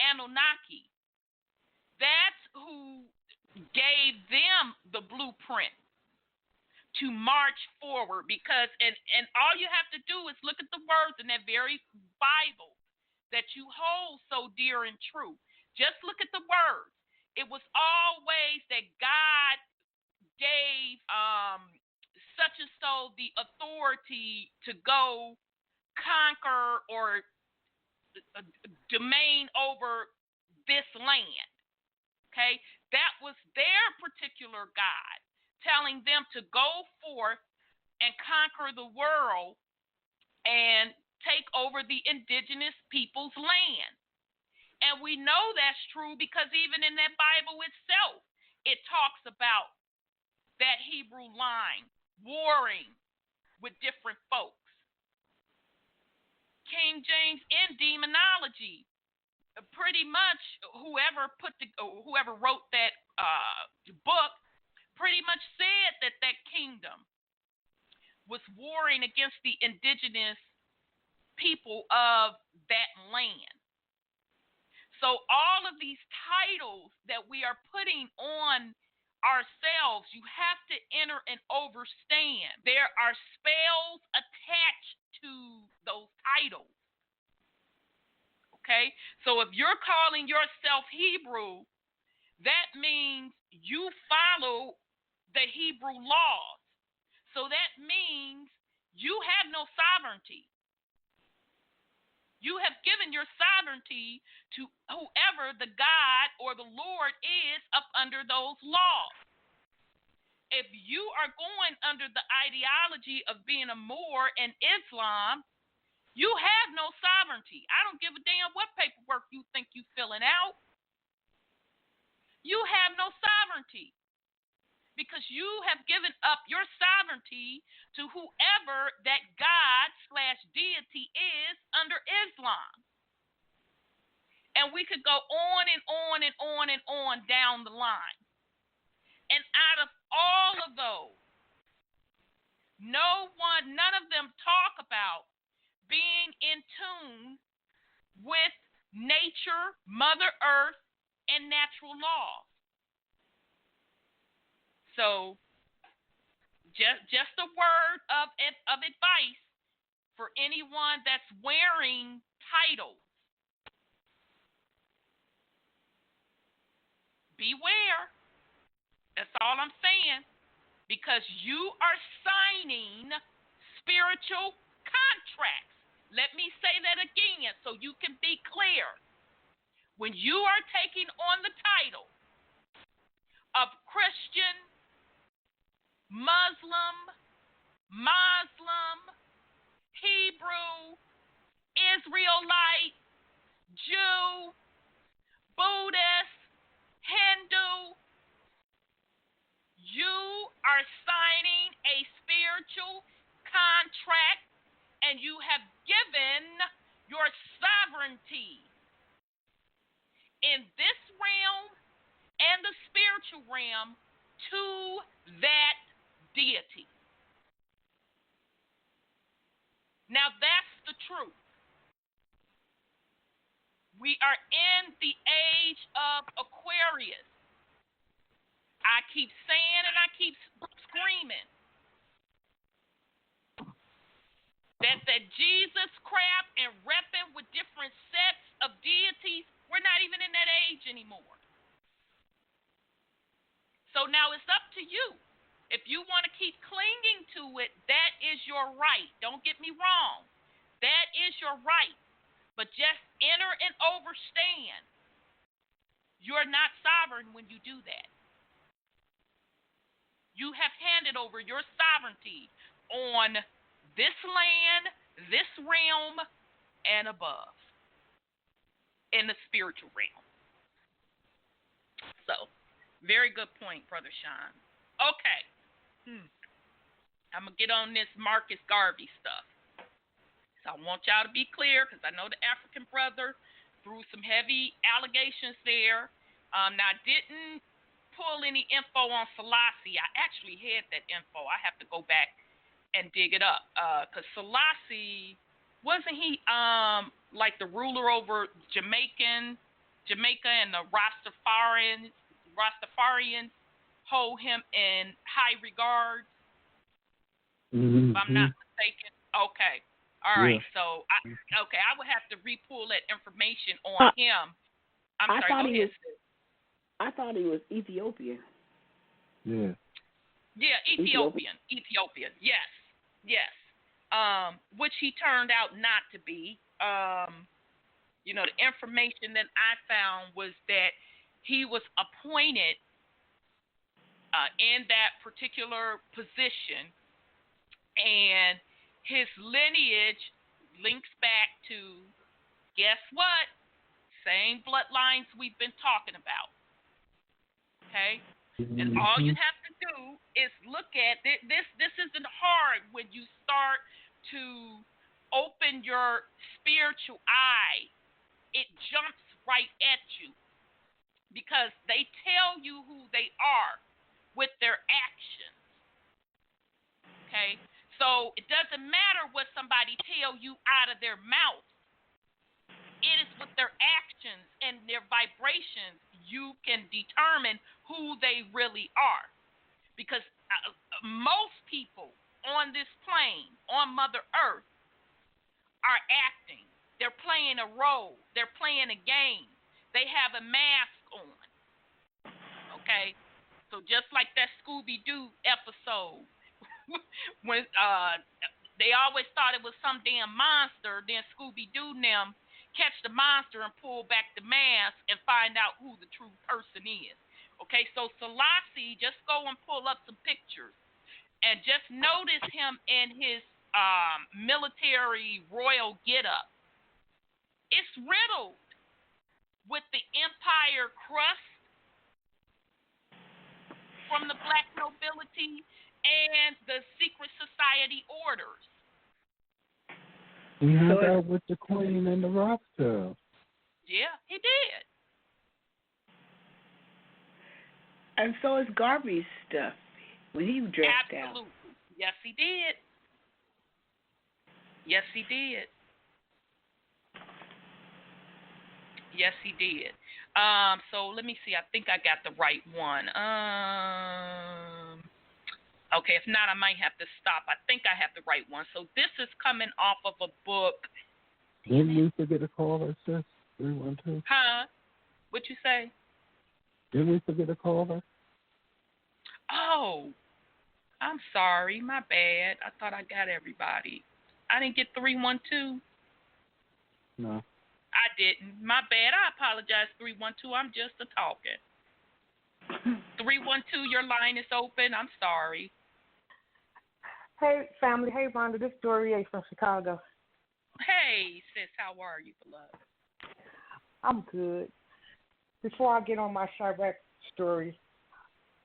Anunnaki. That's who gave them the blueprint to march forward, because and all you have to do is look at the words in that very Bible that you hold so dear and true. Just look at the words. It was always that God gave such and so the authority to go conquer or domain over this land. Okay? That was their particular God, telling them to go forth and conquer the world and take over the indigenous people's land. And we know that's true because even in that Bible itself, it talks about that Hebrew line warring with different folks. King James in demonology, pretty much whoever wrote that book pretty much said that kingdom was warring against the indigenous people of that land. So all of these titles that we are putting on ourselves, you have to enter and understand. There are spells attached to those titles. Okay? So if you're calling yourself Hebrew, that means you follow the Hebrew laws. So that means you have no sovereignty. You have given your sovereignty to whoever the God or the Lord is up under those laws. If you are going under the ideology of being a Moor in Islam, you have no sovereignty. I don't give a damn what paperwork you think you're filling out. You have no sovereignty because you have given up your sovereignty to whoever that God/deity is under Islam. And we could go on and on and on and on down the line. And out of all of those, none of them talk about being in tune with nature, Mother Earth, and natural laws. So just a word of advice for anyone that's wearing titles. Beware. That's all I'm saying. Because you are signing spiritual contracts. Let me say that again so you can be clear. when you are taking on the title of Christian, Muslim, Hebrew, Israelite, Jew, Buddhist, Hindu, you are signing a spiritual contract, and you have given your sovereignty in this realm and the spiritual realm to that deity. Now that's the truth. We are in the age of Aquarius. I keep saying and I keep screaming that Jesus crap and repping with different sets of deities, we're not even in that age anymore. So now it's up to you. If you want to keep clinging to it, that is your right. Don't get me wrong. That is your right. But just enter and understand you're not sovereign when you do that. You have handed over your sovereignty on this land, this realm, and above in the spiritual realm. So, very good point, Brother Sean. Okay. I'm going to get on this Marcus Garvey stuff. So I want y'all to be clear, because I know the African brother threw some heavy allegations there. Now, I didn't pull any info on Selassie. I actually had that info. I have to go back and dig it up, because Selassie, wasn't he like the ruler over Jamaica and the Rastafarians hold him in high regard, if I'm not mistaken? Okay. All right. Yeah. So, I would have to re-pull that information on him. I'm sorry, I thought he was Ethiopian. Yeah. Yeah, Ethiopian. Yes. Which he turned out not to be. The information that I found was that he was appointed in that particular position, and his lineage links back to, guess what? Same bloodlines we've been talking about. Okay? And all you have to do is look at it. This isn't hard when you start to open your spiritual eye. It jumps right at you because they tell you who they are with their actions. Okay? So it doesn't matter what somebody tell you out of their mouth. It is with their actions and their vibrations you can determine who they really are. Because most people on this plane, on Mother Earth, are acting. They're playing a role. They're playing a game. They have a mask on. Okay? So just like that Scooby-Doo episode, when they always thought it was some damn monster, then Scooby-Doo and them catch the monster and pull back the mask and find out who the true person is. Okay, so Selassie, just go and pull up some pictures and just notice him in his military royal getup. It's riddled with the empire crust from the Black Nobility and the secret society orders. He hung out with the Queen and the Rothschilds. Yeah, he did. And so is Garvey's stuff when he dressed out. Absolutely. Yes, he did. Yes, he did. Yes, he did. So let me see. I think I got the right one. Okay, if not, I might have to stop. I think I have the right one. So this is coming off of a book. Didn't we forget to call her, sis? 312? Huh? What you say? Didn't we forget to call her? Oh, I'm sorry. My bad. I thought I got everybody. I didn't get 312. No. I didn't. My bad. I apologize, 312. I'm just a talking. 312, your line is open. I'm sorry. Hey, family. Hey, Rhonda. This is Doria from Chicago. Hey, sis. How are you, beloved? I'm good. Before I get on my Chirac story,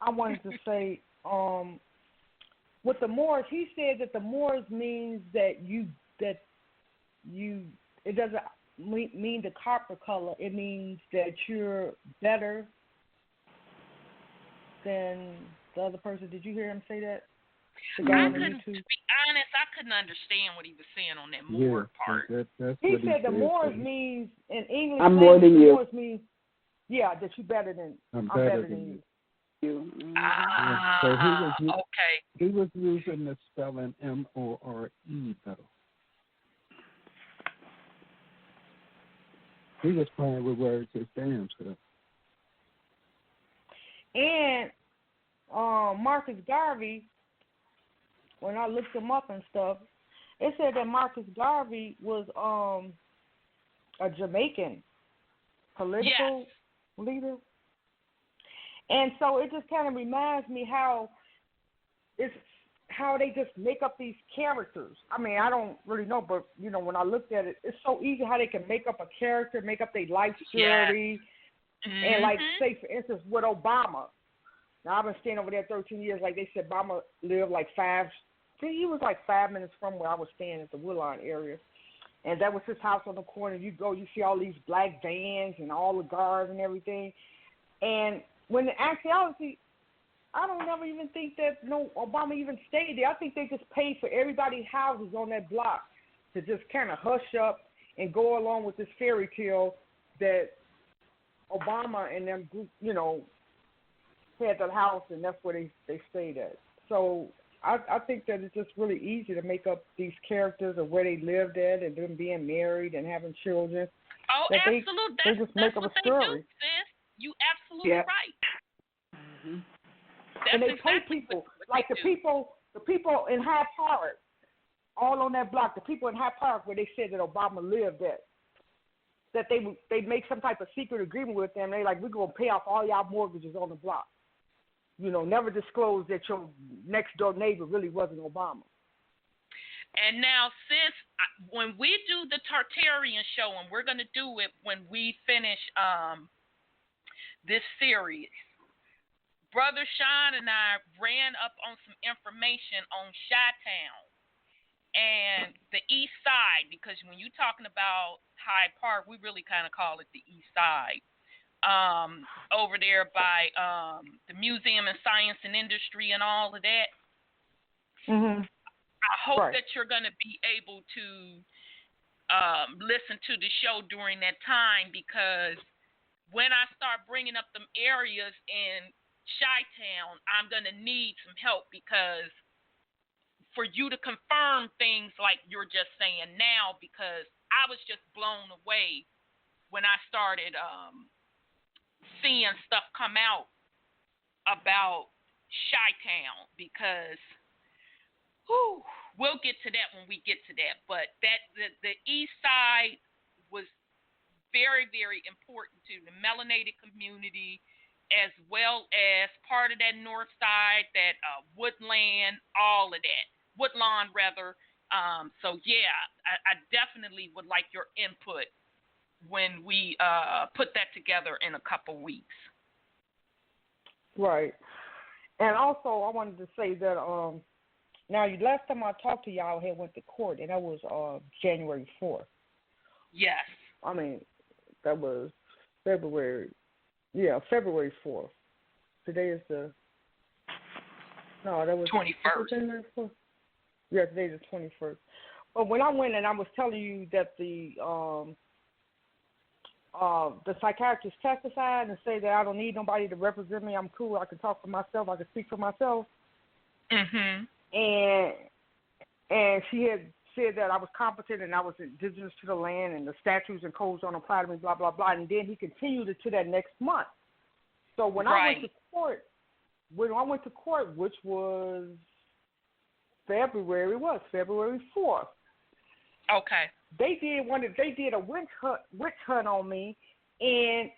I wanted to say, with the Moors, he said that the Moors means that it doesn't mean the copper color. It means that you're better than the other person. Did you hear him say that? The guy on YouTube? To be honest, I couldn't understand what he was saying on that Moor part. He said the Moors means, in English, I'm more than you. Moors means, that you're better than, I'm better than you. Mm-hmm. Okay. He was using the spelling More, though. He was playing with words his damn self. And Marcus Garvey, when I looked him up and stuff, it said that Marcus Garvey was a Jamaican political leader. And so it just kind of reminds me how they just make up these characters. I mean, I don't really know, but, when I looked at it, it's so easy how they can make up a character, make up their life story. Mm-hmm. And, like, say, for instance, with Obama. Now, I've been staying over there 13 years. Like they said, Obama lived like he was like 5 minutes from where I was staying at the Woodlawn area. And that was his house on the corner. You go, you see all these black vans and all the guards and everything. And when in actuality, I don't never even think that Obama even stayed there. I think they just paid for everybody's houses on that block to just kind of hush up and go along with this fairy tale that Obama and them, had the house, and that's where they stayed at. So I think that it's just really easy to make up these characters of where they lived at and them being married and having children. Oh, absolutely. They just make up a story. They do, sis. You absolutely right. Mm-hmm. And they pay people, like the people in Hyde Park, all on that block, the people in Hyde Park where they said that Obama lived at, that they make some type of secret agreement with them. They like, we're going to pay off all y'all mortgages on the block. Never disclose that your next door neighbor really wasn't Obama. And now, sis, when we do the Tartarian show, and we're going to do it when we finish this series, Brother Sean and I ran up on some information on Chi-Town and the East Side, because when you're talking about Hyde Park, we really kind of call it the East Side. Over there by the Museum of Science and Industry and all of that. Mm-hmm. I hope that you're going to be able to listen to the show during that time, because when I start bringing up them areas in Chi-Town, I'm going to need some help, because for you to confirm things like you're just saying now, because I was just blown away when I started seeing stuff come out about Chi-Town, because we'll get to that when we get to that. But that the East Side was very, very important to the melanated community, as well as part of that North Side, that Woodlawn, all of that. Woodlawn, rather. So, yeah, I definitely would like your input when we put that together in a couple weeks. Right. And also, I wanted to say that now, last time I talked to y'all, I had went to court, and that was January 4th. Yes. I mean, that was February. Yeah, February 4th. Today is that was 21st. January 4th. Yeah, today's the 21st. But when I went and I was telling you that the psychiatrist testified and say that I don't need nobody to represent me, I'm cool, I can talk for myself, I can speak for myself. Mm-hmm. And she had said that I was competent and I was indigenous to the land and the statutes and codes don't apply to me, blah, blah, blah. And then he continued it to that next month. So when I went to court, which was February 4th, Okay. They did a witch hunt on me, and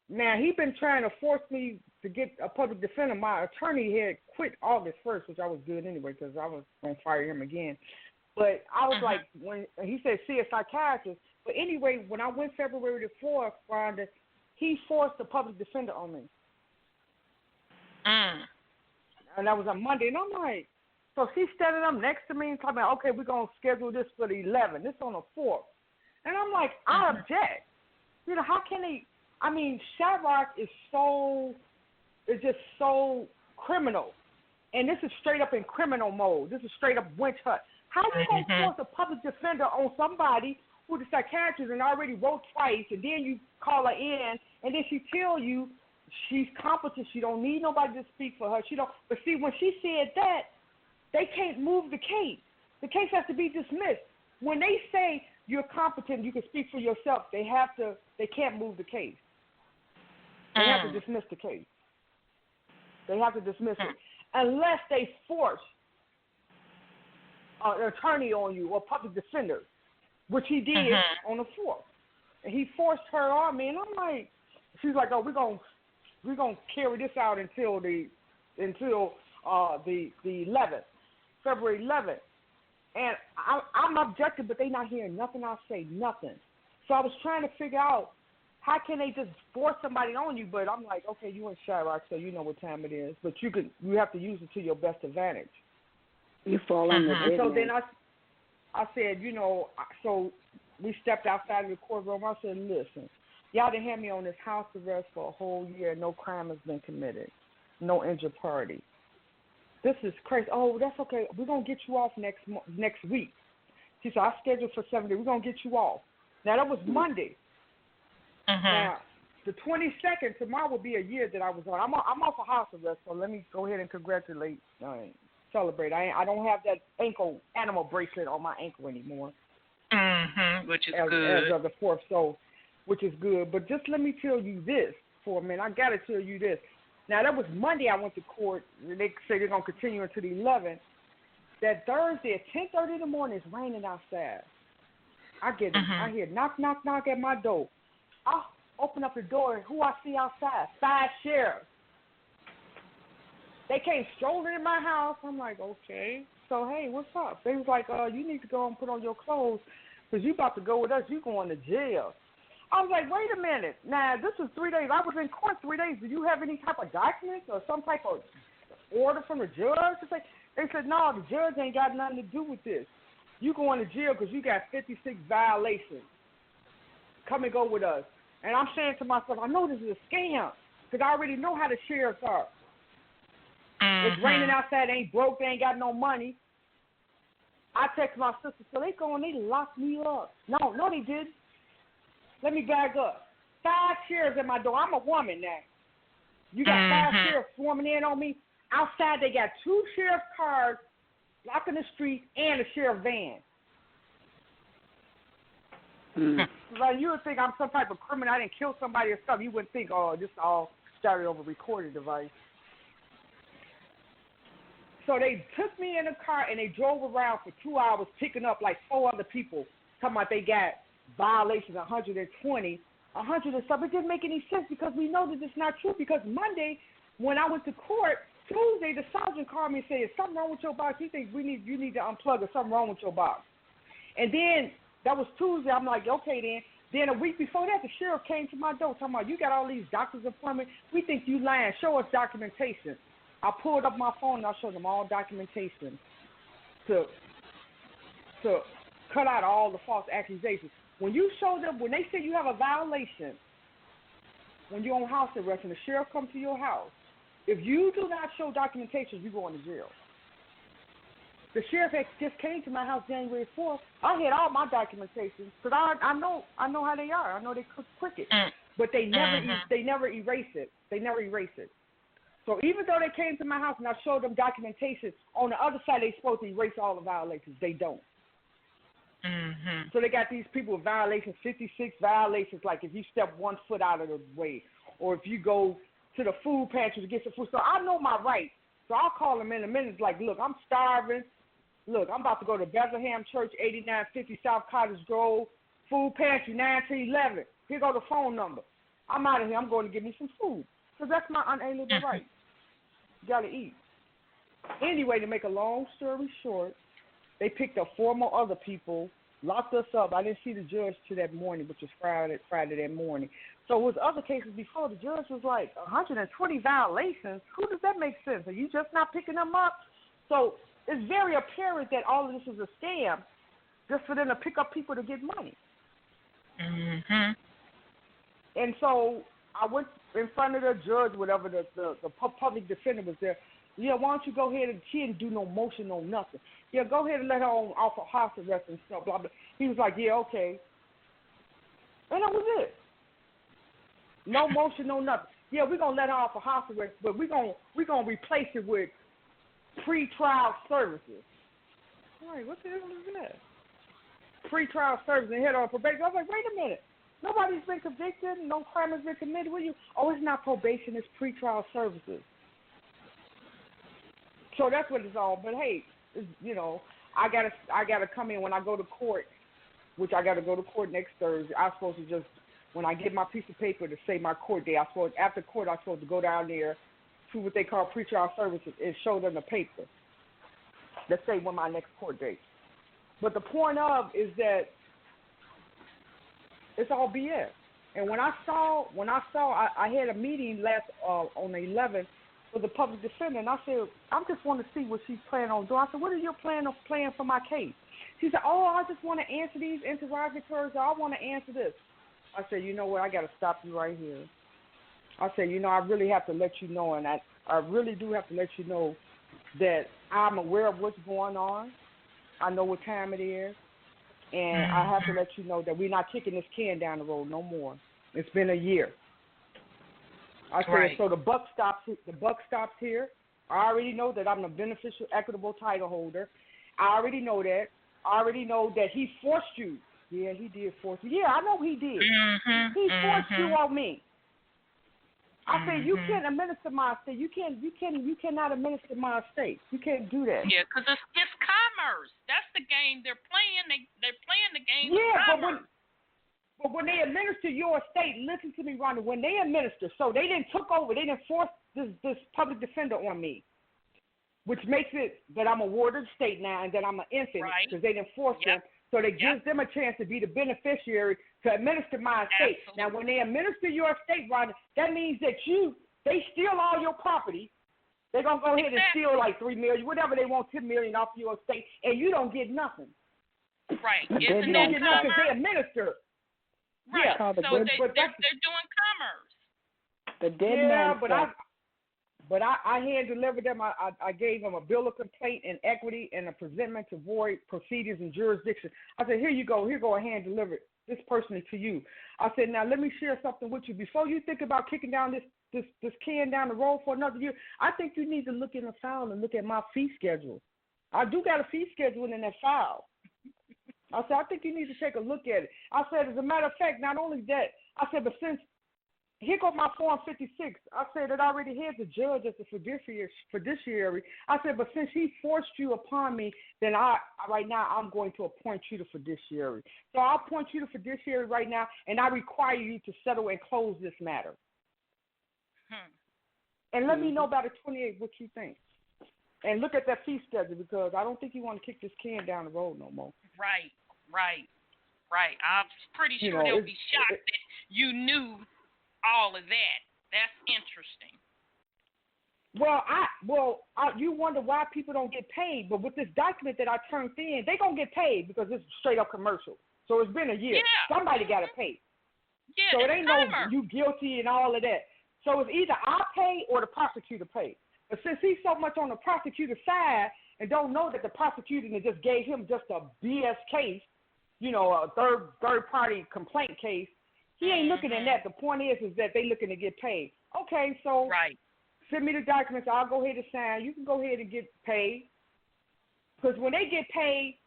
now he been trying to force me to get a public defender. My attorney had quit August 1st, which I was good anyway because I was going to fire him again. But I was like, when he said see a psychiatrist. But anyway, when I went February the 4th, Rhonda, he forced a public defender on me. And that was on Monday. And I'm like, so she's standing up next to me and talking about, okay, we're going to schedule this for the 11th. This on the 4th. And I'm like, I object. You know, how can they? I mean, Shadrach is just so criminal. And this is straight up in criminal mode. This is straight up witch hunt. How you going to force a public defender on somebody who the psychiatrist and already wrote twice, and then you call her in, and then she tell you she's competent. She don't need nobody to speak for her. She don't. But see, when she said that, they can't move the case. The case has to be dismissed. When they say you're competent, you can speak for yourself, they can't move the case. They have to dismiss the case. They have to dismiss it. Unless they force an attorney on you or public defender, which he did on the 4th. And he forced her on me, and I'm like, she's like, oh, we're gonna carry this out until the 11th, February 11th. And I'm objective, but they not hearing nothing I say, nothing. So I was trying to figure out how can they just force somebody on you, but I'm like, okay, you in Chirac, so you know what time it is, but you have to use it to your best advantage. You fall on the And so then I said, you know, so we stepped outside of the courtroom. I said, listen, y'all done had me on this house arrest for a whole year. No crime has been committed. No injured party. This is crazy. Oh, that's okay. We're going to get you off next week. She said, I scheduled for 7 days. We're going to get you off. Now, that was Monday. Now, the 22nd, tomorrow will be a year that I was on. I'm off a house arrest, so let me go ahead and congratulate, celebrate. I don't have that animal bracelet on my ankle anymore. Which is good. As of the 4th, so, which is good. But just let me tell you this for a minute. I got to tell you this. Now, that was Monday I went to court. They say they're going to continue until the 11th. That Thursday at 10:30 in the morning, it's raining outside. I hear knock, knock, knock at my door. I open up the door, and who I see outside? 5 sheriffs. They came strolling in my house. I'm like, okay. So, hey, what's up? They was like, you need to go and put on your clothes because you about to go with us. You going to jail. I was like, wait a minute. Now, this was 3 days. I was in court 3 days. Do you have any type of documents or some type of order from the judge? They said, no, the judge ain't got nothing to do with this. You going to jail because you got 56 violations. Come and go with us. And I'm saying to myself, I know this is a scam because I already know how the sheriffs are. It's raining outside. They ain't broke. They ain't got no money. I text my sister, so they locked me up. No, they didn't. Let me back up. 5 sheriffs at my door. I'm a woman now. You got 5 sheriffs swarming in on me. Outside, they got 2 sheriff cars blocking the street and a sheriff van. Like, you would think I'm some type of criminal. I didn't kill somebody or something. You wouldn't think, oh, this all started over a recording device. So they took me in a car and they drove around for 2 hours picking up like 4 other people, talking about they got violations 120, 100 and stuff. It didn't make any sense because we know that it's not true because Monday when I went to court, Tuesday the sergeant called me and said, is something wrong with your box? He thinks you need to unplug or something wrong with your box. And then that was Tuesday. I'm like, okay then. Then a week before that, the sheriff came to my door talking about, you got all these doctor's appointments. We think you lying. Show us documentation. I pulled up my phone and I showed them all documentation to cut out all the false accusations. When you show them, when they say you have a violation, when you're on house arrest and the sheriff comes to your house, if you do not show documentation, you go into jail. The sheriff just came to my house January 4th. I had all my documentation because I know how they are. I know they cook cricket, but they never erase it. They never erase it. So even though they came to my house and I showed them documentation, on the other side they're supposed to erase all the violations. They don't. So they got these people with violations, 56 violations, like if you step 1 foot out of the way or if you go to the food pantry to get some food. So I know my rights. So I'll call them in a minute like, look, I'm starving. look, I'm about to go to Bethlehem Church, 8950 South Cottage Grove, food pantry, 9 to 11. Here go the phone number. I'm out of here. I'm going to get me some food because that's my unalienable right. You got to eat. Anyway, to make a long story short, they picked up 4 more other people, locked us up. I didn't see the judge till that morning, which was Friday that morning. So with other cases before, the judge was like, 120 violations? Who does that make sense? Are you just not picking them up? So it's very apparent that all of this is a scam just for them to pick up people to get money. Mm-hmm. And so I went in front of the judge, whatever, the public defender was there. Yeah, why don't you go ahead and she didn't do no motion, no nothing. Yeah, go ahead and let her on off of house arrest and stuff, blah, blah. He was like, yeah, okay. And that was it. No motion, no nothing. Yeah, we're going to let her off of house arrest, but we're gonna replace it with pretrial services. All right, what the hell is that? Pretrial services and hit on probation. I was like, wait a minute. Nobody's been convicted. No crime has been committed with you. Oh, it's not probation. It's pretrial services. So that's what it's all. But hey, you know, I gotta come in when I go to court, which I gotta go to court next Thursday. I'm supposed to just when I get my piece of paper to say my court date. After court, I'm supposed to go down there to what they call pretrial services and show them the paper that say when my next court date. But the point of is that it's all BS. And when I had a meeting last on the 11th with the public defender, and I said, I just want to see what she's planning on doing. I said, what is your plan for my case? She said, oh, I just want to answer these interrogatories. I want to answer this. I said, you know what? I got to stop you right here. I said, you know, I really have to let you know, and I really do have to let you know that I'm aware of what's going on. I know what time it is. And I have to let you know that we're not kicking this can down the road no more. It's been a year. I said, right. So the buck stops here. I already know that I'm the beneficial equitable title holder. I already know that. I already know that he forced you. Yeah, he did force you. Yeah, I know he did. He forced you on me. I said, you can't administer my estate. You cannot administer my estate. You can't do that. Yeah, because it's commerce. That's the game they're playing. They're playing the game. Yeah, of commerce. but when they administer your estate, listen to me, Rhonda. When they administer, so they didn't took over. They didn't force this public defender on me, which makes it that I'm a ward of the state now and that I'm an infant because they didn't force them. So they gives them a chance to be the beneficiary to administer my estate. Absolutely. Now, when they administer your estate, Rhonda, that means that they steal all your property. They're going to go ahead and steal like $3 million, whatever they want, $10 million off your estate, and you don't get nothing. Right. You don't get nothing because they administer. Right. Yeah. So they're doing commerce. The dead man stuff. But I hand delivered them. I gave them a bill of complaint and equity and a presentment to void proceedings and jurisdiction. I said, here you go. Here go a hand delivered this personally to you. I said, now let me share something with you. Before you think about kicking down this can down the road for another year, I think you need to look in the file and look at my fee schedule. I do got a fee schedule in that file. I said, I think you need to take a look at it. I said, as a matter of fact, not only that, I said, but since here goes my Form 56. I said that I already had the judge as the fiduciary. I said, but since he forced you upon me, then right now I'm going to appoint you the fiduciary. So I'll appoint you the fiduciary right now, and I require you to settle and close this matter. And let me know by the 28th what you think. And look at that fee schedule because I don't think you want to kick this can down the road no more. Right. I'm pretty sure they'll be shocked that you knew all of that. That's interesting. Well, you wonder why people don't get paid, but with this document that I turned in, they gonna get paid because it's straight up commercial. So it's been a year. Yeah. Somebody got to pay. Yeah, so it ain't no you guilty and all of that. So it's either I pay or the prosecutor pay. But since he's so much on the prosecutor side and don't know that the prosecutor just gave him just a BS case, a third party complaint case, he ain't looking at that. The point is that they looking to get paid. Okay, so send me the documents. I'll go ahead and sign. You can go ahead and get paid. Because when they get paid,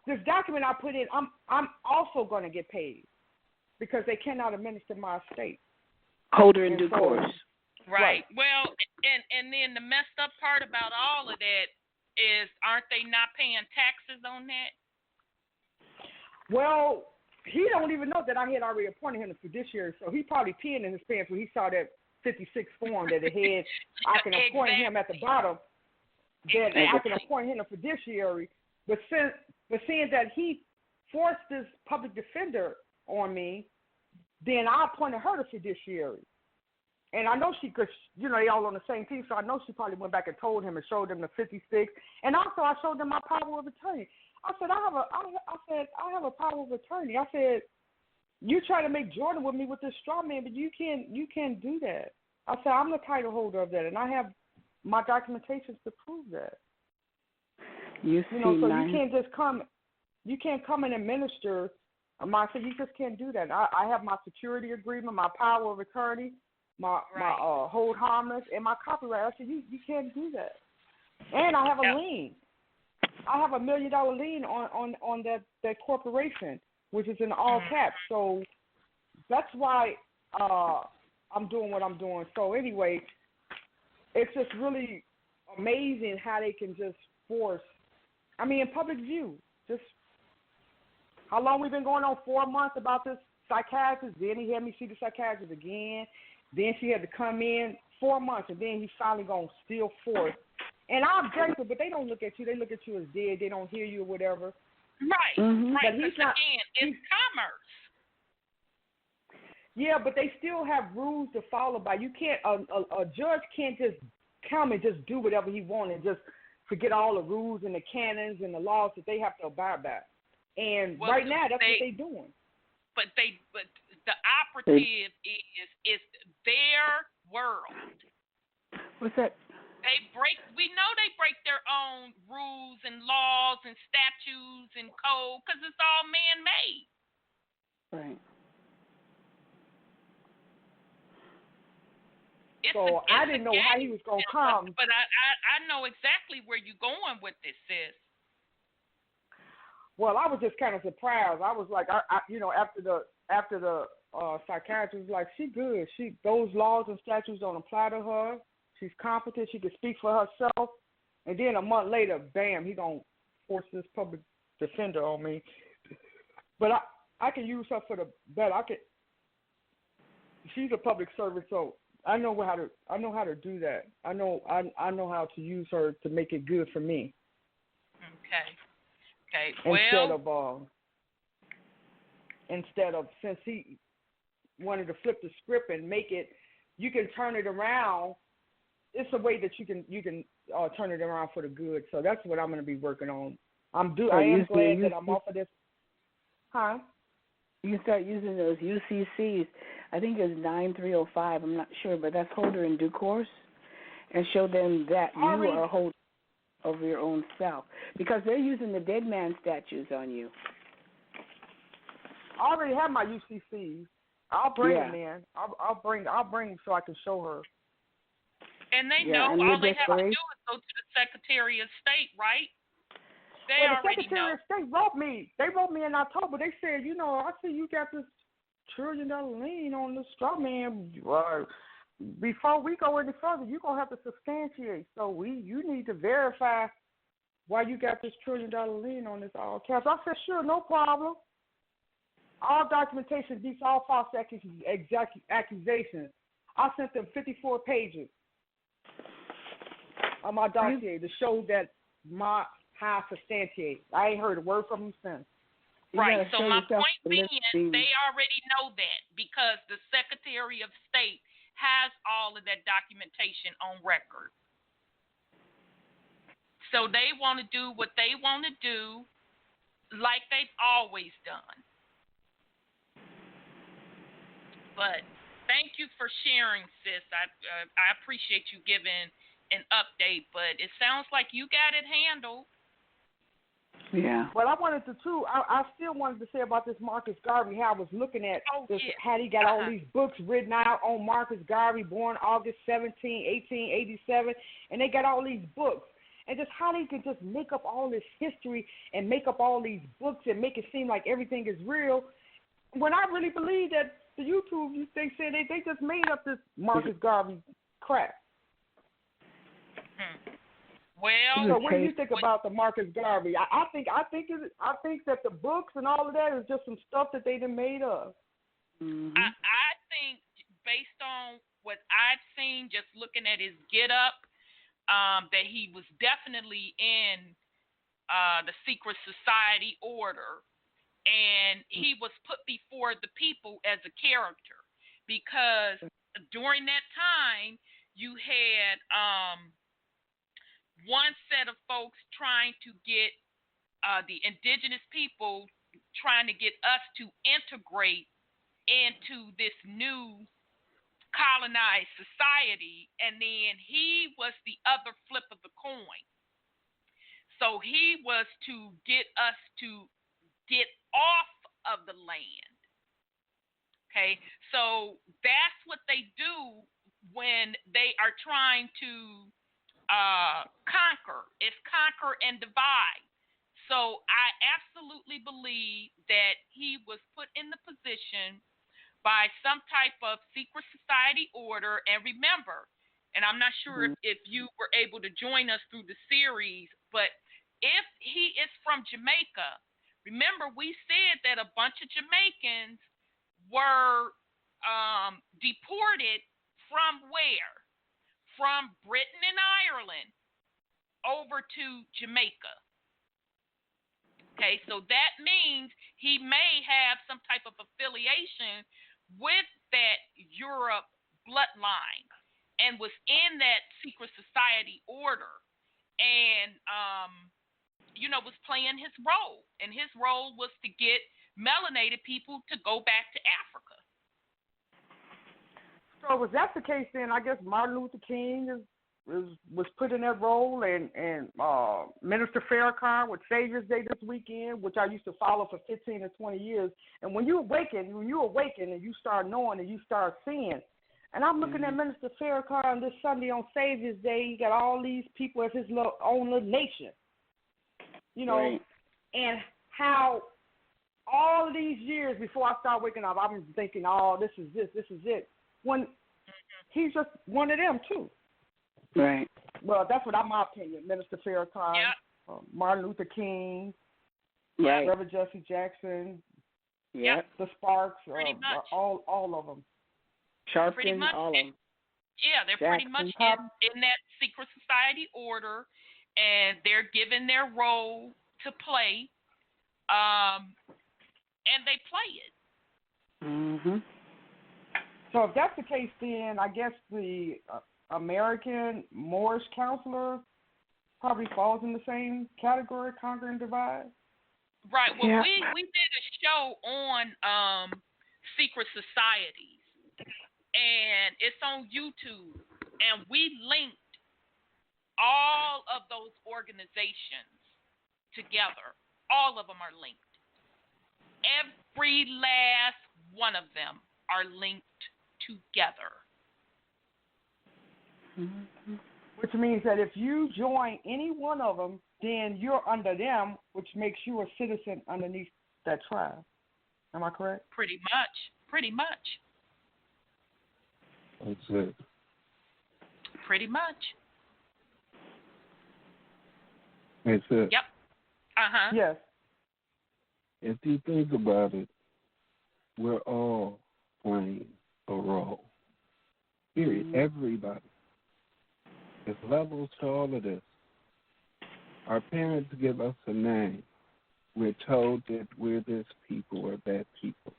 this document I put in, I'm also going to get paid because they cannot administer my estate. Holder in due course. Right. Well, and then the messed up part about all of that aren't they not paying taxes on that? Well, he don't even know that I had already appointed him the fiduciary, so he probably peeing in his pants when he saw that 56 form that it had. I can appoint him at the bottom. That I can appoint him a fiduciary, but seeing that he forced this public defender on me, then I appointed her the fiduciary. And I know because they all on the same team, so I know she probably went back and told him and showed him the 56. And also I showed them my power of attorney. I said I have a power of attorney. I said, you try to make Jordan with me with this straw man, but you can't do that. I said I'm the title holder of that, and I have my documentations to prove that. So you can't just come. You can't come and administer. I said you just can't do that. I have my security agreement, my power of attorney, my hold harmless, and my copyright. I said you can't do that. And I have a lien. I have $1 million lien on that corporation, which is in all caps. So that's why I'm doing what I'm doing. So anyway, it's just really amazing how they can just force. I mean, in public view, just how long we've been going on? 4 months about this psychiatrist. Then he had me see the psychiatrist again. Then she had to come in 4 months, and then he's finally going to steal forth. And I objected, but they don't look at you. They look at you as dead. They don't hear you or whatever. Right, right. But he's not, again, it's commerce. Yeah, but they still have rules to follow by. You can't. A judge can't just come and just do whatever he wants and just forget all the rules and the canons and the laws that they have to abide by. And right now, that's what they're doing. But the operative is their world. What's that? We know they break their own rules and laws and statutes and code because it's all man-made. Right. I didn't know how he was going to come. But I know exactly where you're going with this, sis. Well, I was just kind of surprised. I was like, after the psychiatrist was like, she good. Those laws and statutes don't apply to her. She's competent. She can speak for herself. And then a month later, bam, he gonna force this public defender on me. But I can use her for the better. She's a public servant, so I know how to do that. I know how to use her to make it good for me. Okay. Instead of since he wanted to flip the script and make it, you can turn it around. It's a way that you can turn it around for the good. So that's what I'm going to be working on. I am glad that I'm off of this. Huh? You can start using those UCCs. I think it's 9305. I'm not sure, but that's holder in due course, and show them that you are a holder of your own self, because they're using the dead man statues on you. I already have my UCCs. I'll bring them in. I'll bring so I can show her. And they know all they have to do is go to the Secretary of State, right? They already Secretary know. of State wrote me. They wrote me in October. They said, I see you got this $1 trillion lien on this straw man. Before we go any further, you're going to have to substantiate. So you need to verify why you got this $1 trillion lien on this all cash. I said, sure, no problem. All documentation beats all false accusations. I sent them 54 pages on my dossier to show that how I substantiate. I ain't heard a word from him since. Right. So my point being, they already know that because the Secretary of State has all of that documentation on record. So they want to do what they want to do like they've always done. But thank you for sharing, sis. I appreciate you giving an update, but it sounds like you got it handled. Yeah. Well, I wanted to too. I still wanted to say about this Marcus Garvey. How I was looking at how he got all these books written out on Marcus Garvey, born August 17, 1887, and they got all these books. And just how they could just make up all this history and make up all these books and make it seem like everything is real. When I really believe that the YouTube, they said they just made up this Marcus Garvey crap. Well, so what do you think about the Marcus Garvey? I think that the books and all of that is just some stuff that they done made up. Mm-hmm. I think based on what I've seen, just looking at his get up, that he was definitely in the secret society order, and he was put before the people as a character because during that time you had one set of folks trying to get the indigenous people trying to get us to integrate into this new colonized society, and then he was the other flip of the coin. So he was to get us to get off of the land. Okay, so that's what they do when they are trying to conquer. It's conquer and divide. So I absolutely believe that he was put in the position by some type of secret society order. And remember, and I'm not sure if you were able to join us through the series, but if he is from Jamaica, remember we said that a bunch of Jamaicans were deported from where? From Britain and Ireland over to Jamaica. Okay, so that means he may have some type of affiliation with that Europe bloodline and was in that secret society order and, was playing his role. And his role was to get melanated people to go back to Africa. So was that the case then? I guess Martin Luther King was put in that role, and Minister Farrakhan with Savior's Day this weekend, which I used to follow for 15 or 20 years. And when you awaken and you start knowing and you start seeing, and I'm looking at Minister Farrakhan this Sunday on Savior's Day, he got all these people as his own little nation, Right. and how all these years before I start waking up, I'm thinking, oh, this is it. When he's just one of them too. Right. Well, that's what my opinion. Minister Farrakhan, Martin Luther King, Right. Reverend Jesse Jackson, Yeah. the Sparks, all of them. Sharpton, all of them. Yeah, they're pretty much in that secret society order, and they're given their role to play, and they play it. Mm-hmm. So if that's the case, then I guess the American Moorish counselor probably falls in the same category, conquer and divide. Right. Well, we did a show on secret societies, and it's on YouTube, and we linked all of those organizations together. All of them are linked. Every last one of them are linked together. Mm-hmm. Which means that if you join any one of them, then you're under them, which makes you a citizen underneath that tribe. Am I correct? Pretty much. That's it. Pretty much. That's it. Yep. Uh-huh. Yes. If you think about it, we're all playing a role. Period. Everybody. There's levels to all of this. Our parents give us a name. We're told that we're this people or that people.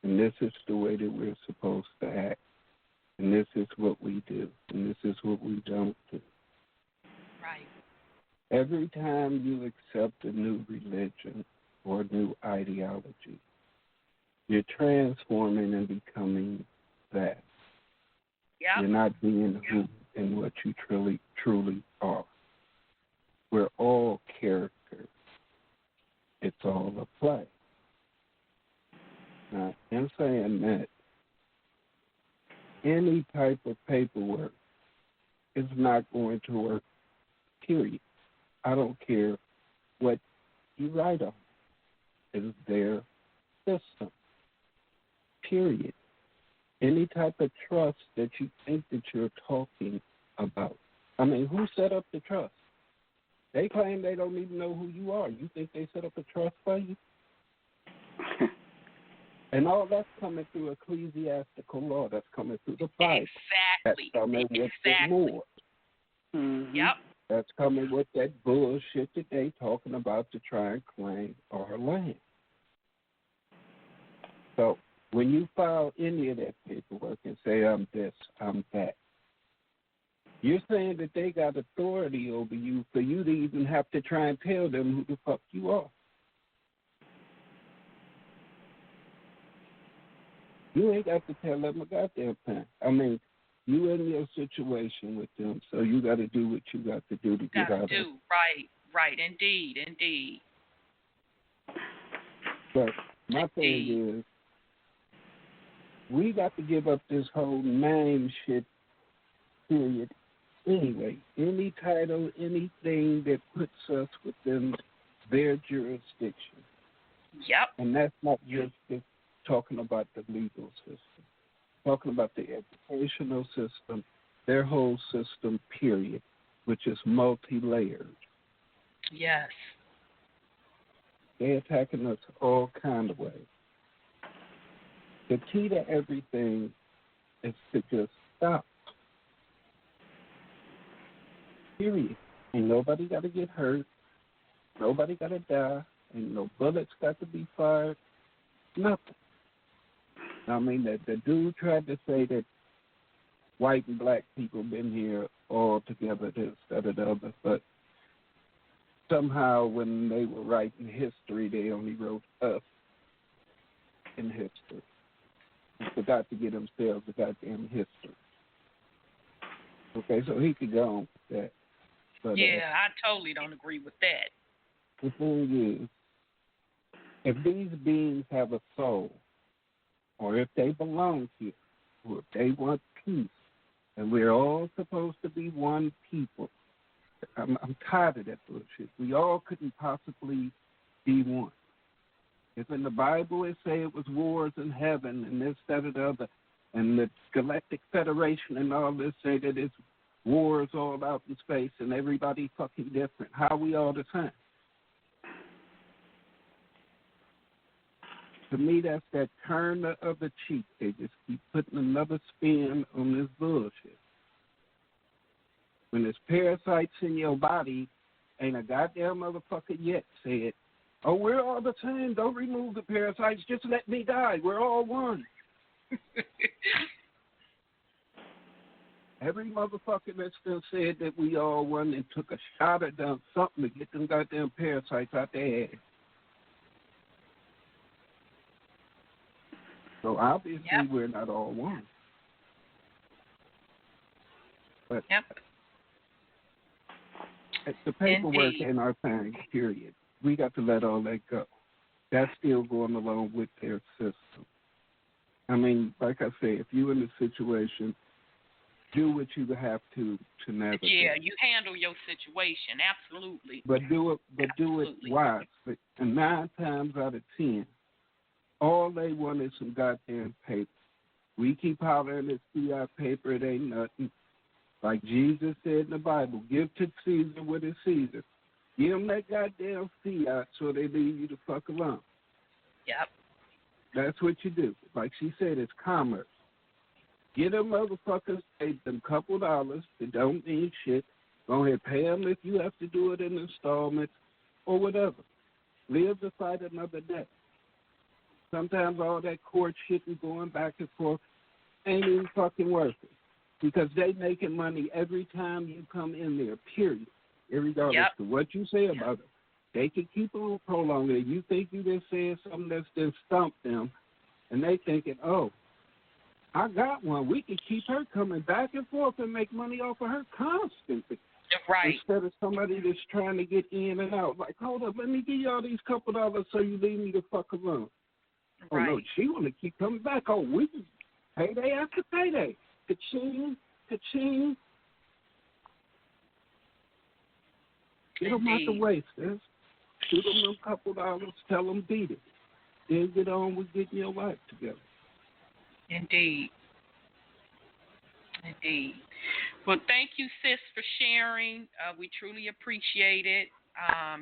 And this is the way that we're supposed to act. And this is what we do. And this is what we don't do. Right. Every time you accept a new religion or new ideology, you're transforming and becoming that. Yep. You're not being who and what you truly are. We're all characters. It's all a play. Now, in saying that, any type of paperwork is not going to work, period. I don't care what you write on. It's their system, period. Any type of trust that you think that you're talking about. I mean, who set up the trust? They claim they don't even know who you are. You think they set up a trust for you? And all that's coming through ecclesiastical law. That's coming through the Bible. Exactly. That's coming with the more. Mm-hmm. Yep. That's coming with that bullshit that they talking about to try and claim our land. So when you file any of that paperwork and say, I'm this, I'm that, you're saying that they got authority over you for you to even have to try and tell them who the fuck you are. You ain't got to tell them a goddamn thing. I mean, you in your situation with them, so you got to do what you got to do to get out of it. Right, indeed. But my thing is, we got to give up this whole name shit, period. Anyway, any title, anything that puts us within their jurisdiction. Yep. And that's not just talking about the legal system. Talking about the educational system, their whole system, period, which is multi-layered. Yes. They're attacking us all kind of ways. The key to everything is to just stop. Period. Ain't nobody got to get hurt. Nobody got to die. Ain't no bullets got to be fired. Nothing. I mean, that the dude tried to say that white and black people been here all together, this, that, or the other, but somehow when they were writing history, they only wrote us in history. And forgot to get themselves a goddamn history. Okay, so he could go on with that. But, yeah, I totally don't agree with that. The thing is, if these beings have a soul, or if they belong here, or if they want peace, and we're all supposed to be one people, I'm tired of that bullshit. We all couldn't possibly be one. If in the Bible it say it was wars in heaven and this, that, or the other, and the Galactic Federation and all this say that it's wars all out in space and everybody fucking different, how are we all the same? To me, that's that turn of the cheek. They just keep putting another spin on this bullshit. When there's parasites in your body, ain't a goddamn motherfucker yet said, oh, we're all the same. Don't remove the parasites. Just let me die. We're all one. Every motherfucker that's still said that we all one and took a shot or done something to get them goddamn parasites out their ass. So obviously we're not all one. But the paperwork in our thing, period. We got to let all that go. That's still going along with their system. I mean, like I say, if you're in the situation, do what you have to navigate. Yeah, you handle your situation, absolutely. But do it wise. And 9 times out of 10, all they want is some goddamn paper. We keep hollering this fiat paper, it ain't nothing. Like Jesus said in the Bible, give to Caesar what is Caesar. Give them that goddamn fiat so they leave you the fuck alone. Yep. That's what you do. Like she said, it's commerce. Get them motherfuckers, pay them couple dollars that don't mean shit. Go ahead, pay them if you have to do it in installments or whatever. Live to fight another day. Sometimes all that court shit and going back and forth ain't even fucking worth it. Because they making money every time you come in there, period. Regardless of what you say about it. They can keep on prolonging it. You think you just said something that's just stumped them, and they thinking, oh, I got one. We can keep her coming back and forth and make money off of her constantly. Right. Instead of somebody that's trying to get in and out. Like, hold up, let me give you all these couple dollars so you leave me the fuck alone. Right. Oh, no, she want to keep coming back. Oh, we can payday after payday. Ka-ching, ka-ching. Get them out the way, sis. Shoot them a couple dollars, tell them beat it. Then get on with getting your life together. Indeed. Well, thank you, sis, for sharing. We truly appreciate it.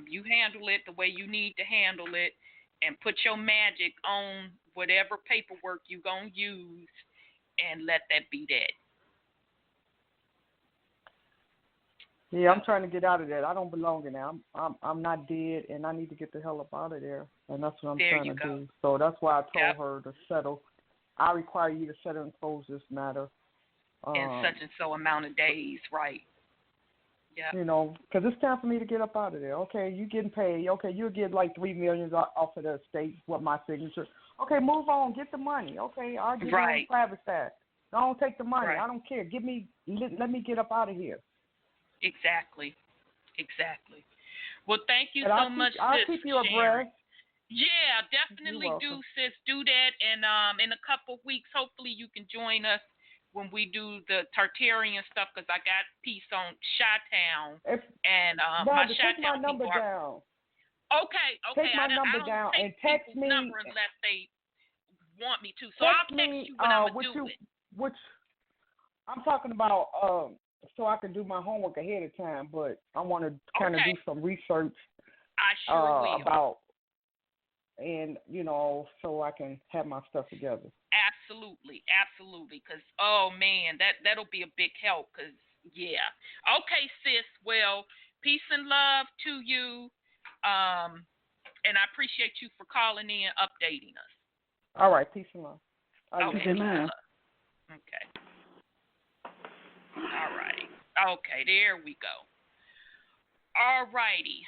You handle it the way you need to handle it, and put your magic on whatever paperwork you're going to use, and let that be that. Yeah, I'm trying to get out of that. I don't belong in there. I'm not dead, and I need to get the hell up out of there. And that's what I'm trying to do. So that's why I told her to settle. I require you to settle and close this matter. In such and so amount of days, right? Yeah. You know, because it's time for me to get up out of there. Okay, you getting paid. Okay, you'll get like $3 million off of the estate with my signature. Okay, move on. Get the money. Okay, I'll give you a private stat. Don't take the money. I don't care. Let me get up out of here. Exactly. Well, thank you so much, sis. I'll keep you abreast. Yeah, definitely do, sis. Do that. And in a couple of weeks, hopefully you can join us when we do the Tartarian stuff, because I got a piece on Chi-Town. My Chi-Town number down. Okay. Take my number down and text me. Number unless they want me to. So I'll text you when I'm going to do it. Which I'm talking about so I can do my homework ahead of time, but I want to kind of do some research about, and, you know, so I can have my stuff together. Absolutely, because, oh, man, that'll be a big help, because, yeah. Okay, sis, well, peace and love to you, and I appreciate you for calling in and updating us. All right, peace and love. Okay, Okay. All right. Okay, there we go. All righty.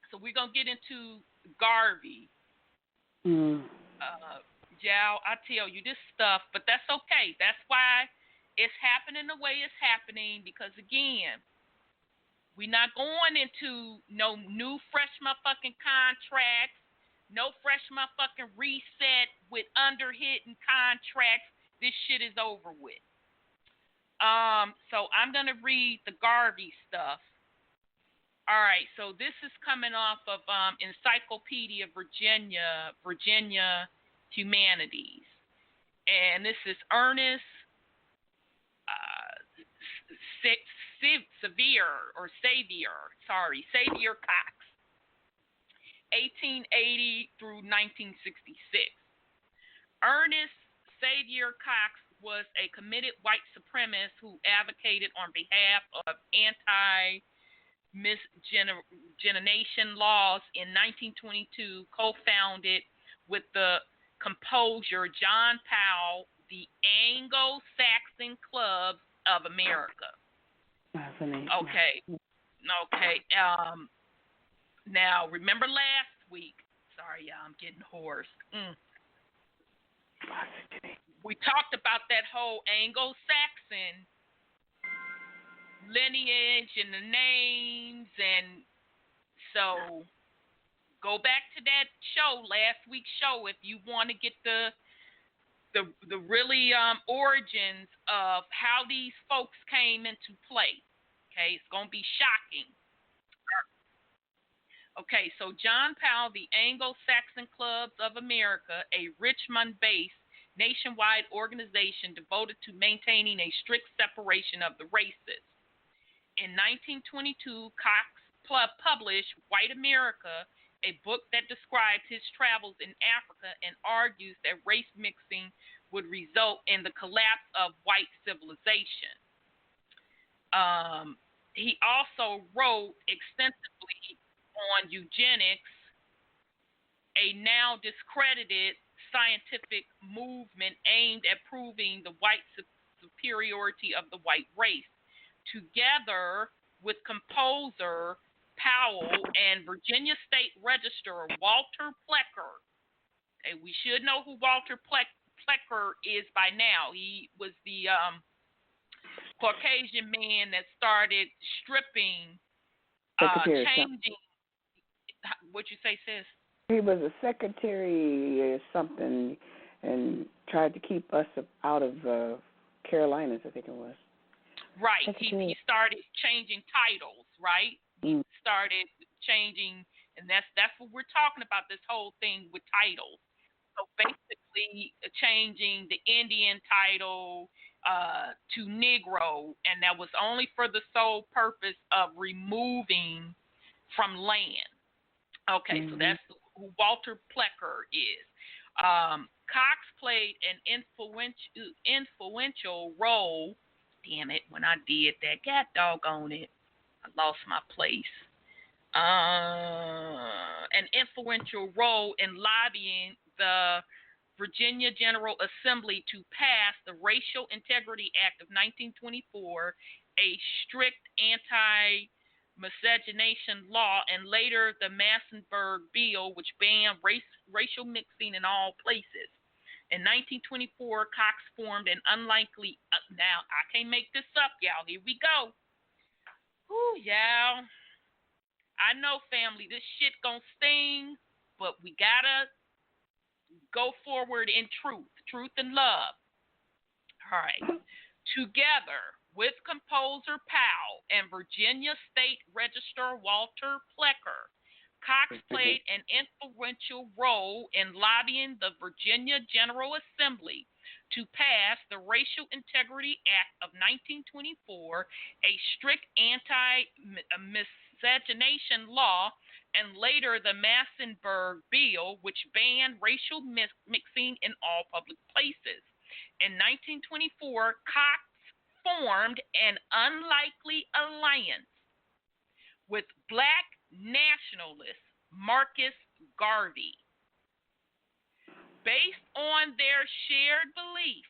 So we're going to get into Garvey. Yeah, I tell you this stuff, but that's okay. That's why it's happening the way it's happening, because, again, we're not going into no new fresh motherfucking contracts, no fresh motherfucking reset with underhitting contracts. This shit is over with. So I'm going to read the Garvey stuff. All right, so this is coming off of Encyclopedia Virginia Humanities. And this is Ernest Xavier Cox, 1880 through 1966. Ernest Xavier Cox was a committed white supremacist who advocated on behalf of anti-miscegenation laws in 1922, co-founded with the composer John Powell, the Anglo-Saxon Clubs of America. Okay. Now, remember last week, sorry, y'all, I'm getting hoarse. We talked about that whole Anglo-Saxon lineage and the names, and so go back to that show, last week's show, if you want to get the really origins of how these folks came into play. Okay, it's going to be shocking. Okay, so John Powell, the Anglo-Saxon Clubs of America, a Richmond-based nationwide organization devoted to maintaining a strict separation of the races. In 1922, Cox published White America, a book that describes his travels in Africa and argues that race mixing would result in the collapse of white civilization. He also wrote extensively on eugenics, a now discredited scientific movement aimed at proving the white superiority of the white race, together with composer Powell and Virginia State Registrar Walter Plecker. Okay, we should know who Walter Plecker is by now. He was the Caucasian man that started stripping, changing. What'd you say, sis? He was a secretary or something and tried to keep us out of Carolinas, I think it was. Right. He started changing titles, right? He started changing, and that's what we're talking about, this whole thing with titles. So basically changing the Indian title, to Negro, and that was only for the sole purpose of removing from land. Okay, so that's who Walter Plecker is. Cox played an influential role. Damn it, when I did that, God doggone it, I lost my place. An influential role in lobbying the Virginia General Assembly to pass the Racial Integrity Act of 1924, a strict anti-miscegenation law, and later the Massenburg Bill, which banned racial mixing in all places. In 1924, Cox formed an unlikely, now I can't make this up, y'all, here we go. Whew, y'all. I know, family, this shit gonna sting, but we gotta go forward in truth and love. All right. Together with composer Powell and Virginia State Registrar Walter Plecker, Cox played an influential role in lobbying the Virginia General Assembly to pass the Racial Integrity Act of 1924, a strict anti-miscegenation law, and later the Massenburg Bill, which banned racial mixing in all public places. In 1924, Cox formed an unlikely alliance with Black nationalist Marcus Garvey. Based on their shared belief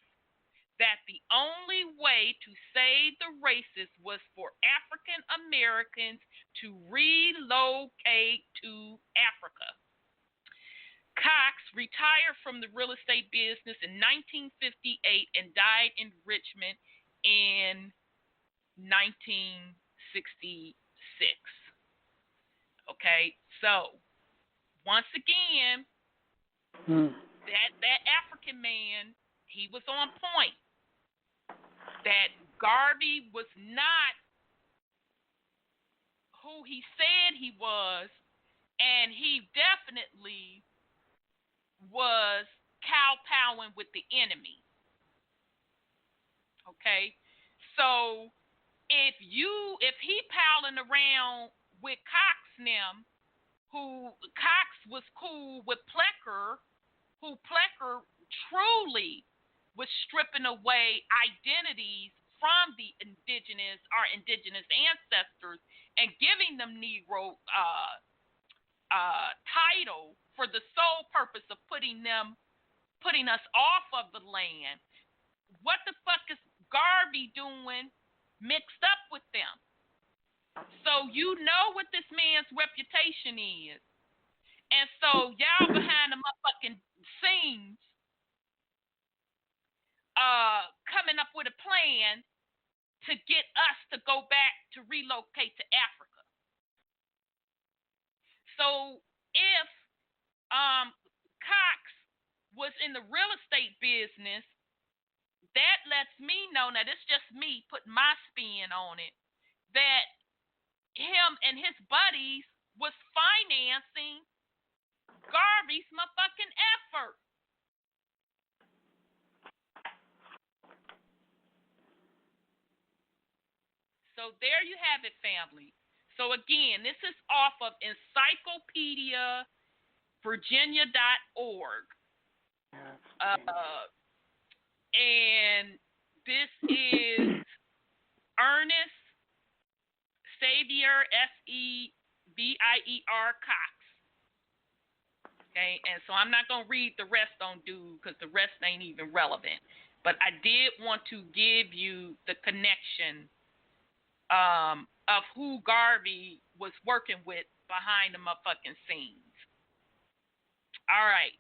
that the only way to save the races was for African Americans to relocate to Africa. Cox retired from the real estate business in 1958 and died in Richmond in 1966. Okay, so once again, that African man, he was on point. That Garvey was not who he said he was, and he definitely was kowtowing with the enemy. Okay, so if he palling around with Cox them, who Cox was cool with Plecker, who Plecker truly was stripping away identities from the indigenous ancestors and giving them Negro title for the sole purpose of putting us off of the land. What the fuck is Garvey doing mixed up with them? So you know what this man's reputation is. And so y'all behind the motherfucking scenes coming up with a plan to get us to go back to relocate to Africa. So if Cox was in the real estate business, that lets me know, now this is just me putting my spin on it, that him and his buddies was financing Garvey's motherfucking effort. So there you have it, family. So again, this is off of encyclopediavirginia.org. And this is Ernest Sevier, Sevier Cox. Okay, and so I'm not going to read the rest on dude because the rest ain't even relevant. But I did want to give you the connection of who Garvey was working with behind the motherfucking scenes. All right.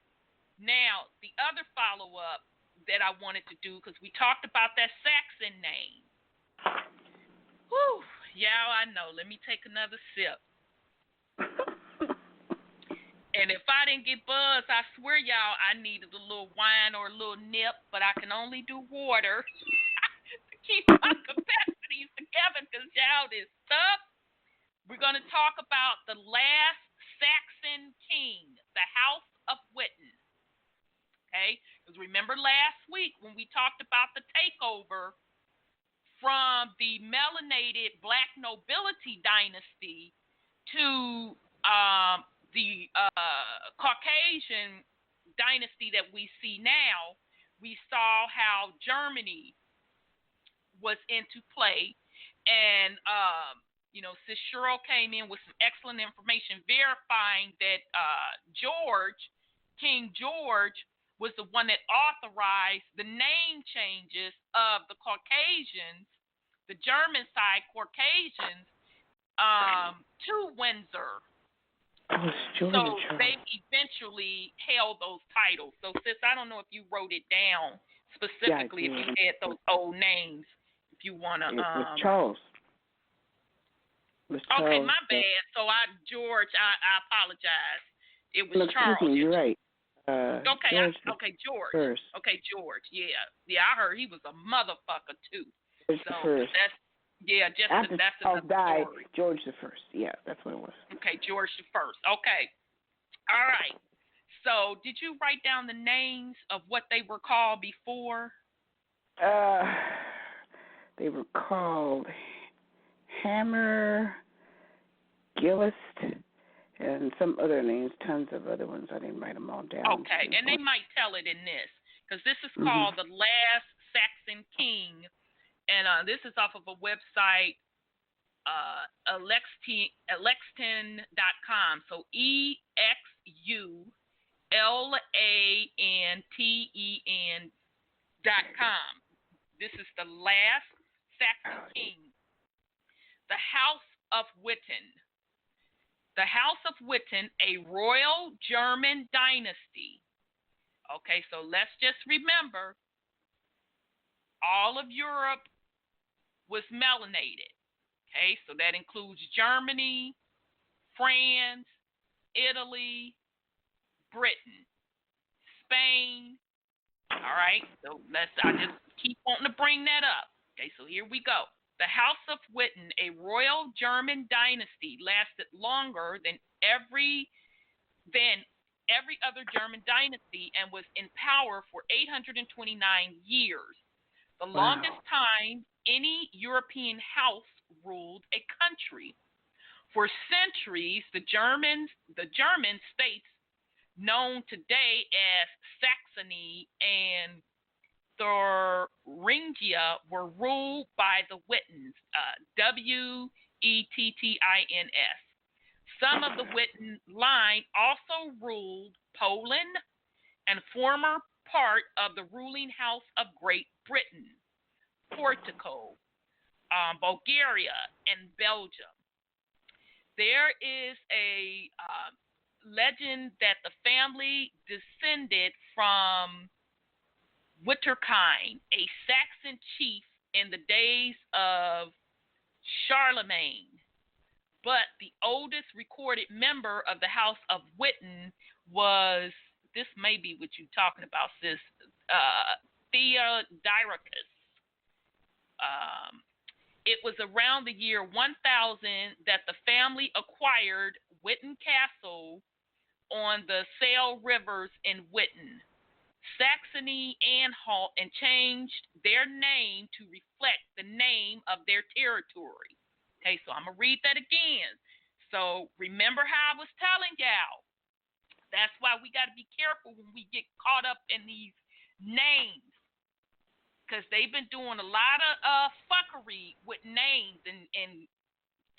Now, the other follow-up that I wanted to do, because we talked about that Saxon name. Whew, y'all, I know. Let me take another sip. And if I didn't get buzzed, I swear, y'all, I needed a little wine or a little nip, but I can only do water to keep my capacities together, because y'all, this stuff. We're going to talk about the last Saxon king, the House of Witten. Okay? Because remember last week when we talked about the takeover from the melanated Black Nobility dynasty to the Caucasian dynasty that we see now. We saw how Germany was into play, and Sis Cheryl came in with some excellent information verifying that King George, was the one that authorized the name changes of the Caucasians, the German side Caucasians, to Windsor. So they eventually held those titles. So, sis, I don't know if you wrote it down specifically, if you had those old names, if you want to. Charles. Okay, my bad. So, George, I apologize. It was Charles. Excuse me, you're right. George. First. Okay, George. Yeah, I heard he was a motherfucker too. George the first. After Charles died, George the First. Yeah, that's what it was. Okay, George the First. Okay, all right. So, did you write down the names of what they were called before? They were called Hammer, Gillis, and some other names, tons of other ones. I didn't write them all down. Okay, and they might tell it in this, because this is called The Last Saxon King, and this is off of a website, Elexten.com. So EXULANTEN.com. This is The Last Saxon King. The House of Witten. The House of Witten, a royal German dynasty. Okay, so let's just remember, all of Europe was melanated. Okay, so that includes Germany, France, Italy, Britain, Spain. All right, so I just keep wanting to bring that up. Okay, so here we go. The House of Witten, a royal German dynasty, lasted longer than every other German dynasty and was in power for 829 years. The longest time any European house ruled a country. For centuries, the German states known today as Saxony and Thuringia were ruled by the Wittens, Wettins. Some of the Witten line also ruled Poland and former part of the ruling house of Great Britain, Portugal, Bulgaria, and Belgium. There is a legend that the family descended from Witterkind, a Saxon chief in the days of Charlemagne. But the oldest recorded member of the House of Witten was, this may be what you're talking about, sis, Theodoricus. It was around the year 1000 that the family acquired Witten Castle on the Saale Rivers in Witten, Saxony, Anhalt, and changed their name to reflect the name of their territory. Okay, so I'm going to read that again. So remember how I was telling y'all. That's why we got to be careful when we get caught up in these names, because they've been doing a lot of fuckery with names and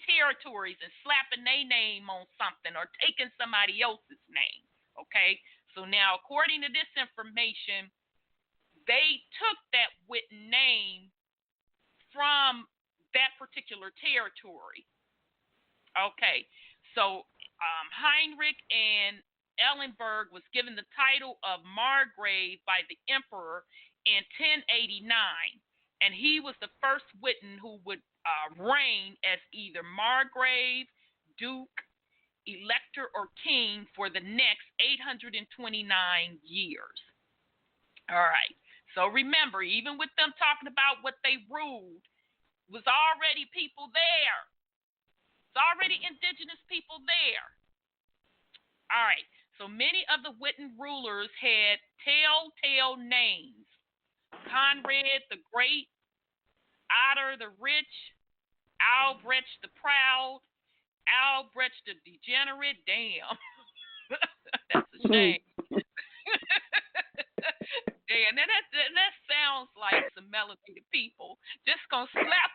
territories and slapping their name on something or taking somebody else's name. Okay, so now according to this information, they took that Witten name from that particular territory. Okay, so Heinrich and Ellenberg was given the title of Margrave by the emperor in 1089, and he was the first Witten who would reign as either Margrave, Duke, Elector, or King for the next 829 years. All right, so remember, even with them talking about what they ruled, was already people there. It's already indigenous people there. All right, So many of the Witten rulers had telltale names. Conrad the Great, Otter the Rich, Albrecht the Proud, Albrecht the Degenerate. Damn. That's a shame. Damn, that sounds like some melanated people just gonna slap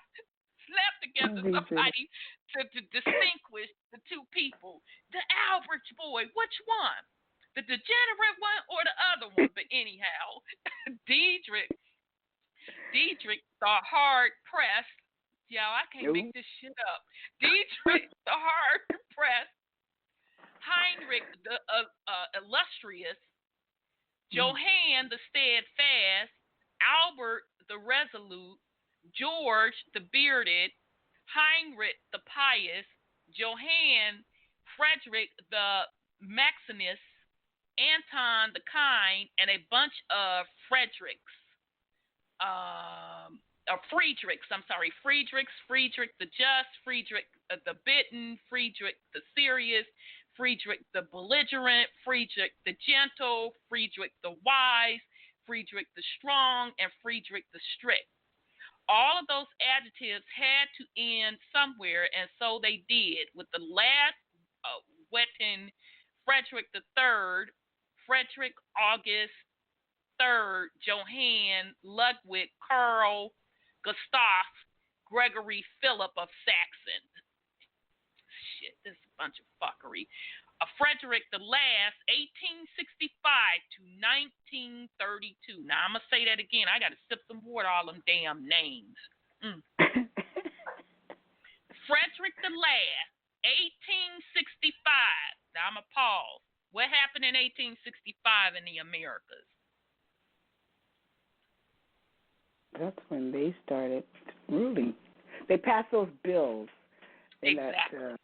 together somebody to distinguish the two people. The Albrecht boy, which one? The degenerate one or the other one? But anyhow, Diedrich the hard pressed. Y'all, I can't make this shit up. Diedrich the hard pressed, Heinrich the illustrious, Johann the steadfast, Albert the resolute, George the bearded, Heinrich the pious, Johann, Frederick the Maximus, Anton the kind, and a bunch of Friedrichs. Friedrich the just, Friedrich the bitten, Friedrich the serious, Friedrich the belligerent, Friedrich the gentle, Friedrich the wise, Friedrich the strong, and Friedrich the strict. All of those adjectives had to end somewhere, and so they did, with the last Witten, Frederick III, Frederick August III, Johann, Ludwig, Karl, Gustav, Gregory Philip of Saxon. Shit, this is a bunch of fuckery. Frederick the Last, 1865 to 1932. Now, I'm going to say that again. I got to sip some water, all them damn names. Frederick the Last, 1865. Now, I'm going to pause. What happened in 1865 in the Americas? That's when they started ruling. They passed those bills. Exactly.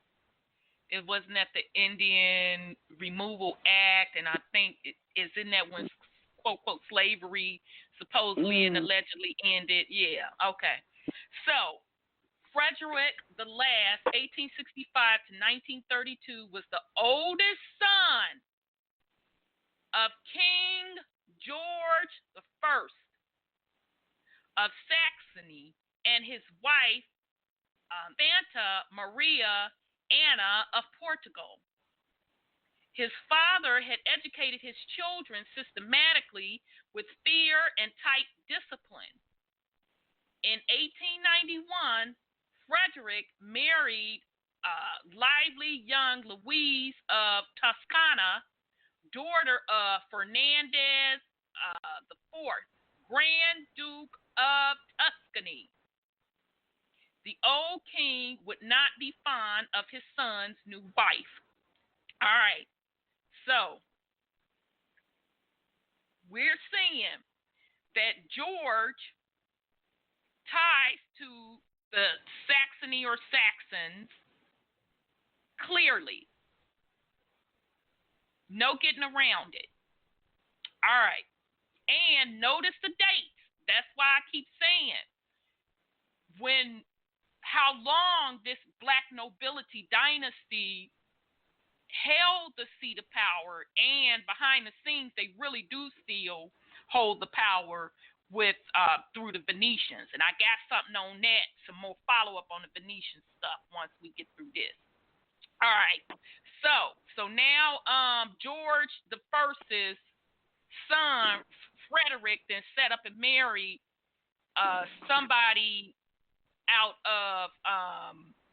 It wasn't that the Indian Removal Act, and I think isn't that when quote quote slavery supposedly and allegedly ended? Yeah. Okay. So Frederick the Last, 1865 to 1932, was the oldest son of King George I of Saxony and his wife Santa Maria Anna of Portugal. His father had educated his children systematically with fear and tight discipline. In 1891, Frederick married lively young Louise of Toscana, daughter of Fernandez IV, Grand Duke of Tuscany. The old king would not be fond of his son's new wife. All right, so we're seeing that George ties to the Saxony or Saxons clearly. No getting around it. All right, and notice the dates. That's why I keep saying how long this Black Nobility dynasty held the seat of power, and behind the scenes they really do still hold the power with through the Venetians. And I got something on that, some more follow-up on the Venetian stuff once we get through this. All right, so now George the First's son Frederick then set up and married somebody out of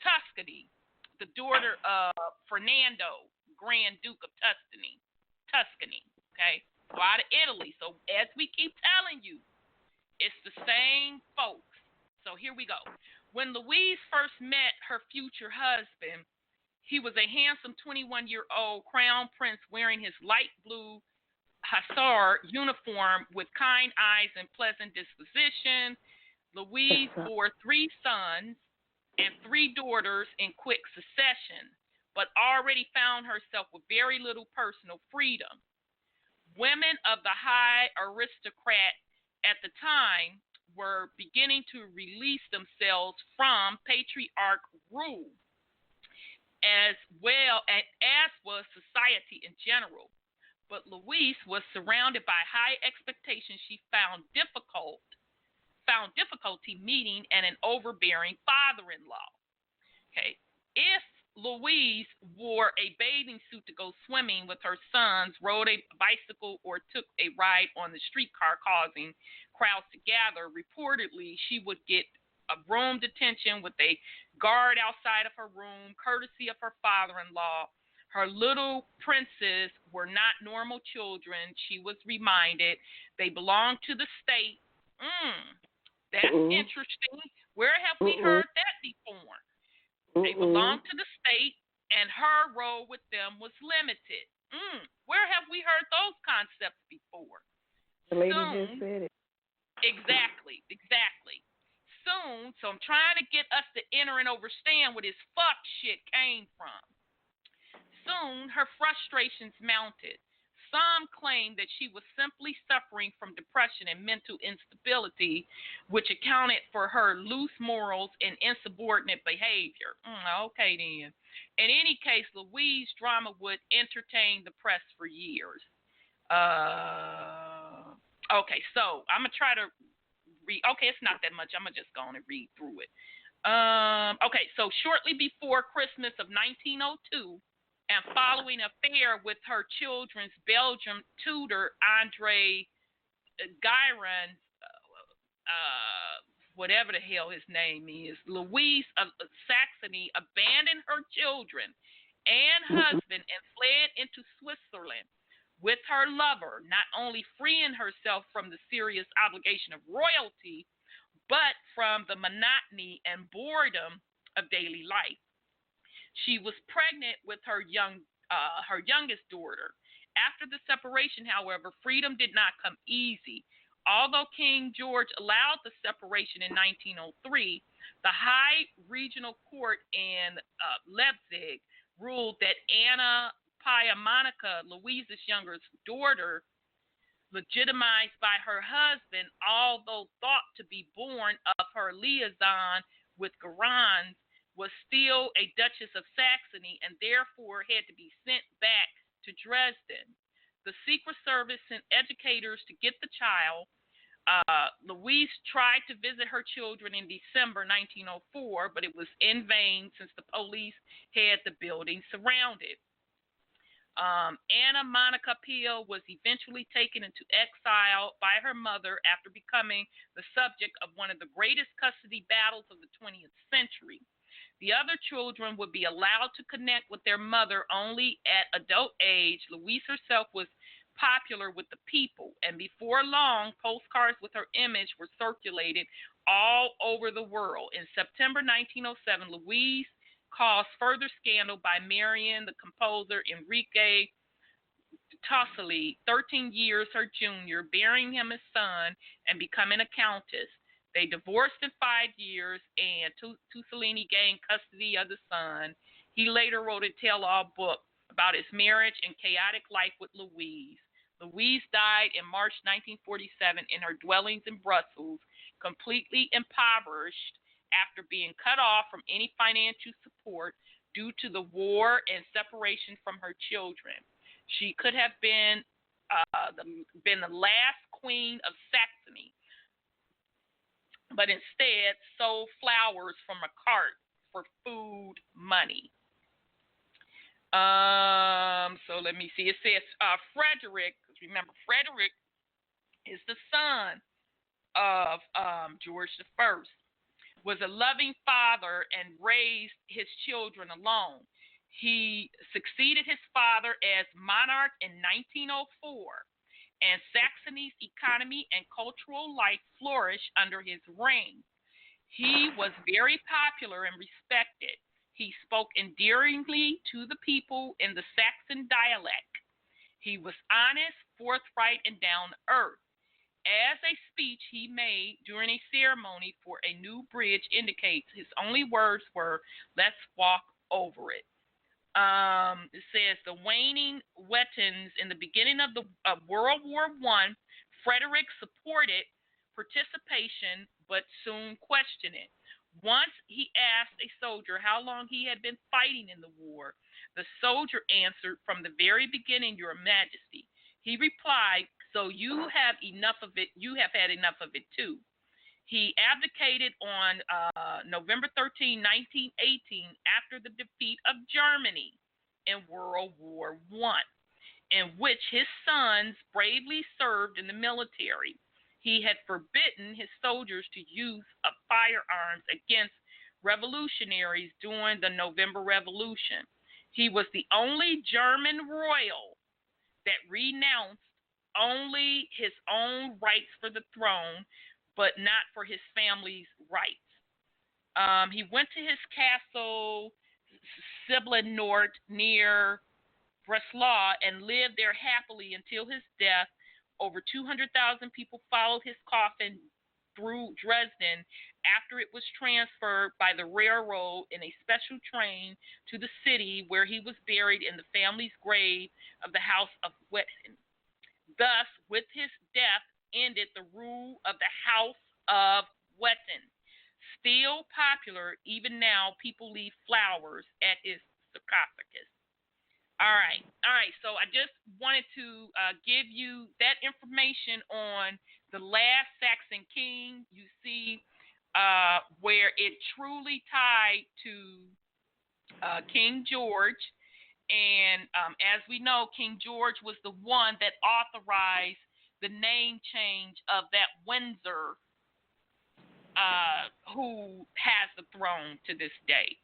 Tuscany, the daughter of Fernando, Grand Duke of Tuscany, okay, so out of Italy. So as we keep telling you, it's the same folks. So here we go. When Louise first met her future husband, he was a handsome 21-year-old crown prince wearing his light blue hussar uniform with kind eyes and pleasant disposition. Louise bore 3 sons and 3 daughters in quick succession, but already found herself with very little personal freedom. Women of the high aristocrat at the time were beginning to release themselves from patriarch rule, as well as was society in general. But Louise was surrounded by high expectations she found difficulty meeting and an overbearing father-in-law. Okay. If Louise wore a bathing suit to go swimming with her sons, rode a bicycle, or took a ride on the streetcar causing crowds to gather, reportedly she would get a room detention with a guard outside of her room, courtesy of her father-in-law. Her little princes were not normal children, she was reminded. They belonged to the state. That's interesting. Where have we heard that before? They belonged to the state, and her role with them was limited. Where have we heard those concepts before? The lady just said it. Exactly. Soon, so I'm trying to get us to enter and understand where this fuck shit came from. Soon, her frustrations mounted. Some claimed that she was simply suffering from depression and mental instability, which accounted for her loose morals and insubordinate behavior. Okay, then. In any case, Louise drama would entertain the press for years. Okay, so I'm going to try to read. Okay, it's not that much. I'm going to just go on and read through it. Okay, so shortly before Christmas of 1902, and following an affair with her children's Belgian tutor, Andre Gyron, whatever the hell his name is, Louise of Saxony abandoned her children and husband and fled into Switzerland with her lover, not only freeing herself from the serious obligation of royalty, but from the monotony and boredom of daily life. She was pregnant with her youngest daughter. After the separation, however, freedom did not come easy. Although King George allowed the separation in 1903, the High Regional Court in Leipzig ruled that Anna Pia Monica, Louise's youngest daughter, legitimized by her husband, although thought to be born of her liaison with Guerans, was still a Duchess of Saxony and therefore had to be sent back to Dresden. The Secret Service sent educators to get the child. Louise tried to visit her children in December 1904, but it was in vain since the police had the building surrounded. Anna Monica Pia was eventually taken into exile by her mother after becoming the subject of one of the greatest custody battles of the 20th century. The other children would be allowed to connect with their mother only at adult age. Louise herself was popular with the people, and before long, postcards with her image were circulated all over the world. In September 1907, Louise caused further scandal by marrying the composer Enrique Toselli, 13 years her junior, bearing him a son and becoming a countess. They divorced in 5 years, and Toselli gained custody of the son. He later wrote a tell-all book about his marriage and chaotic life with Louise. Louise died in March 1947 in her dwellings in Brussels, completely impoverished after being cut off from any financial support due to the war and separation from her children. She could have been the last queen of Saxony, but instead sold flowers from a cart for food money. So let me see. It says Frederick, because remember, Frederick is the son of George I, was a loving father and raised his children alone. He succeeded his father as monarch in 1904. And Saxony's economy and cultural life flourished under his reign. He was very popular and respected. He spoke endearingly to the people in the Saxon dialect. He was honest, forthright, and down to earth. As a speech he made during a ceremony for a new bridge indicates, his only words were, "Let's walk over it." It says the waning weapons in the beginning of World War I, Frederick supported participation but soon questioned it. Once he asked a soldier how long he had been fighting in the war. The soldier answered, "From the very beginning, Your Majesty." He replied, "So you have enough of it. You have had enough of it too." He abdicated on November 13, 1918, after the defeat of Germany in World War I, in which his sons bravely served in the military. He had forbidden his soldiers to use of firearms against revolutionaries during the November Revolution. He was the only German royal that renounced only his own rights for the throne, but not for his family's rights. He went to his castle, Siblenort, near Breslau, and lived there happily until his death. Over 200,000 people followed his coffin through Dresden after it was transferred by the railroad in a special train to the city, where he was buried in the family's grave of the House of Wettin. Thus, with his death, ended the rule of the House of Wettin. Still popular, even now, people leave flowers at his sarcophagus. All right. So I just wanted to give you that information on the last Saxon king. You see where it truly tied to King George. And as we know, King George was the one that authorized the name change of that Windsor, who has the throne to this day.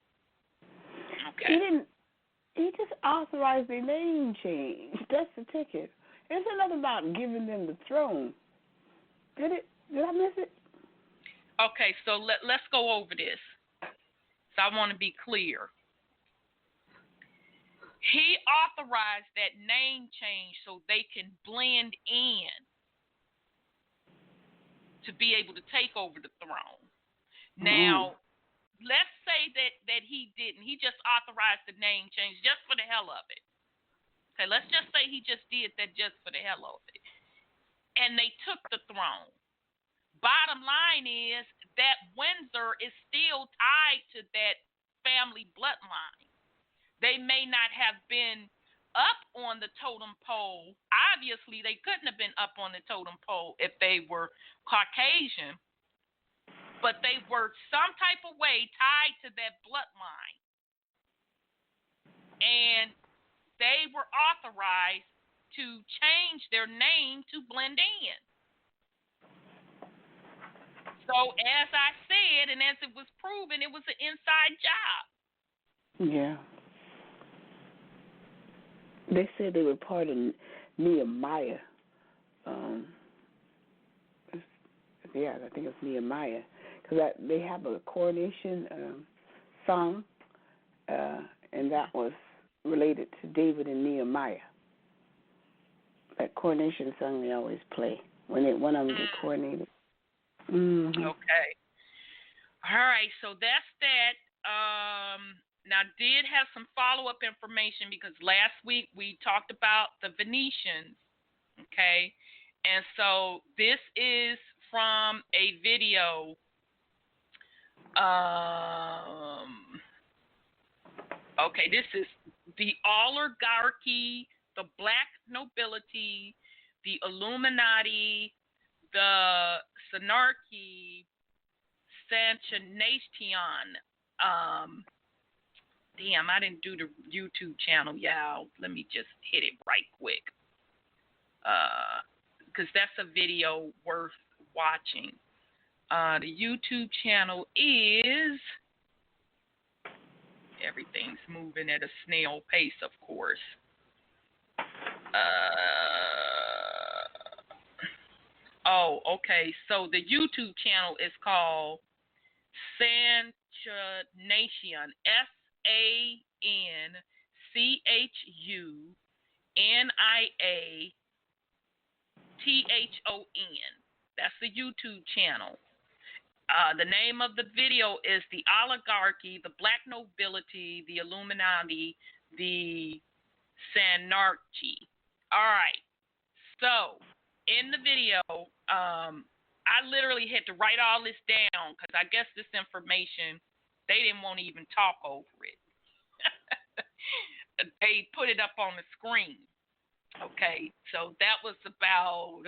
Okay. He just authorized the name change. That's the ticket. It's nothing about giving them the throne. Did I miss it? Okay, so let's go over this. So I want to be clear. He authorized that name change so they can blend in to be able to take over the throne. Now, let's say that he didn't. He just authorized the name change just for the hell of it. Okay, let's just say he just did that just for the hell of it. And they took the throne. Bottom line is that Windsor is still tied to that family bloodline. They may not have been up on the totem pole. Obviously, they couldn't have been up on the totem pole if they were Caucasian. But they were some type of way tied to that bloodline. And they were authorized to change their name to blend in. So as I said, and as it was proven, it was an inside job. Yeah. They said they were part of Nehemiah. Yeah, I think it's Nehemiah. Because they have a coronation song, and that was related to David and Nehemiah. That coronation song they always play when one of them get coronated. Mm-hmm. Okay. All right, so that's that. Now, did have some follow-up information because last week we talked about the Venetians, okay? And so this is from a video. Okay, this is the oligarchy, the Black Nobility, the Illuminati, the Synarchy, Sanchination. Damn, I didn't do the YouTube channel, y'all. Let me just hit it right quick. Because that's a video worth watching. The YouTube channel is... Everything's moving at a snail pace, of course. Okay. So the YouTube channel is called Sanchination. SANCHUNIATHON. That's the YouTube channel. The name of the video is The Oligarchy, the Black Nobility, the Illuminati, the Synarchy. All right. So, in the video, I literally had to write all this down because I guess this information, they didn't want to even talk over it. They put it up on the screen. Okay, so that was about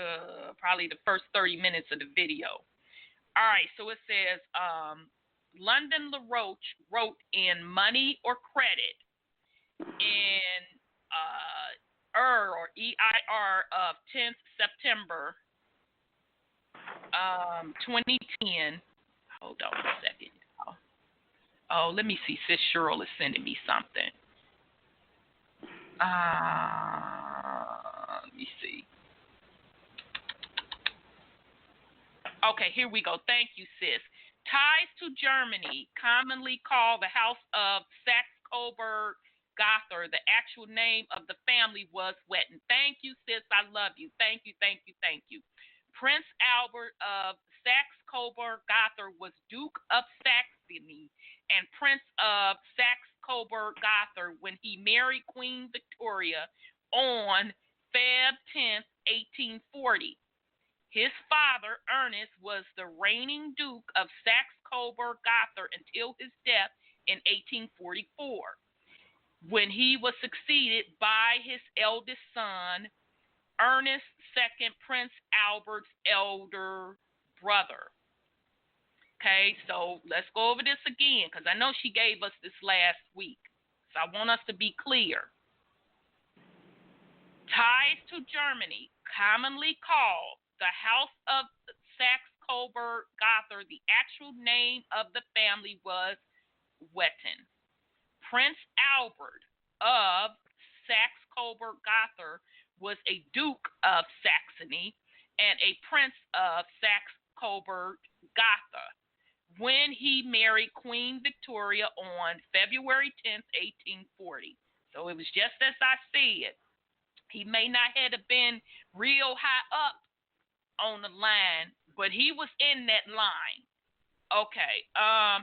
probably the first 30 minutes of the video. All right, so it says London LaRoche wrote in Money or Credit in EIR of 10th September 2010. Hold on a second. Oh, let me see. Sis Cheryl is sending me something. Let me see. Okay, here we go. Thank you, sis. Ties to Germany, commonly called the House of Saxe-Coburg-Gotha. The actual name of the family was Wettin. Thank you, sis. I love you. Thank you, thank you, thank you. Prince Albert of Saxe-Coburg-Gotha was Duke of Saxony and Prince of Saxe-Coburg-Gotha when he married Queen Victoria on Feb 10th, 1840. His father, Ernest, was the reigning Duke of Saxe-Coburg-Gotha until his death in 1844, when he was succeeded by his eldest son, Ernest II, Prince Albert's elder brother. Okay, so let's go over this again, because I know she gave us this last week. So I want us to be clear. Ties to Germany, commonly called the House of Saxe-Coburg-Gotha. The actual name of the family was Wettin. Prince Albert of Saxe-Coburg-Gotha was a Duke of Saxony and a Prince of Saxe-Coburg-Gotha when he married Queen Victoria on February 10th, 1840. So it was just as I said. He may not have been real high up on the line, but he was in that line. Okay.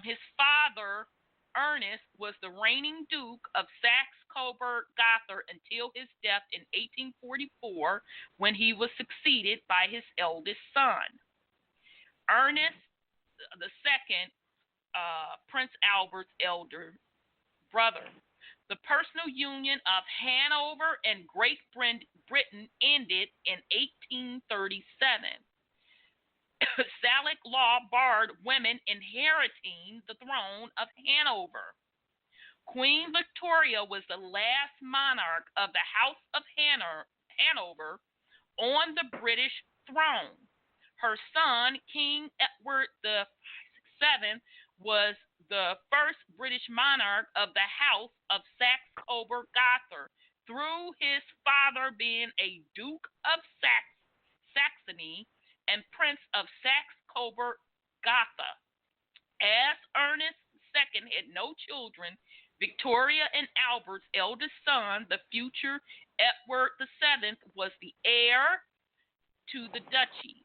His father, Ernest, was the reigning Duke of Saxe-Coburg-Gotha until his death in 1844, when he was succeeded by his eldest son. Ernest II, Prince Albert's elder brother. The personal union of Hanover and Great Britain ended in 1837. Salic law barred women inheriting the throne of Hanover. Queen Victoria was the last monarch of the House of Hanover on the British throne. Her son, King Edward VII, was the first British monarch of the House of Saxe-Coburg-Gotha, through his father being a Duke of Saxony and Prince of Saxe-Coburg-Gotha. As Ernest II had no children, Victoria and Albert's eldest son, the future Edward VII, was the heir to the duchy.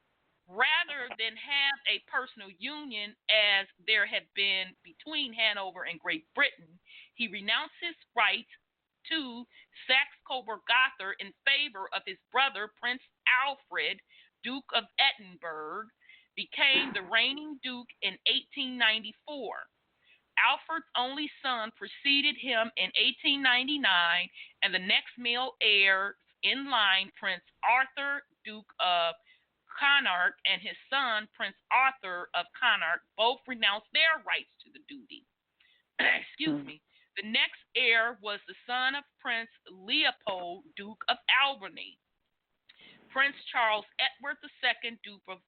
Rather than have a personal union as there had been between Hanover and Great Britain, he renounced his rights to Saxe-Coburg-Gotha in favor of his brother, Prince Alfred, Duke of Edinburgh, became the reigning duke in 1894. Alfred's only son preceded him in 1899, and the next male heir in line, Prince Arthur, Duke of Connaught, and his son, Prince Arthur of Connaught, both renounced their rights to the duty. Excuse me. The next heir was the son of Prince Leopold, Duke of Albany. Prince Charles Edward II, Duke of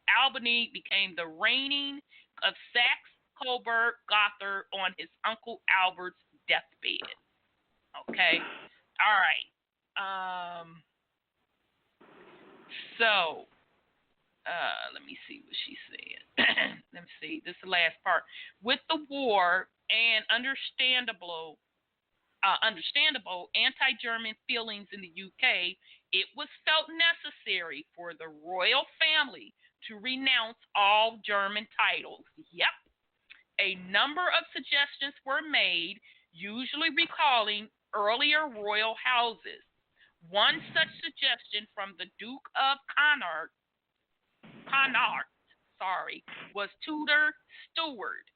Albany, became the reigning of Saxe-Coburg-Gotha on his uncle Albert's deathbed. Okay. All right. So, let me see what she said. Let me see. This is the last part. With the war and understandable anti-German feelings in the UK, it was felt necessary for the royal family to renounce all German titles. Yep. A number of suggestions were made, usually recalling earlier royal houses. One such suggestion from the Duke of Connaught, was Tudor Stewart,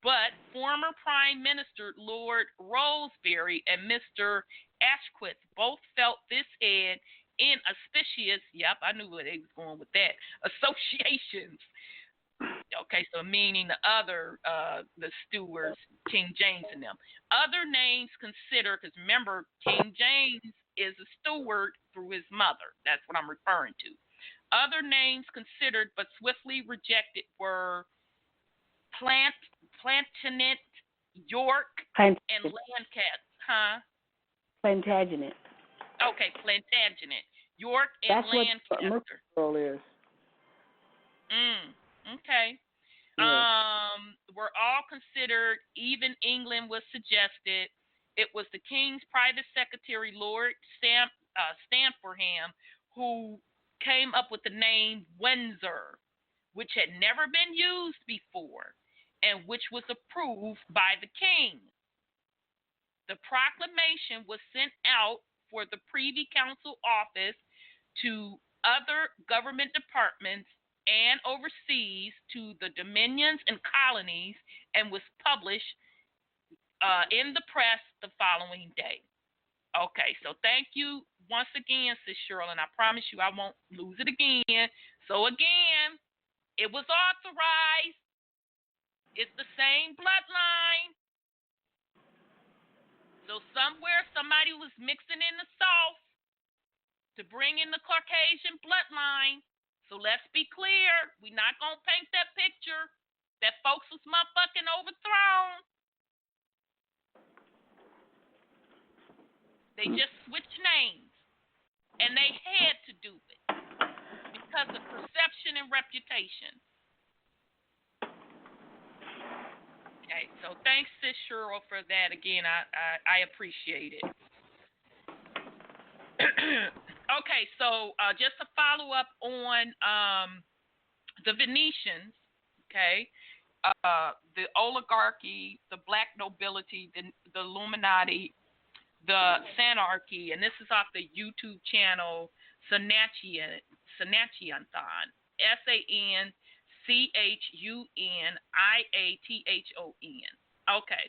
But former Prime Minister Lord Rosebery and Mr. Asquith both felt this had inauspicious, yep, I knew where they was going with that, associations. Okay, so meaning the stewards, King James and them. Other names considered, because remember, King James is a steward through his mother. That's what I'm referring to. Other names considered but swiftly rejected were Plantagenet, York, and Lancaster. Plantagenet. Okay, Plantagenet, York, and That's Lancaster. That's what Merkel is. Okay. Yeah. Were all considered. Even England was suggested. It was the King's private secretary, Lord Stanfortham, who came up with the name Windsor, which had never been used before, and which was approved by the King. The proclamation was sent out for the Privy Council office to other government departments and overseas to the dominions and colonies, and was published in the press the following day. Okay, so thank you once again, Sis Cheryl, and I promise you I won't lose it again. So again, it was authorized. It's the same bloodline. So somewhere somebody was mixing in the sauce to bring in the Caucasian bloodline. So let's be clear, we're not going to paint that picture that folks was motherfucking overthrown. They just switched names, and they had to do it because of perception and reputation. Okay, so thanks, Sis Cheryl, for that. Again, I appreciate it. Okay, so just to follow up on the Venetians, okay, the oligarchy, the Black Nobility, the Illuminati, the Sanarchy, and this is off the YouTube channel Sanatchian, SANCHUNIATHON. Okay,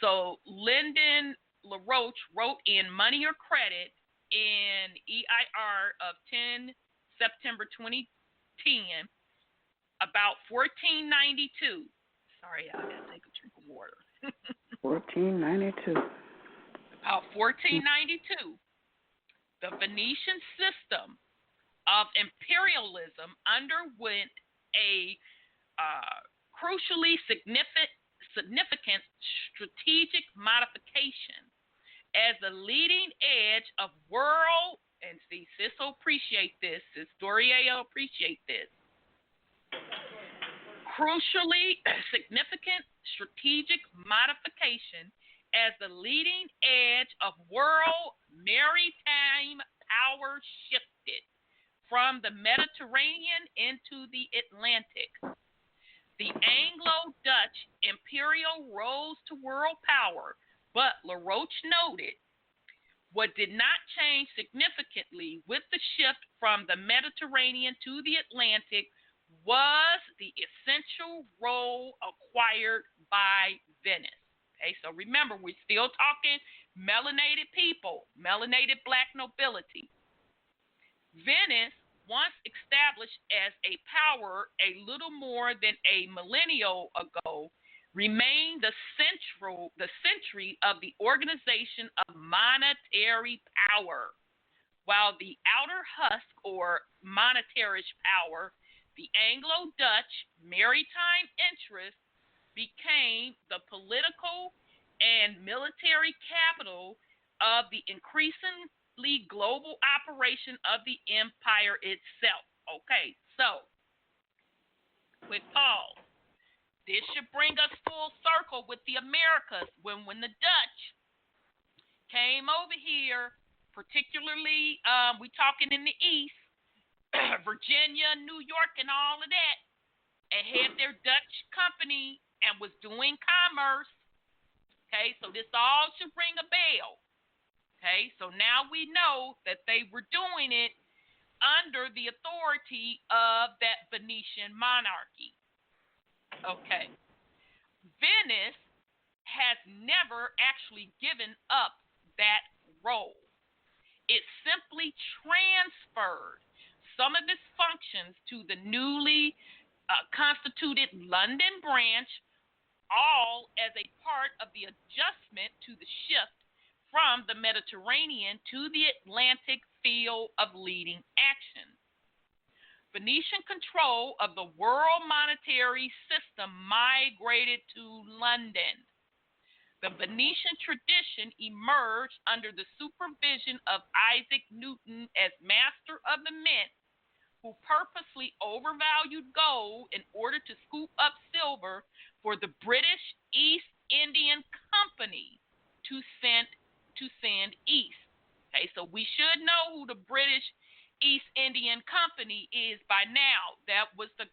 so Lyndon LaRoche wrote in Money or Credit in EIR of 10 September 2010 about 1492. Sorry, I gotta take a drink of water. 1492. About 1492, the Venetian system of imperialism underwent a crucially significant strategic modification as the leading edge of world, and see, Sis will appreciate this, Sis Dorier will appreciate this, crucially significant strategic modification as the leading edge of world maritime power shifted from the Mediterranean into the Atlantic. The Anglo-Dutch imperial rose to world power, but LaRoche noted what did not change significantly with the shift from the Mediterranean to the Atlantic was the essential role acquired by Venice. Okay, so remember, we're still talking melanated people, melanated Black nobility. Venice, once established as a power a little more than a millennium ago, remained the century of the organization of monetary power, while the outer husk or monetarish power, the Anglo-Dutch maritime interest, became the political and military capital of the increasingly global operation of the empire itself. Okay, so, quick pause. This should bring us full circle with the Americas when the Dutch came over here, particularly we talking in the East, Virginia, New York, and all of that, and had their Dutch company and was doing commerce. Okay, so this all should ring a bell. Okay, so now we know that they were doing it under the authority of that Venetian monarchy. Okay, Venice has never actually given up that role. It simply transferred some of its functions to the newly constituted London branch, all as a part of the adjustment to the shift from the Mediterranean to the Atlantic field of leading action. Venetian control of the world monetary system migrated to London. The Venetian tradition emerged under the supervision of Isaac Newton as master of the mint, who purposely overvalued gold in order to scoop up silver for the British East Indian Company to send east. Okay, so we should know who the British East Indian Company is by now. That was the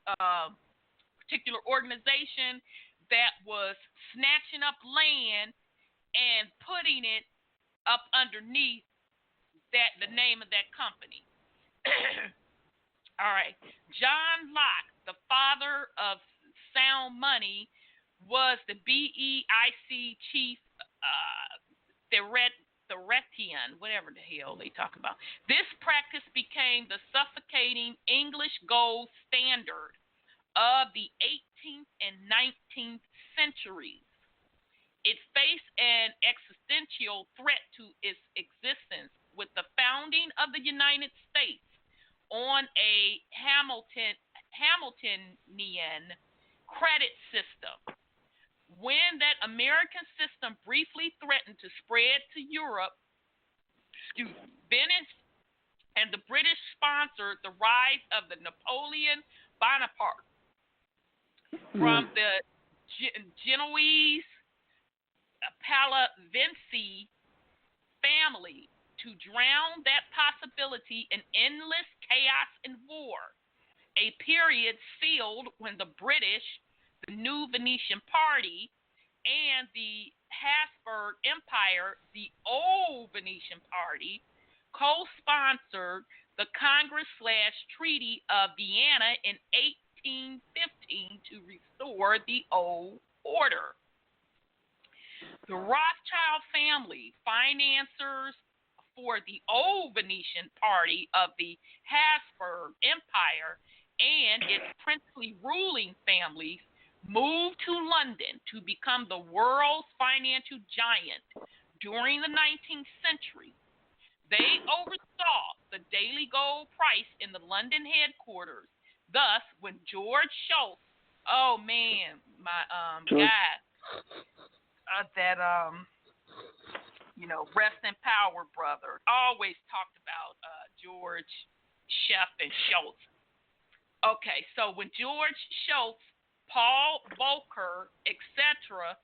particular organization that was snatching up land and putting it up underneath the name of that company. All right. John Locke, the father of sound money, was the BEIC chief Theretian, whatever the hell they talk about. This practice became the suffocating English gold standard of the 18th and 19th centuries. It faced an existential threat to its existence with the founding of the United States on a Hamiltonian credit system. When that American system briefly threatened to spread to Europe, Venice and the British sponsored the rise of the Napoleon Bonaparte from the Genoese Pallavicini family to drown that possibility in endless chaos and war, a period sealed when the British, the new Venetian party, and the Habsburg Empire, the old Venetian party, co-sponsored the Congress/Treaty of Vienna in 1815 to restore the old order. The Rothschild family, financiers for the old Venetian party of the Habsburg Empire and its princely ruling families, moved to London to become the world's financial giant during the 19th century. They oversaw the daily gold price in the London headquarters. Thus, when George Schultz, oh man, my guy, rest in power brother, always talked about George Sheff and Schultz. Okay, so when George Schultz, Paul Volcker, etc.,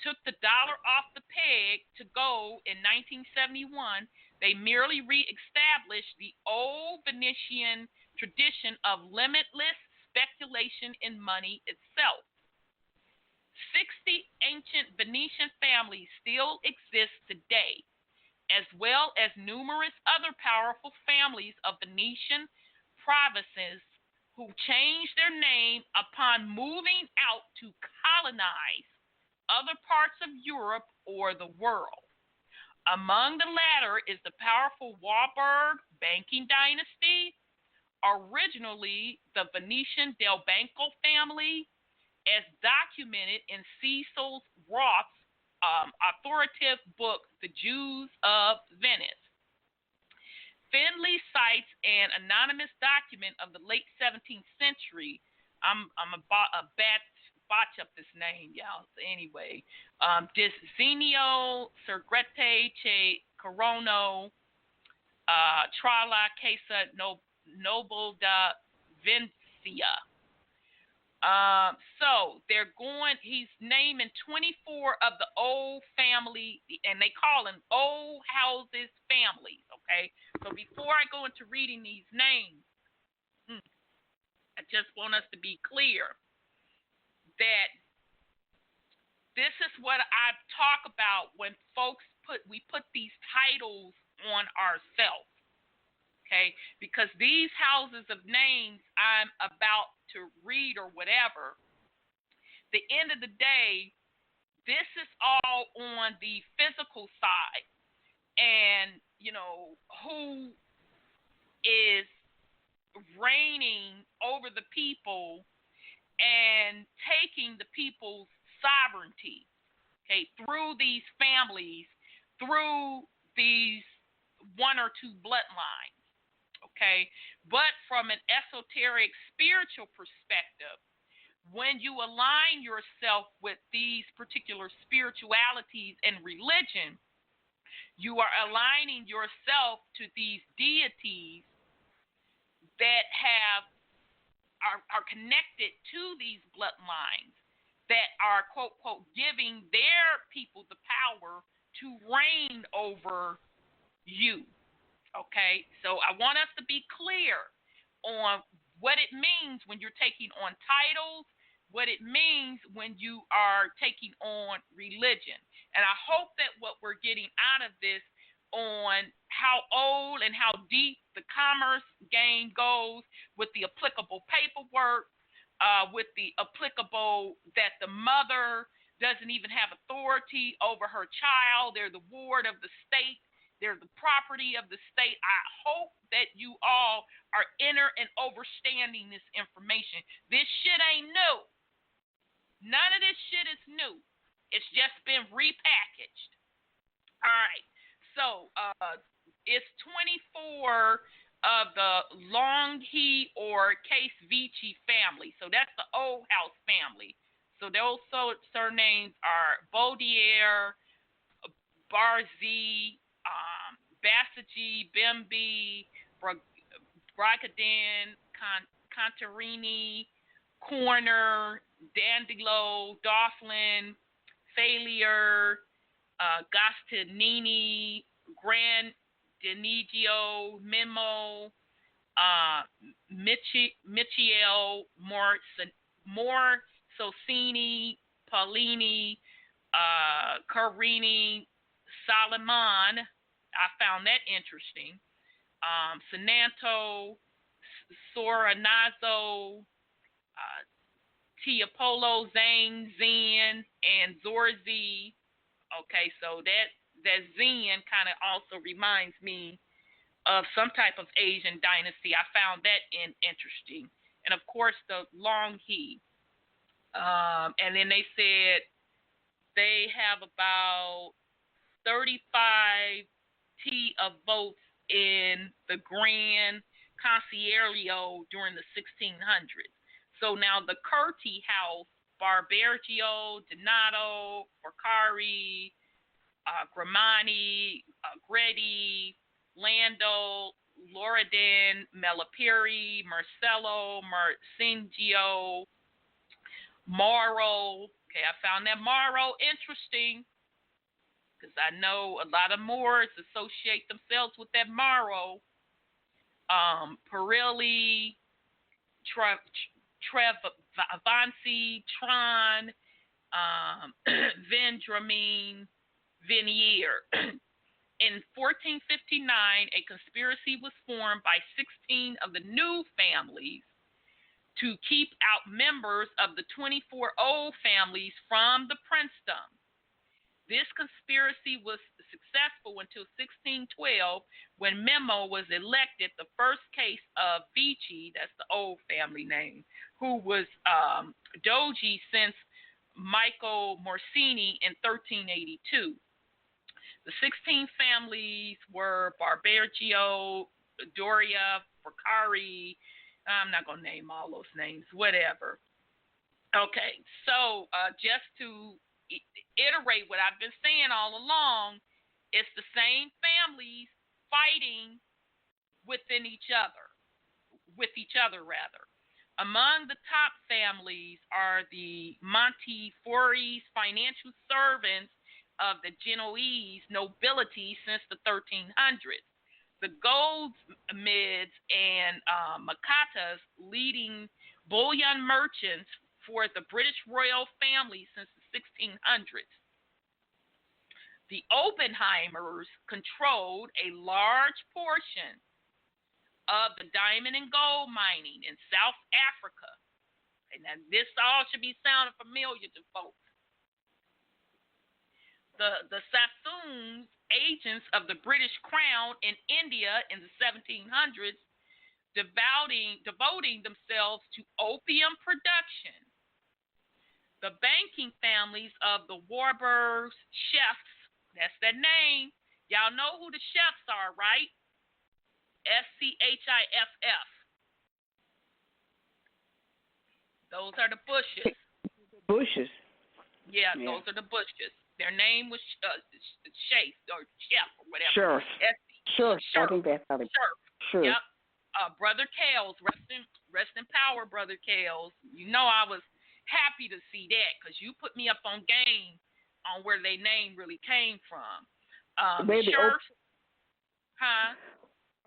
took the dollar off the peg to gold in 1971, they merely re-established the old Venetian tradition of limitless speculation in money itself. 60 ancient Venetian families still exist today, as well as numerous other powerful families of Venetian provinces who changed their name upon moving out to colonize other parts of Europe or the world. Among the latter is the powerful Warburg banking dynasty, originally the Venetian Del Banco family, as documented in Cecil Roth's authoritative book, The Jews of Venice. Finley cites an anonymous document of the late 17th century. I'm a botch up this name, y'all. So anyway, Disegno Segrete Che Corono tra la Casa Noble da Venecia. So he's naming 24 of the old family, and they call them old houses families, okay? So before I go into reading these names, I just want us to be clear that this is what I talk about when folks we put these titles on ourselves, okay? Because these houses of names I'm about to read or whatever, the end of the day, this is all on the physical side. And, who is reigning over the people and taking the people's sovereignty, okay, through these families, through these one or two bloodlines, okay? But from an esoteric spiritual perspective, when you align yourself with these particular spiritualities and religion, you are aligning yourself to these deities that are connected to these bloodlines, that are, quote, quote, giving their people the power to reign over you. Okay? So I want us to be clear on what it means when you're taking on titles, what it means when you are taking on religion. And I hope that what we're getting out of this on how old and how deep the commerce game goes with the applicable paperwork, with the applicable that the mother doesn't even have authority over her child. They're the ward of the state. They're the property of the state. I hope that you all are inner and overstanding this information. This shit ain't new. None of this shit is new. It's just been repackaged. All right. So it's 24 of the Longhi or Case Vici family. So that's the old house family. So those surnames are Baudier, Barzi, Bassagi, Bemby, Brigaden, Contarini, Corner, Dandilo, Dauphlin, Failure, Gastanini, Grand Denigio, Memo, Michiel, Morsosini, Paulini, Carini, Salomon. I found that interesting. Sananto, Soranazo, Tiapolo, Zane, Zen, and Zorzi. Okay, so that Zen kind of also reminds me of some type of Asian dynasty. I found that interesting. And of course, the Longhi. And then they said they have about 35 T of votes in the Grand Concierto during the 1600s. So now the Curti house, Barbergio, Donato, Porcari, Gramani, Gredi, Lando, Loredin, Melipari, Marcello, Marcingio, Mauro. Okay, I found that Mauro interesting because I know a lot of Moors associate themselves with that Mauro. Perilli, Trevancy, Tron, Vendramine, Venier. In 1459, a conspiracy was formed by 16 of the new families to keep out members of the 24 old families from the princedom. This conspiracy was successful until 1612, when Memo was elected the first case of Vici, that's the old family name, who was Doge since Michael Morsini in 1382. The 16 families were Barbergio, Doria, Porcari. I'm not going to name all those names, whatever. Okay, so just to iterate what I've been saying all along, it's the same families fighting within each other, rather. Among the top families are the Montefiores, financial servants of the Genoese nobility since the 1300s. The Goldsmids and Macatas, leading bullion merchants for the British royal family since the 1600s. The Oppenheimers controlled a large portion of the diamond and gold mining in South Africa. And now this all should be sounding familiar to folks. the Sassoons, agents of the British Crown in India in the 1700s, devoting themselves to opium production. The banking families of the Warburg chefs, that's their name. Y'all know who the chefs are, right? SCHIFF. Those are the Bushes. Bushes. Yeah, those are the Bushes. Their name was Chef or Chef or whatever. Sure. Sure. I think that's how they. Sure. Yep. Brother Kales, rest in power, Brother Kales. You know I was happy to see that because you put me up on game on where their name really came from. Sure. Huh?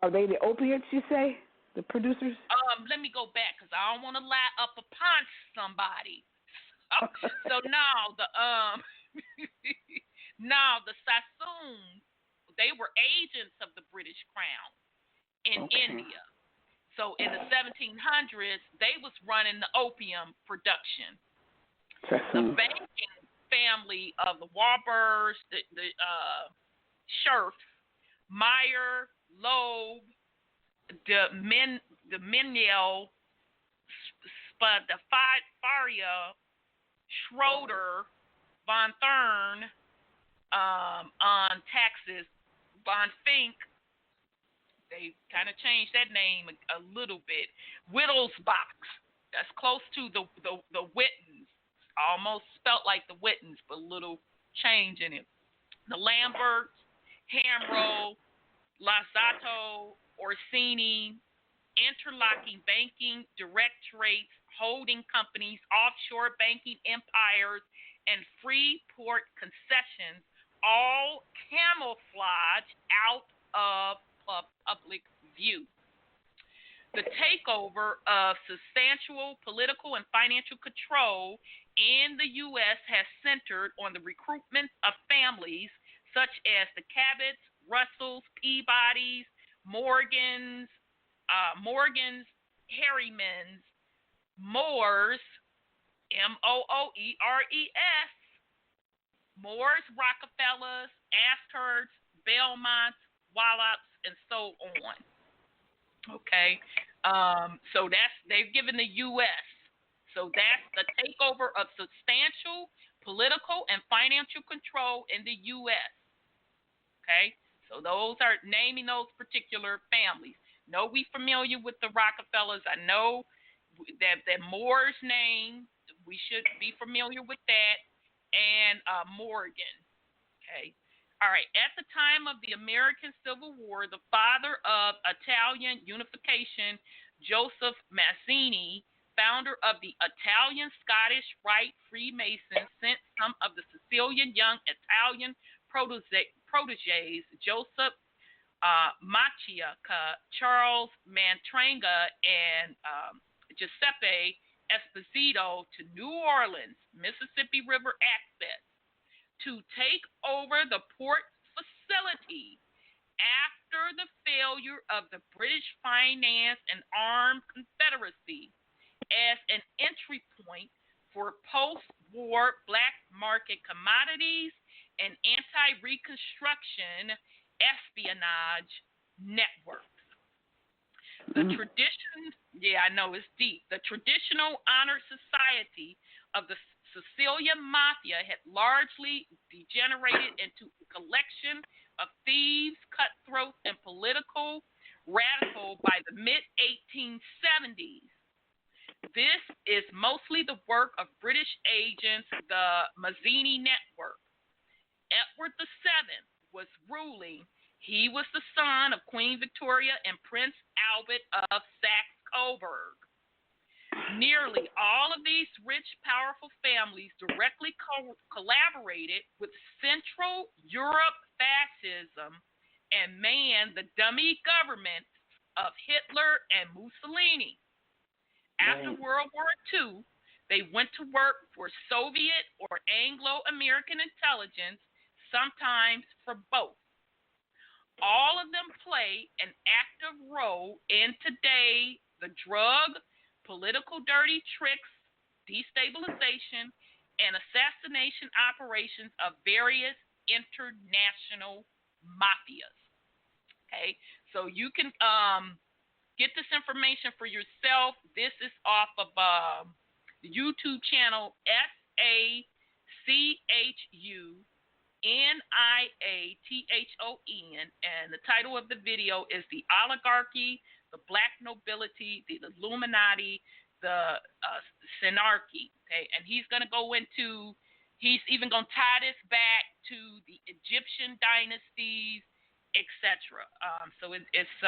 Are they the opiates, you say? The producers? Let me go back because I don't want to lie up upon somebody. So now the the Sassoons, they were agents of the British Crown in India. So in the 1700s, they was running the opium production. The banking family of the Warburgs, the Scherf, Meyer, Loeb, the Meniel, the Faria, Schroeder, Von Thurn, on taxes, Von Fink. They kind of changed that name a little bit. Wittelsbach, that's close to the Wittens. Almost spelt like the Wittens, but a little change in it. The Lamberts, Hamro, Lazzato, Orsini, interlocking banking directorates, holding companies, offshore banking empires, and free port concessions, all camouflaged out of public view. The takeover of substantial political and financial control in the U.S. has centered on the recruitment of families such as the Cabots, Russells, Peabodys, Morgans, Harrimans, Moores, Moores, Moores, Rockefellers, Astor's, Belmonts, Wallops, and so on. Okay, so they've given the U.S. So that's the takeover of substantial political and financial control in the U.S. Okay, so those are naming those particular families. Know we familiar with the Rockefellers. I know that Moore's name, we should be familiar with that, and Morgan. Okay. All right. At the time of the American Civil War, the father of Italian unification, Joseph Mazzini, founder of the Italian-Scottish Rite Freemasons, sent some of the Sicilian young Italian proteges, Joseph Maciacca, Charles Mantranga, and Giuseppe Esposito to New Orleans, Mississippi River access, to take over the port facility after the failure of the British finance and armed confederacy as an entry point for post-war black market commodities and anti-Reconstruction espionage networks. The tradition, I know it's deep. The traditional honor society of the Sicilian Mafia had largely degenerated into a collection of thieves, cutthroats, and political radical by the mid-1870s. This is mostly the work of British agents, the Mazzini Network. Edward VII was ruling. He was the son of Queen Victoria and Prince Albert of Saxe-Coburg. Nearly all of these rich, powerful families directly collaborated with Central Europe fascism and manned the dummy governments of Hitler and Mussolini. After World War II, they went to work for Soviet or Anglo-American intelligence, sometimes for both. All of them play an active role in today the drug, political dirty tricks, destabilization, and assassination operations of various international mafias. Okay, so you can get this information for yourself. This is off of the YouTube channel SACHUNIATHON, and the title of the video is The Oligarchy, the Black Nobility, the Illuminati, the Synarchy. Okay, and he's going to go into, he's even going to tie this back to the Egyptian dynasties, etc. So it's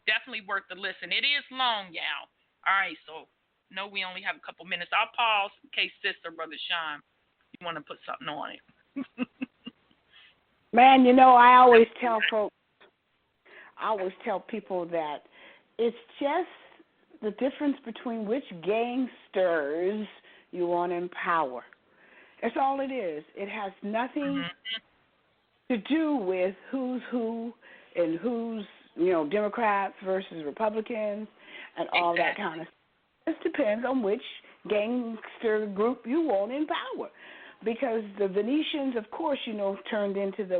definitely worth the listen. It is long, y'all. All right, so no, we only have a couple minutes. I'll pause in case Sister Brother Sean, you want to put something on it. Man, you know, I always tell people that it's just the difference between which gangsters you want in power. That's all it is. It has nothing to do with who's who and who's, you know, Democrats versus Republicans and all that kind of stuff. It just depends on which gangster group you want in power. Because the Venetians, of course, you know, turned into the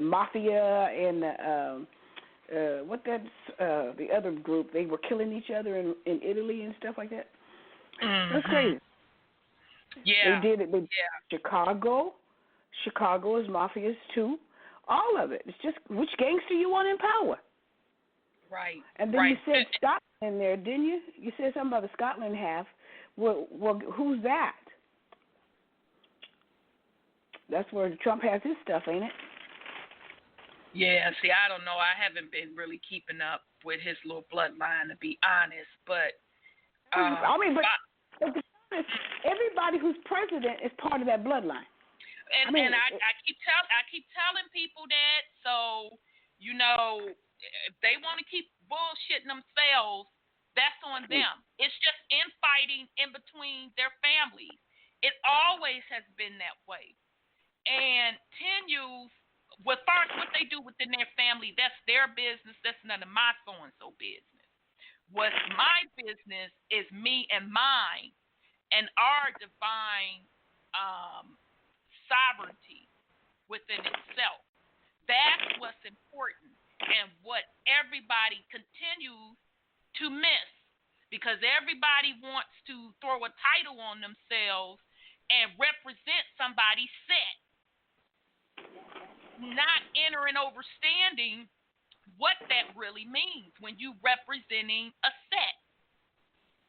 mafia and the other group. They were killing each other in Italy and stuff like that. That's crazy. Yeah. They did it. Chicago is mafias too. All of it. It's just which gangster you want in power. Right. And then you said Scotland in there, didn't you? You said something about the Scotland half. Well, who's that? That's where Trump has his stuff, ain't it? Yeah, see, I don't know. I haven't been really keeping up with his little bloodline, to be honest. But but everybody who's president is part of that bloodline. And I keep telling people that. So, you know, if they want to keep bullshitting themselves, that's on them. It's just infighting in between their families. It always has been that way. And continues, as far as what they do within their family, that's their business. That's none of my so-and-so business. What's my business is me and mine and our divine sovereignty within itself. That's what's important and what everybody continues to miss, because everybody wants to throw a title on themselves and represent somebody's set, not entering understanding what that really means when you representing a set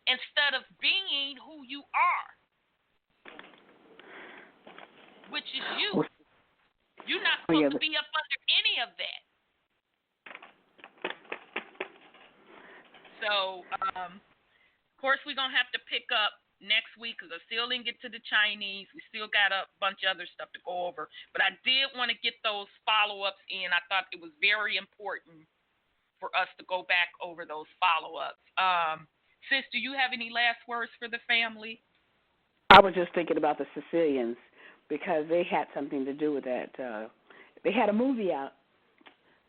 instead of being who you are, which is you. You're not supposed to be up under any of that. So, of course, we're going to have to pick up next week because I still didn't get to the Chinese. We still got a bunch of other stuff to go over. But I did want to get those follow-ups in. I thought it was very important for us to go back over those follow-ups. Sis, do you have any last words for the family? I was just thinking about the Sicilians because they had something to do with that. They had a movie out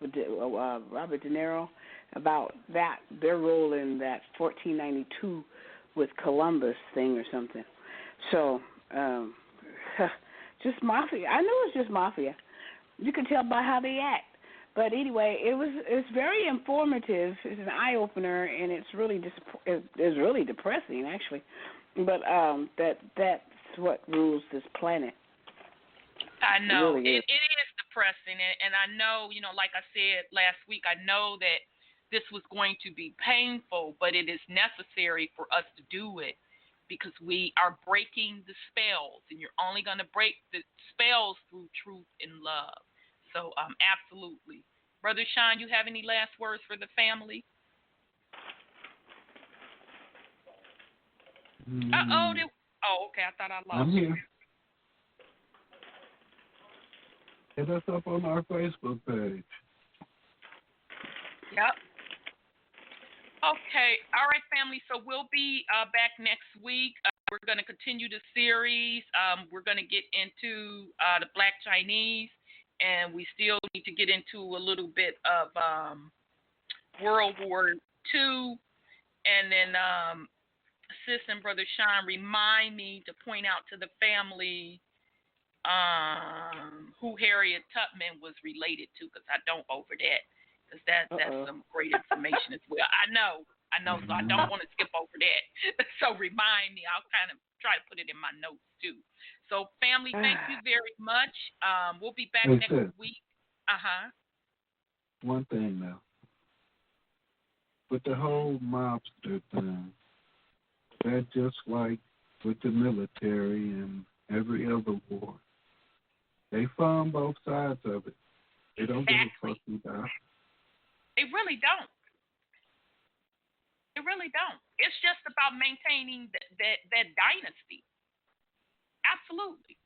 with Robert De Niro about that, their role in that 1492 with Columbus thing or something. So, just mafia. I knew it was just mafia. You can tell by how they act. But anyway, it's very informative. It's an eye opener, and it's really depressing actually. But that's what rules this planet. I know it is depressing, and I know, you know, like I said last week, I know that this was going to be painful, but it is necessary for us to do it because we are breaking the spells, and you're only going to break the spells through truth and love. So, absolutely. Brother Sean, you have any last words for the family? Okay, I thought I lost I'm you. here. Hit us up on our Facebook page. Yep. Okay. All right, family. So we'll be back next week. We're going to continue the series. We're going to get into the Black Chinese, and we still need to get into a little bit of World War II. And then Sis and Brother Sean remind me to point out to the family who Harriet Tubman was related to, because I don't over that, because that's some great information as well. I know, so I don't want to skip over that. So remind me. I'll kind of try to put it in my notes too. So family, thank you very much. We'll be back next week. One thing now. With the whole mobster thing, that's just like with the military and every other war. They fund both sides of it. They don't give a fuck who dies. They really don't. They really don't. It's just about maintaining that dynasty. Absolutely.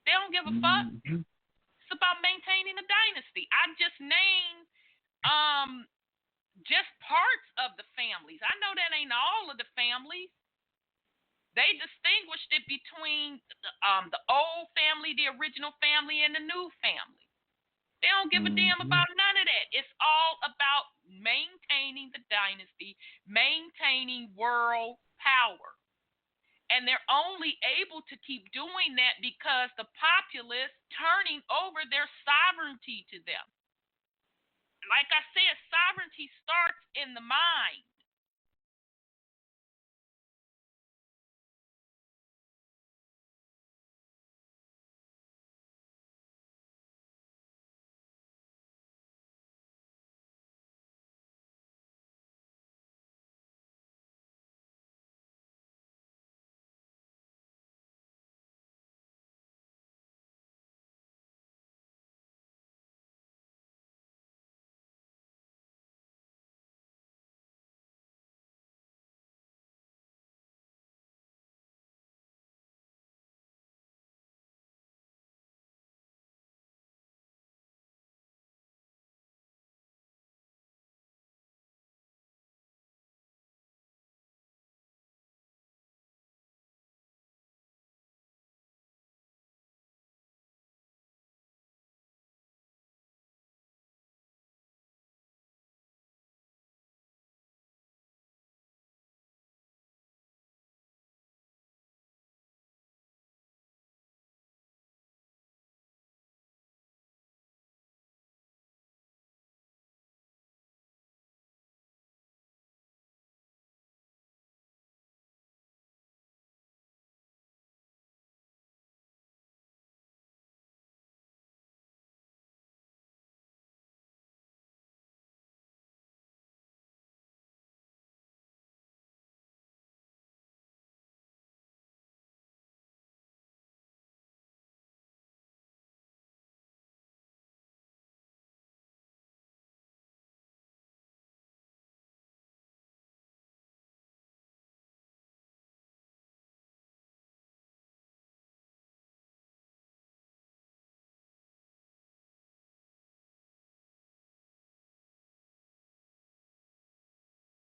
They don't give a fuck. It's about maintaining a dynasty. I just named just parts of the families. I know that ain't all of the families. They distinguished it between the old family, the original family, and the new family. They don't give a damn about none of that. It's all about maintaining the dynasty, maintaining world power. And they're only able to keep doing that because the populace turning over their sovereignty to them. Like I said, sovereignty starts in the mind.